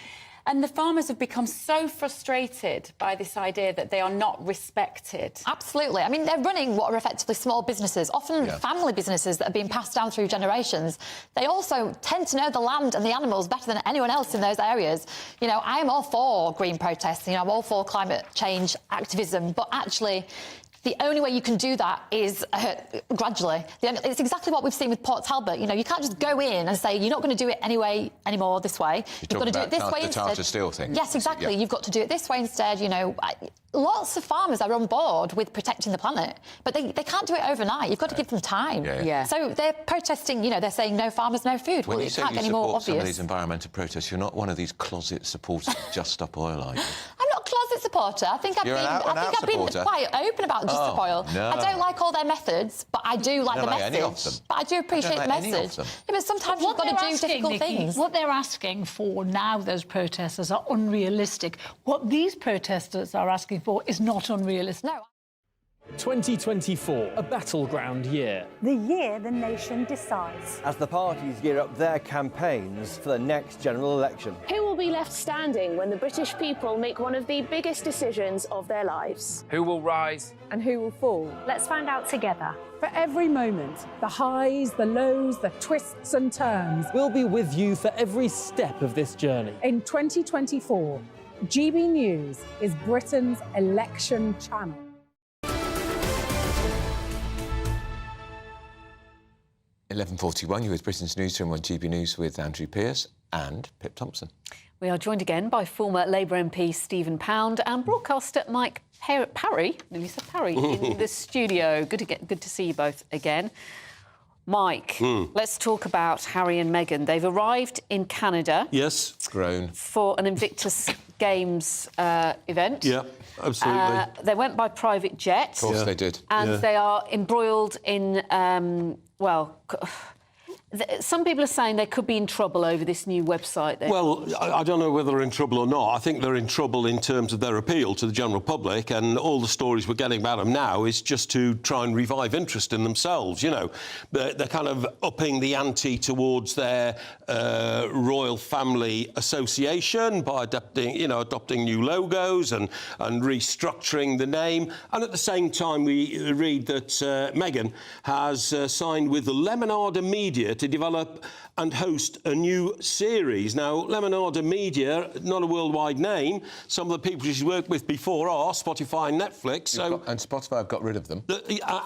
And the farmers have become so frustrated by this idea that they are not respected. Absolutely. I mean, they're running what are effectively small businesses, often family businesses that are being passed down through generations. They also tend to know the land and the animals better than anyone else in those areas. You know, I'm all for green protests, you know, I'm all for climate change activism, but actually... the only way you can do that is gradually. It's exactly what we've seen with Port Talbot. You know, you can't just go in and say, you're not going to do it anymore this way. You've got to do it this way instead. The Tata Steel thing. Yes, exactly. You've got to do it this way instead. You know, lots of farmers are on board with protecting the planet, but they can't do it overnight. You've got to give them time. So they're protesting, you know, they're saying no farmers, no food. When well, you say can't you get any more support some of obvious. these environmental protests, you're not one of these closet supporters of Just Stop Oil, are you? I'm not a closet supporter. I think I've been quite open about Just Stop Oil. No. I don't like all their methods, but I do like the message. Any of them. But I do appreciate the message. Yeah, but sometimes you've got to do difficult things. What they're asking for now, those protesters, are unrealistic. What these protesters are asking for is not unrealistic. No. 2024, a battleground year. The year the nation decides. As the parties gear up their campaigns for the next general election. Who will be left standing when the British people make one of the biggest decisions of their lives? Who will rise? And who will fall? Let's find out together. For every moment, the highs, the lows, the twists and turns. We'll be with you for every step of this journey. In 2024, GB News is Britain's election channel. .41, you're with Britain's Newsroom on GB News with Andrew Pearce and Pip Thompson. We are joined again by former Labour MP Stephen Pound and broadcaster Mike Parry, nearly said Parry, in the studio. Good to see you both again. Mike, let's talk about Harry and Meghan. They've arrived in Canada. Yes. Grown. For an Invictus Games event. Yeah, absolutely. They went by private jet. Of course they did. And they are embroiled in, some people are saying they could be in trouble over this new website. Well, I don't know whether they're in trouble or not. I think they're in trouble in terms of their appeal to the general public, and all the stories we're getting about them now is just to try and revive interest in themselves, you know. They're kind of upping the ante towards their royal family association by adopting new logos and restructuring the name. And at the same time, we read that Meghan has signed with the Lemonade Media to develop and host a new series. Now, Lemonade Media, not a worldwide name. Some of the people she's worked with before are Spotify and Netflix. And Spotify have got rid of them.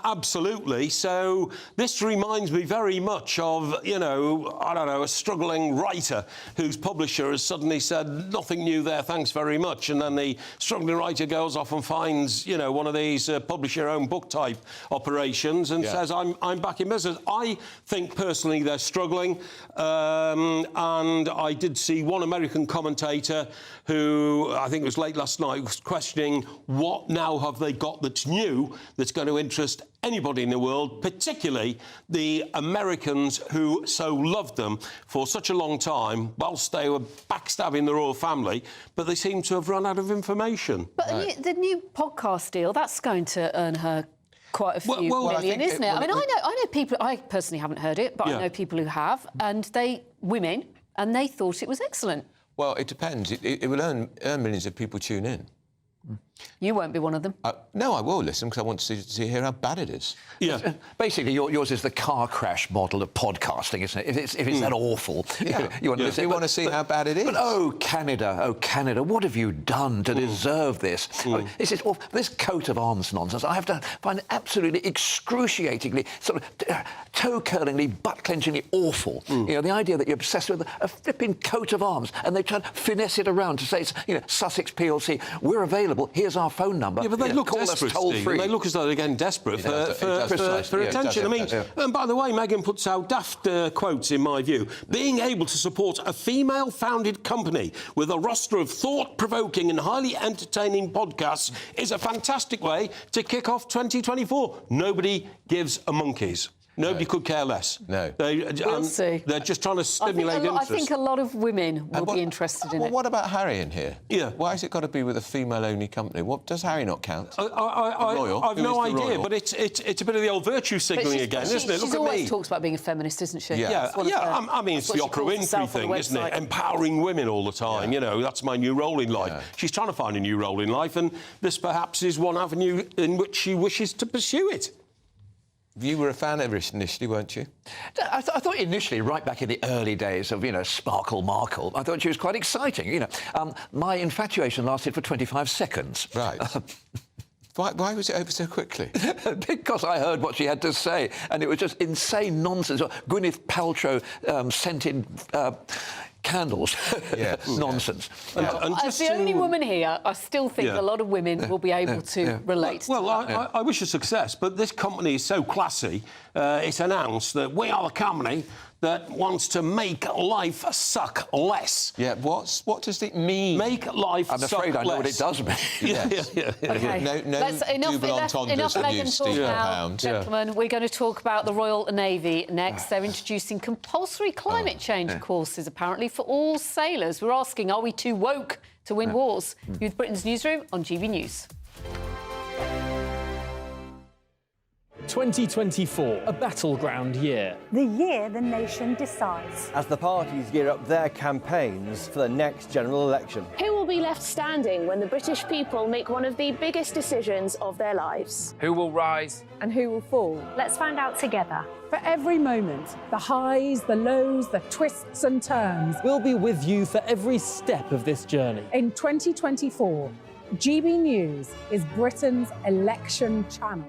Absolutely. So this reminds me very much of, you know, I don't know, a struggling writer whose publisher has suddenly said, nothing new there, thanks very much. And then the struggling writer goes off and finds, you know, one of these publish-your-own-book type operations and says, I'm back in business. I think, personally, they're struggling. And I did see one American commentator who, I think it was late last night, was questioning what now have they got that's new that's going to interest anybody in the world, particularly the Americans who so loved them for such a long time, whilst they were backstabbing the royal family, but they seem to have run out of information. But the new podcast deal, that's going to earn her quite a few million, isn't it? I mean, I know people, I personally haven't heard it, but I know people who have, and they thought it was excellent. Well, it depends. It will earn millions if people tune in. You won't be one of them. No, I will listen because I want to hear how bad it is. Yeah. Basically, yours is the car crash model of podcasting, isn't it? If it's that awful, you want to listen. You want to see how bad it is. But oh, Canada, what have you done to deserve this? I mean, this coat of arms nonsense, I have to find absolutely excruciatingly, sort of toe-curlingly, butt-clenchingly awful. You know, the idea that you're obsessed with a flipping coat of arms and they try to finesse it around to say, it's, Sussex PLC, we're available, here's our phone number. Yeah, but they look desperate, Steve, and they look as though they're getting desperate for attention. I mean, and by the way, Meghan puts out daft quotes, in my view. Being able to support a female-founded company with a roster of thought-provoking and highly entertaining podcasts is a fantastic way to kick off 2024. Nobody gives a monkeys. Nobody could care less. No. We'll see. They're just trying to stimulate interest. I think a lot of women will be interested in it. What about Harry in here? Yeah. Why has it got to be with a female-only company? What does Harry not count? I've no idea, but it's a bit of the old virtue signalling again, isn't it? Look at me. She's always talks about being a feminist, isn't she? Yeah. I mean, it's the Oprah Winfrey thing, isn't it? Empowering women all the time. You know, that's my new role in life. She's trying to find a new role in life, and this perhaps is one avenue in which she wishes to pursue it. You were a fan of it initially, weren't you? I thought initially, right back in the early days of, Sparkle Markle, I thought she was quite exciting, My infatuation lasted for 25 seconds. Right. Why was it over so quickly? Because I heard what she had to say, and it was just insane nonsense. Gwyneth Paltrow scented candles. Nonsense. As the only woman here, I still think a lot of women will be able to relate to that. I wish her success, but this company is so classy. It's announced that we are the company that wants to make life suck less. Yeah, what does it mean? Make life suck less. I'm afraid I know what it does mean. Okay. No double entendres for you, Steve Pound. Gentlemen, we're going to talk about the Royal Navy next. They're introducing compulsory climate change courses, apparently, for all sailors. We're asking, are we too woke to win wars? Youth Britain's Newsroom on GB News. 2024, a battleground year. The year the nation decides. As the parties gear up their campaigns for the next general election. Who will be left standing when the British people make one of the biggest decisions of their lives? Who will rise? And who will fall? Let's find out together. For every moment, the highs, the lows, the twists and turns. We'll be with you for every step of this journey. In 2024, GB News is Britain's election channel.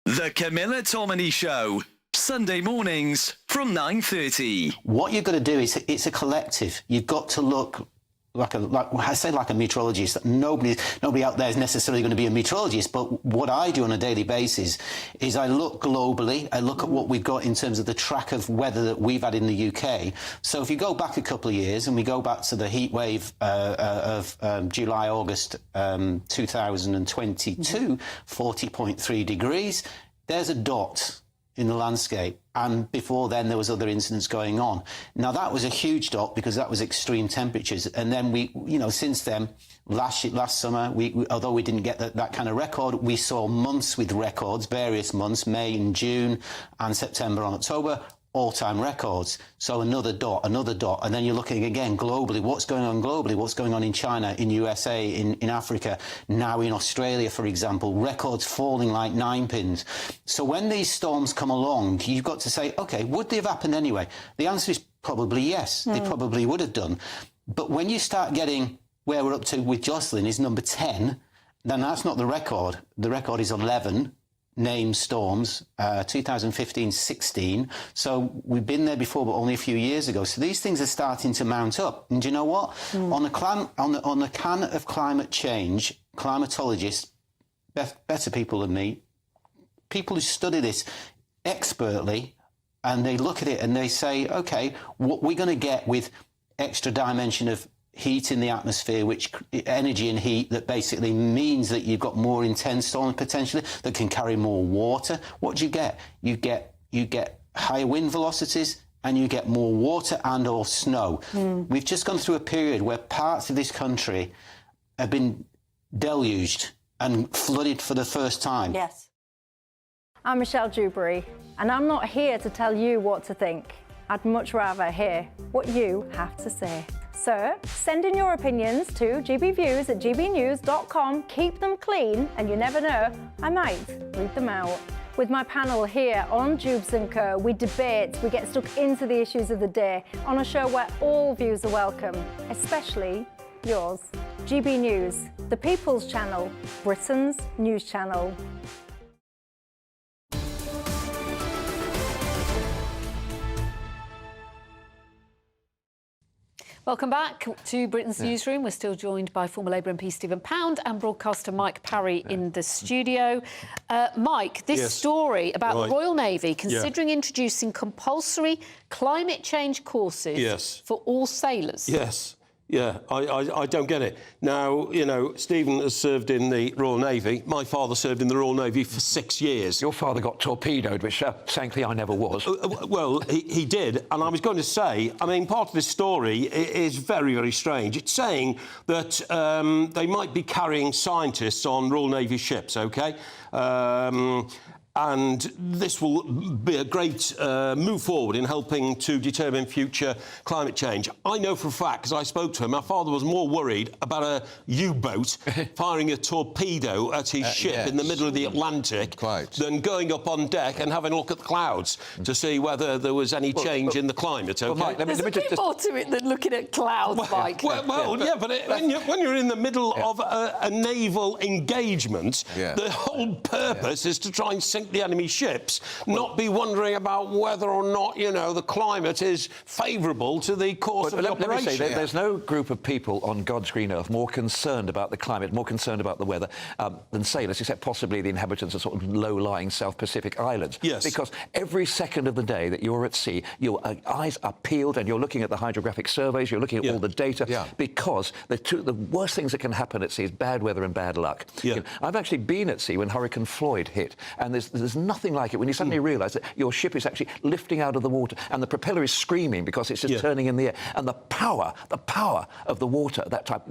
The Camilla Tominey Show, Sunday mornings from 9:30. What you've got to do is, it's a collective. You've got to look like a meteorologist. Nobody out there is necessarily going to be a meteorologist, but what I do on a daily basis is I look globally. I look at what we've got in terms of the track of weather that we've had in the UK. So if you go back a couple of years and we go back to the heat wave of July, August 2022, 40.3 degrees, there's a dot in the landscape, and before then there was other incidents going on. Now that was a huge dot because that was extreme temperatures, and then we, since then, last summer, although we didn't get that kind of record, we saw months with records, various months, May and June and September and October, all-time records. So another dot, and then you're looking again globally. What's going on globally? What's going on in China, in USA, in Africa, now in Australia, for example, records falling like 9 pins. So when these storms come along, you've got to say, OK, would they have happened anyway? The answer is probably yes, they probably would have done. But when you start getting where we're up to with Jocelyn is number 10, then that's not the record. The record is 11. Named storms, 2015-16. So we've been there before, but only a few years ago. So these things are starting to mount up. And do you know what? On the can of climate change, climatologists, better people than me, people who study this expertly, and they look at it and they say, OK, what we're going to get with extra dimension of heat in the atmosphere, which energy and heat that basically means that you've got more intense storms potentially that can carry more water. What do you get? You get higher wind velocities and you get more water and or snow. We've just gone through a period where parts of this country have been deluged and flooded for the first time. Yes. I'm Michelle Dewberry, and I'm not here to tell you what to think. I'd much rather hear what you have to say. So, send in your opinions to gbviews@gbnews.com. Keep them clean, and you never know, I might read them out. With my panel here on Jubes & Co, we debate, we get stuck into the issues of the day on a show where all views are welcome, especially yours. GB News, the People's Channel, Britain's news channel. Welcome back to Britain's Newsroom. We're still joined by former Labour MP Stephen Pound and broadcaster Mike Parry in the studio. Mike, this story about the Royal Navy considering introducing compulsory climate change courses for all sailors. Yeah, I don't get it. Now, you know, Stephen has served in the Royal Navy. My father served in the Royal Navy for 6 years. Your father got torpedoed, which, thankfully, I never was. Well, he did. And I was going to say, I mean, part of this story is very, very strange. It's saying that they might be carrying scientists on Royal Navy ships, OK? And this will be a great move forward in helping to determine future climate change. I know for a fact, because I spoke to him, my father was more worried about a U-boat firing a torpedo at his ship in the middle of the Atlantic than going up on deck and having a look at the clouds to see whether there was any change in the climate, OK? Mike, there's a bit more to it than looking at clouds, Mike. When you're in the middle of a naval engagement, the whole purpose is to try and sink the enemy ships, not be wondering about whether or not, you know, the climate is favourable to the course of the operation. Let me say, there's no group of people on God's green earth more concerned about the climate, more concerned about the weather than sailors, except possibly the inhabitants of sort of low-lying South Pacific islands. Yes. Because every second of the day that you're at sea, your eyes are peeled and you're looking at the hydrographic surveys, you're looking at all the data, because the worst things that can happen at sea is bad weather and bad luck. You know, I've actually been at sea when Hurricane Floyd hit, and there's nothing like it when you suddenly realise that your ship is actually lifting out of the water and the propeller is screaming because it's just turning in the air. And the power of the water at that time,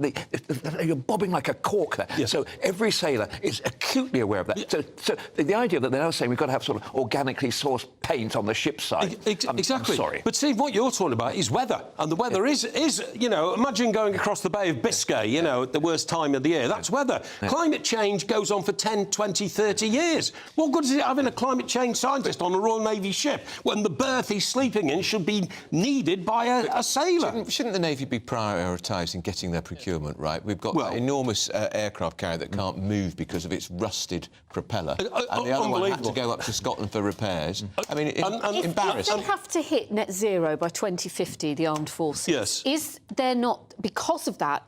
you're bobbing like a cork there. So every sailor is acutely aware of that. So the idea that they're now saying we've got to have sort of organically sourced paint on the ship's side. Exactly. I'm sorry. But Steve, what you're talking about is weather. And the weather is, you know, imagine going across the Bay of Biscay, you know, at the worst time of the year. That's weather. Climate change goes on for 10, 20, 30 years. What good is it having a climate change scientist on a Royal Navy ship when the berth he's sleeping in should be needed by a sailor? Shouldn't the Navy be prioritising getting their procurement right? We've got an enormous aircraft carrier that can't move because of its rusted propeller, and the other one had to go up to Scotland for repairs. I mean, embarrassing. If they have to hit net zero by 2050, the armed forces, is there not, because of that,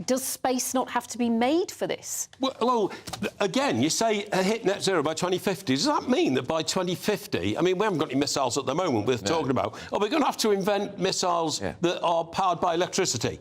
does space not have to be made for this? Well, again, you say hit net zero by 2050. Does that mean that by 2050, I mean, we haven't got any missiles at the moment we're talking about, are we going to have to invent missiles that are powered by electricity?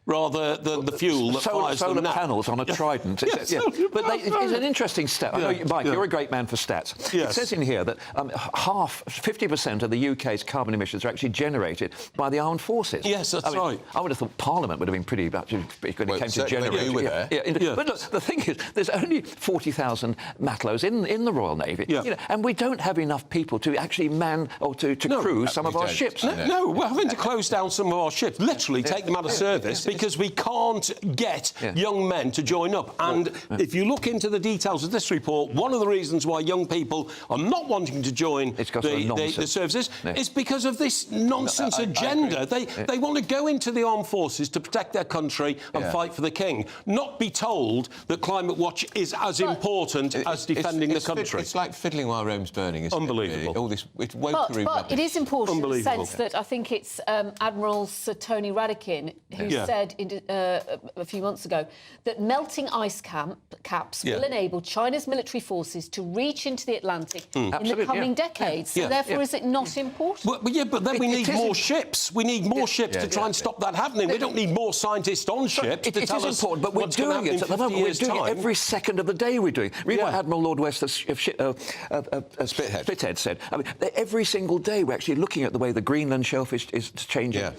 Rather than the fuel that fires them solar now. panels on a trident. But it's an interesting stat. I know, Mike, you're a great man for stats. It says in here that 50% of the UK's carbon emissions are actually generated by the armed forces. Yes, that's right. I would have thought Parliament would have been pretty big when it came to generating. But look, the thing is, there's only 40,000 Matlows in the Royal Navy, you know, and we don't have enough people to actually man or to crew some of our ships. No, we're having to close down some of our ships, literally take them out of service. Because we can't get young men to join up. And if you look into the details of this report, one of the reasons why young people are not wanting to join the services is because of this nonsense agenda. They want to go into the armed forces to protect their country and fight for the king, not be told that climate watch is as important as defending the country. It's like fiddling while Rome's burning, isn't Unbelievable. it? Really? All this But it is important in the sense that I think it's Admiral Sir Tony Radakin who said said a few months ago that melting ice caps will enable China's military forces to reach into the Atlantic in the coming decades. So therefore, is it not important? Well, yeah, but then we need more ships. We need more ships to try and stop that happening. We don't need more scientists on ships to tell us important, but we're doing it at the moment. We're doing it every second of the day. We're doing. Read what Admiral Lord West of Spithead said. I mean, every single day we're actually looking at the way the Greenland shelf is changing.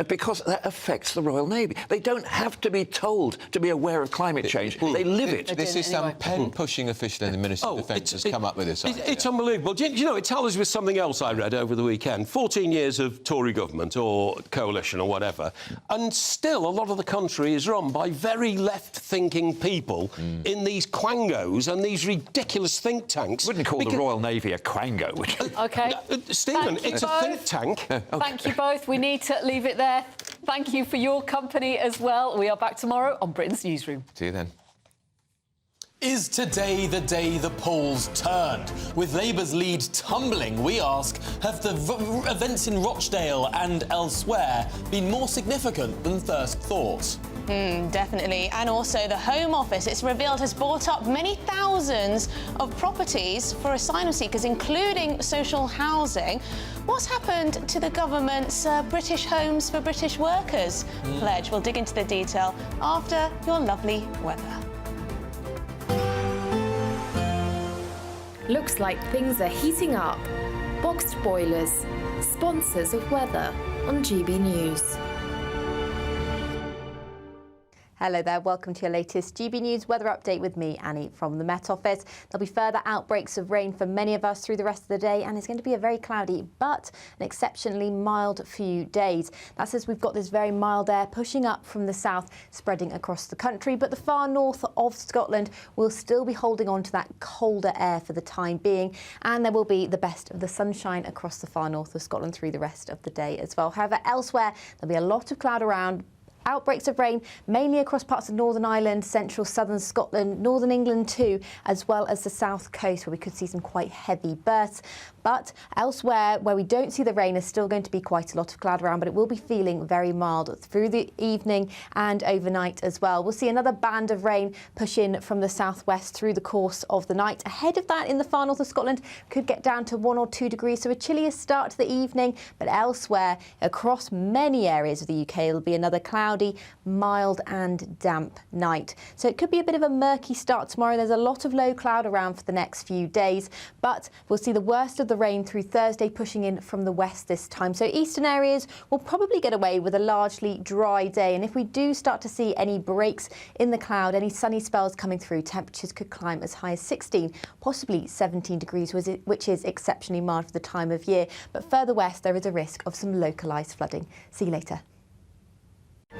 Because that affects the Royal Navy. They don't have to be told to be aware of climate change. They live it. This is some pen-pushing official in the Ministry of Defence has come up with this idea. It's unbelievable. Do you know, it tells us with something else I read over the weekend. 14 years of Tory government or coalition or whatever, and still a lot of the country is run by very left-thinking people in these quangos and these ridiculous think tanks. Wouldn't call the Royal Navy a quango, would you? OK. Stephen, it's a think tank. Thank you both. We need to leave it there. Thank you for your company as well. We are back tomorrow on Britain's Newsroom. See you then. Is today the day the polls turned? With Labour's lead tumbling, we ask, have the events in Rochdale and elsewhere been more significant than first thought? Definitely. And also the Home Office, it's revealed, has bought up many thousands of properties for asylum seekers, including social housing. What's happened to the government's British Homes for British Workers pledge? We'll dig into the detail after your lovely weather. Looks like things are heating up. Boxed boilers, sponsors of weather on GB News. Hello there, welcome to your latest GB News weather update with me, Annie, from the Met Office. There'll be further outbreaks of rain for many of us through the rest of the day, and it's going to be a very cloudy but an exceptionally mild few days. That's as we've got this very mild air pushing up from the south, spreading across the country, but the far north of Scotland will still be holding on to that colder air for the time being, and there will be the best of the sunshine across the far north of Scotland through the rest of the day as well. However, elsewhere, there'll be a lot of cloud around. Outbreaks of rain, mainly across parts of Northern Ireland, central southern Scotland, northern England too, as well as the south coast, where we could see some quite heavy bursts. But elsewhere, where we don't see the rain, there's still going to be quite a lot of cloud around, but it will be feeling very mild through the evening and overnight as well. We'll see another band of rain push in from the southwest through the course of the night. Ahead of that, in the far north of Scotland, could get down to 1 or 2 degrees, so a chillier start to the evening. But elsewhere, across many areas of the UK, it'll be another cloudy, mild and damp night. So it could be a bit of a murky start tomorrow. There's a lot of low cloud around for the next few days, but we'll see the worst of the rain through Thursday pushing in from the west this time. So eastern areas will probably get away with a largely dry day. And if we do start to see any breaks in the cloud, any sunny spells coming through, temperatures could climb as high as 16, possibly 17 degrees, which is exceptionally mild for the time of year. But further west, there is a risk of some localised flooding. See you later.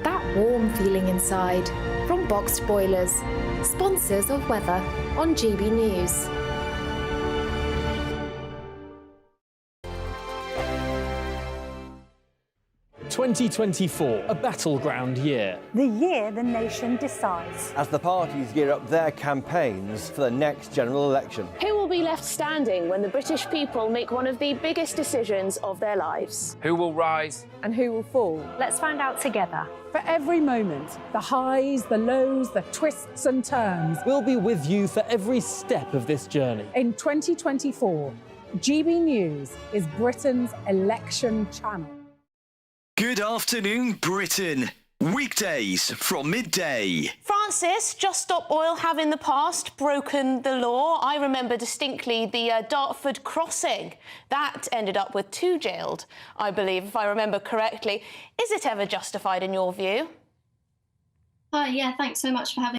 That warm feeling inside from Boxed Boilers, sponsors of weather on GB News. (2024), a battleground year. The year the nation decides. As the parties gear up their campaigns for the next general election. Who will be left standing when the British people make one of the biggest decisions of their lives? Who will rise? And who will fall? Let's find out together. For every moment, the highs, the lows, the twists and turns. We'll be with you for every step of this journey. In 2024, GB News is Britain's election channel. Good afternoon, Britain. Weekdays from midday. Francis, Just Stop Oil have in the past broken the law. I remember distinctly the Dartford crossing. That ended up with 2 jailed, I believe, if I remember correctly. Is it ever justified in your view? Yeah, thanks so much for having